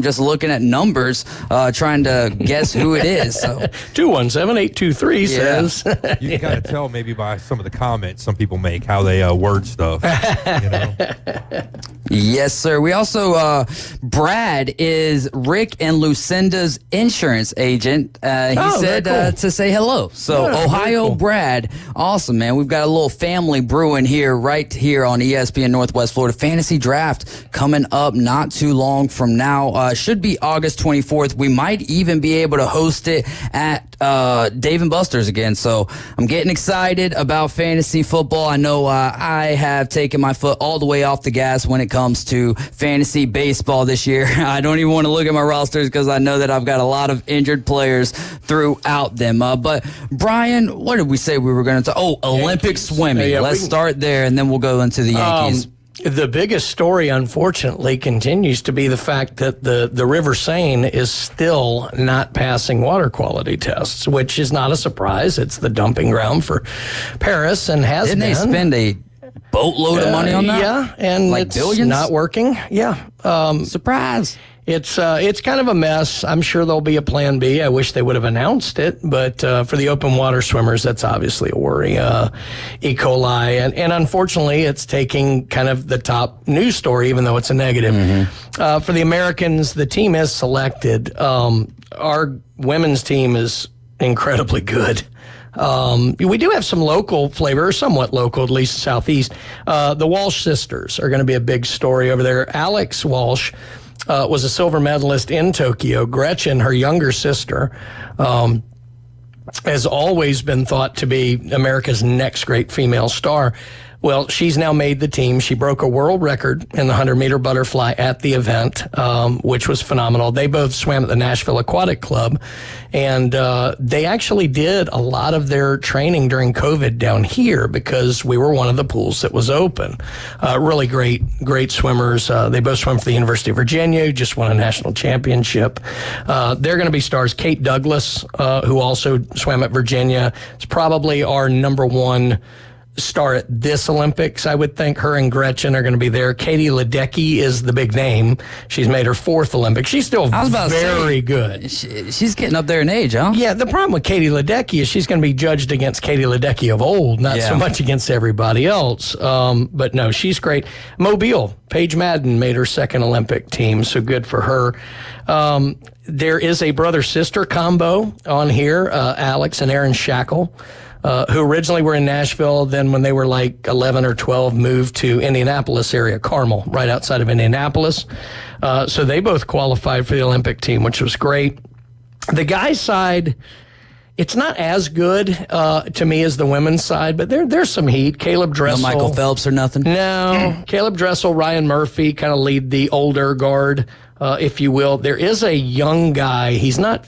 Speaker 7: just looking at numbers, trying to guess who it is. So
Speaker 8: 217-823 says.
Speaker 9: You can kind of tell maybe by some of the comments some people make how they word stuff.
Speaker 7: Yes, sir. We also, Brad is Rick and Lucinda's insurance agent. He said
Speaker 8: cool.
Speaker 7: to say hello. So Ohio cool. Brad, awesome, man. We've got a little family brewing here, right here on ESPN Northwest Florida. Fantasy draft coming up not too long from now. Should be August 24th. We might even be able to host it at Dave & Buster's again. So I'm getting excited about fantasy football. I know I have taken my foot all the way off the gas when it comes to fantasy baseball this year. I don't even want to look at my rosters because I know that I've got a lot of injured players throughout them. But Brian, what did we say we were going to talk? Oh, Olympic swimming. Let's start there, and then we'll go into the Yankees.
Speaker 8: The biggest story, unfortunately, continues to be the fact that the River Seine is still not passing water quality tests, which is not a surprise. It's the dumping ground for Paris and has been.
Speaker 7: Didn't they spend a boatload of money on that?
Speaker 8: Yeah, and
Speaker 7: like
Speaker 8: it's
Speaker 7: billions?
Speaker 8: not working. Yeah.
Speaker 7: Surprise.
Speaker 8: It's kind of a mess. I'm sure there'll be a plan B. I wish they would have announced it, but for the open water swimmers, that's obviously a worry. E. coli, and unfortunately, it's taking kind of the top news story, even though it's a negative. Mm-hmm. For the Americans, the team is selected. Our women's team is incredibly good. We do have some local flavor, or somewhat local, at least southeast. The Walsh sisters are going to be a big story over there. Alex Walsh was a silver medalist in Tokyo. Gretchen, her younger sister, has always been thought to be America's next great female star. Well, she's now made the team. She broke a world record in the 100-meter butterfly at the event, which was phenomenal. They both swam at the Nashville Aquatic Club, and they actually did a lot of their training during COVID down here because we were one of the pools that was open. Really great swimmers. They both swim for the University of Virginia, who just won a national championship. They're going to be stars. Kate Douglas, who also swam at Virginia, is probably our number one star at this Olympics. I would think her and Gretchen are going to be there. Katie Ledecky is the big name. She's made her fourth Olympics. She's still very good.
Speaker 7: She's getting up there in age, huh?
Speaker 8: Yeah, the problem with Katie Ledecky is she's going to be judged against Katie Ledecky of old, not so much against everybody else. But no, she's great. Mobile, Paige Madden made her second Olympic team, so good for her. There is a brother-sister combo on here, Alex and Aaron Shackle. Who originally were in Nashville, then when they were like 11 or 12, moved to Indianapolis area, Carmel, right outside of Indianapolis. So they both qualified for the Olympic team, which was great. The guys' side, it's not as good to me as the women's side, but there's some heat. Caleb Dressel.
Speaker 7: No Michael Phelps or nothing?
Speaker 8: No. Caleb Dressel, Ryan Murphy kind of lead the older guard, if you will. There is a young guy. He's not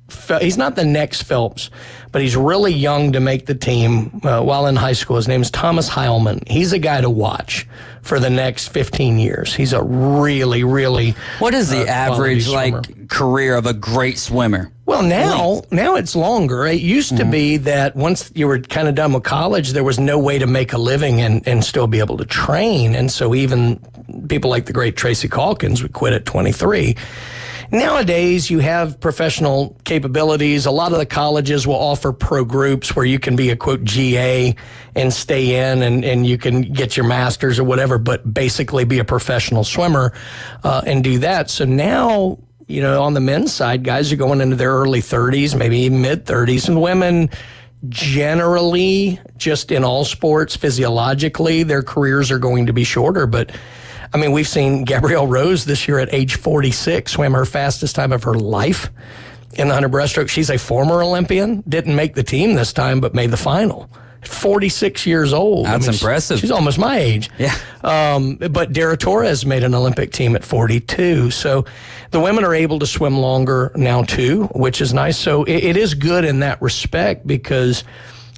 Speaker 8: the next Phelps, but he's really young to make the team while in high school. His name is Thomas Heilman. He's a guy to watch for the next 15 years. He's a really, really
Speaker 7: What is the average career of a great swimmer?
Speaker 8: Well, now it's longer. It used to be that once you were kind of done with college, there was no way to make a living and still be able to train. And so even people like the great Tracy Calkins would quit at 23. Nowadays, you have professional capabilities. A lot of the colleges will offer pro groups where you can be a, quote, GA and stay in and you can get your master's or whatever, but basically be a professional swimmer and do that. So now, you know, on the men's side, guys are going into their early 30s, maybe even mid-30s, and women generally, just in all sports, physiologically, their careers are going to be shorter, but I mean, we've seen Gabrielle Rose this year at age 46 swam her fastest time of her life in the 100 breaststroke. She's a former Olympian, didn't make the team this time, but made the final 46 years old.
Speaker 7: That's impressive.
Speaker 8: She's almost my age.
Speaker 7: Yeah.
Speaker 8: But Dara Torres made an Olympic team at 42. So the women are able to swim longer now, too, which is nice. So it is good in that respect because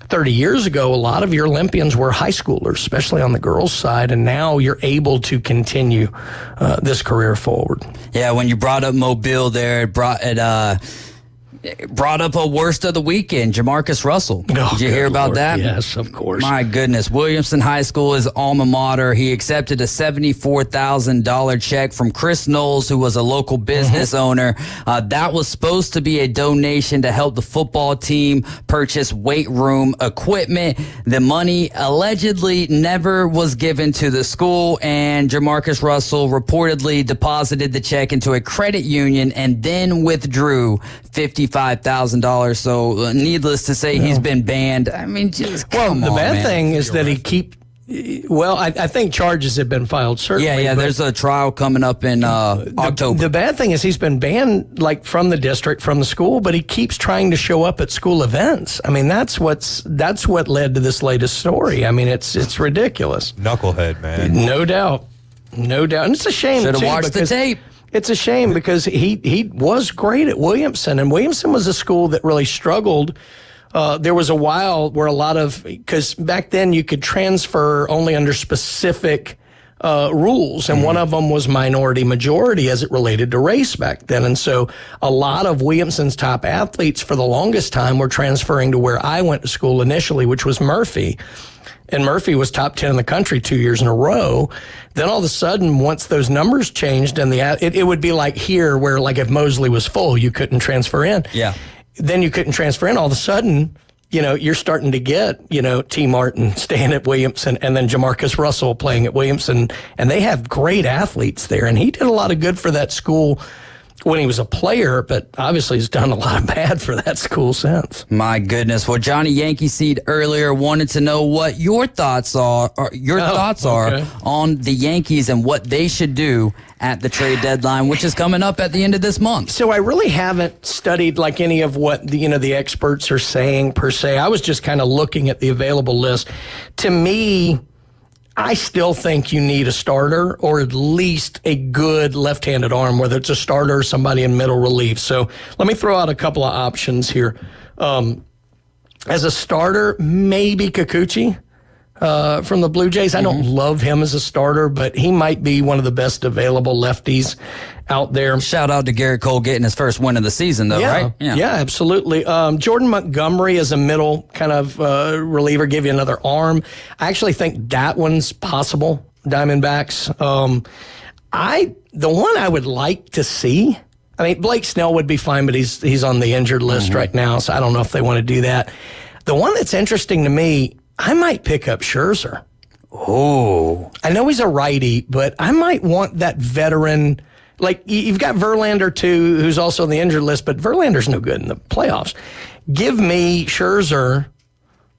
Speaker 8: 30 years ago, a lot of your Olympians were high schoolers, especially on the girls' side, and now you're able to continue this career forward.
Speaker 7: Yeah, when you brought up Mobile there, it brought up a worst of the weekend, Jamarcus Russell. Did you hear about that?
Speaker 8: Yes, of course.
Speaker 7: My goodness. Williamson High School is alma mater. He accepted a $74,000 check from Chris Knowles, who was a local business owner. That was supposed to be a donation to help the football team purchase weight room equipment. The money allegedly never was given to the school, and Jamarcus Russell reportedly deposited the check into a credit union and then withdrew $55,000. So needless to say, he's been banned. I mean, just come
Speaker 8: the
Speaker 7: on,
Speaker 8: bad
Speaker 7: man.
Speaker 8: thing is that I think charges have been filed, certainly.
Speaker 7: Yeah, there's a trial coming up in October.
Speaker 8: The bad thing is he's been banned from the district, from the school, but he keeps trying to show up at school events. I mean, that's what led to this latest story. I mean, it's ridiculous.
Speaker 9: Knucklehead, man.
Speaker 8: No doubt. And it's a shame,
Speaker 7: Should have
Speaker 8: too,
Speaker 7: watched the tape.
Speaker 8: It's a shame because he was great at Williamson, and Williamson was a school that really struggled. There was a while where because back then you could transfer only under specific rules, and one of them was minority majority as it related to race back then. And so a lot of Williamson's top athletes for the longest time were transferring to where I went to school initially, which was Murphy. And Murphy was top 10 in the country 2 years in a row. Then all of a sudden, once those numbers changed, and it would be like here, where like if Mosley was full, you couldn't transfer in.
Speaker 7: Yeah.
Speaker 8: Then you couldn't transfer in. All of a sudden, you're starting to get, T. Martin staying at Williamson, and then Jamarcus Russell playing at Williamson, and they have great athletes there. And he did a lot of good for that school when he was a player, but obviously he's done a lot of bad for that school since.
Speaker 7: My goodness. Well, Johnny Yankee Seed earlier wanted to know what your thoughts are on the Yankees and what they should do at the trade deadline, which is coming up at the end of this month.
Speaker 8: So I really haven't studied like any of what the experts are saying per se. I was just kind of looking at the available list. To me, I still think you need a starter or at least a good left-handed arm, whether it's a starter or somebody in middle relief. So let me throw out a couple of options here. As a starter, maybe Kikuchi from the Blue Jays. I don't love him as a starter, but he might be one of the best available lefties out there.
Speaker 7: Shout out to Garrett Cole getting his first win of the season, though, right?
Speaker 8: Yeah, absolutely. Jordan Montgomery as a middle kind of reliever, give you another arm. I actually think that one's possible, Diamondbacks. The one I would like to see, I mean, Blake Snell would be fine, but he's on the injured list right now, so I don't know if they want to do that. The one that's interesting to me, I might pick up Scherzer.
Speaker 7: Oh.
Speaker 8: I know he's a righty, but I might want that veteran. Like, you've got Verlander, too, who's also on the injured list, but Verlander's no good in the playoffs. Give me Scherzer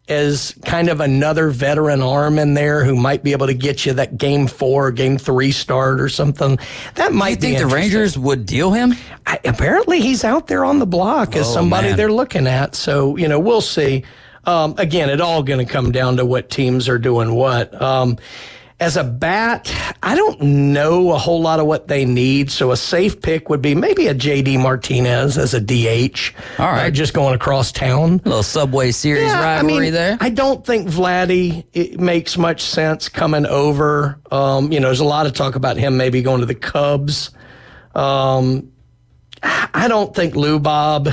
Speaker 8: as kind of another veteran arm in there who might be able to get you that Game 4, Game 3 start or something. That might be.
Speaker 7: You think the Rangers would deal him?
Speaker 8: Apparently, he's out there on the block as somebody they're looking at. So, we'll see. Again, it's all going to come down to what teams are doing what. As a bat, I don't know a whole lot of what they need, so a safe pick would be maybe a J.D. Martinez as a DH.
Speaker 7: All right.
Speaker 8: Just going across town.
Speaker 7: A little Subway Series rivalry there.
Speaker 8: I don't think Vladdy it makes much sense coming over. There's a lot of talk about him maybe going to the Cubs. I don't think Lou Bob...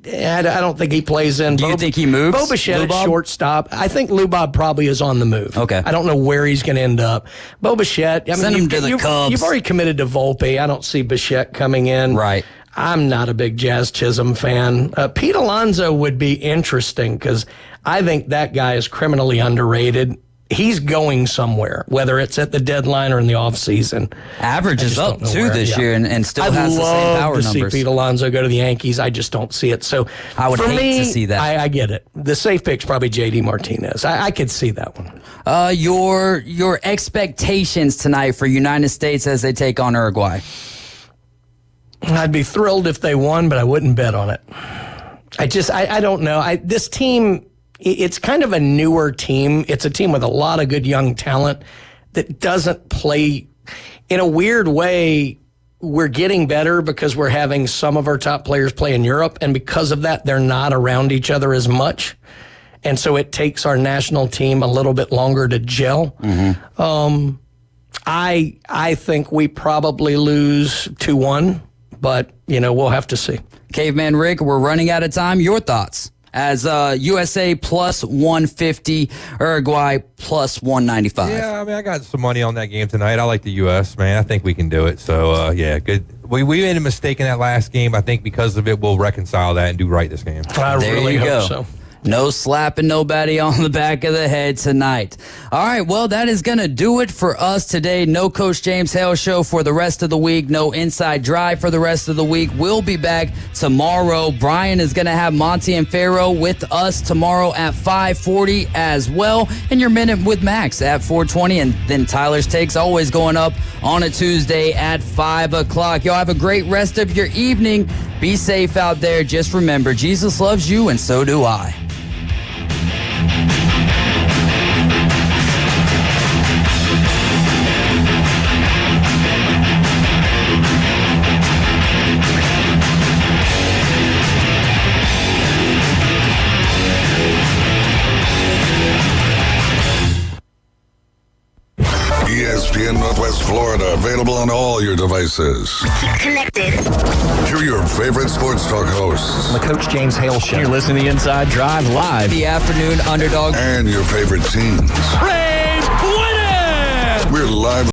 Speaker 8: I don't think he plays in.
Speaker 7: Do you think he moves?
Speaker 8: Bo Bichette at shortstop. I think Lou Bob probably is on the move.
Speaker 7: Okay.
Speaker 8: I don't know where he's going to end up. Bo Bichette.
Speaker 7: Send him to the Cubs.
Speaker 8: You've already committed to Volpe. I don't see Bichette coming in.
Speaker 7: Right.
Speaker 8: I'm not a big Jazz Chisholm fan. Pete Alonso would be interesting because I think that guy is criminally underrated. He's going somewhere, whether it's at the deadline or in the offseason.
Speaker 7: Average is up, too, this year and still has the same power numbers.
Speaker 8: I'd love to see Pete Alonso go to the Yankees. I just don't see it. So
Speaker 7: I would hate to see that.
Speaker 8: I get it. The safe pick's probably J.D. Martinez. I could see that one.
Speaker 7: Your expectations tonight for United States as they take on Uruguay?
Speaker 8: I'd be thrilled if they won, but I wouldn't bet on it. I don't know. This team... it's kind of a newer team. It's a team with a lot of good young talent that doesn't play in a weird way. We're getting better because we're having some of our top players play in Europe, and because of that, they're not around each other as much. And so it takes our national team a little bit longer to gel. I think we probably lose 2-1, but, we'll have to see.
Speaker 7: Caveman Rick, we're running out of time. Your thoughts? As USA plus 150, Uruguay plus 195.
Speaker 9: Yeah, I got some money on that game tonight. I like the U.S., man. I think we can do it. So, good. We made a mistake in that last game. I think because of it, we'll reconcile that and do right this game.
Speaker 8: I really hope so.
Speaker 7: No slapping nobody on the back of the head tonight. All right, well, that is going to do it for us today. No Coach James Hale show for the rest of the week. No Inside Drive for the rest of the week. We'll be back tomorrow. Brian is going to have Monty and Pharaoh with us tomorrow at 5:40 as well. And your Minute with Max at 4:20. And then Tyler's Takes always going up on a Tuesday at 5 o'clock. Y'all have a great rest of your evening. Be safe out there. Just remember, Jesus loves you, and so do I.
Speaker 3: ESPN Northwest Florida, available on all your devices.
Speaker 16: Connected.
Speaker 3: Hear your favorite sports talk hosts.
Speaker 6: The Coach James Hale Show. You're listening to Inside Drive live.
Speaker 7: The Afternoon Underdogs.
Speaker 3: And your favorite teams.
Speaker 6: Braves win it!
Speaker 3: We're live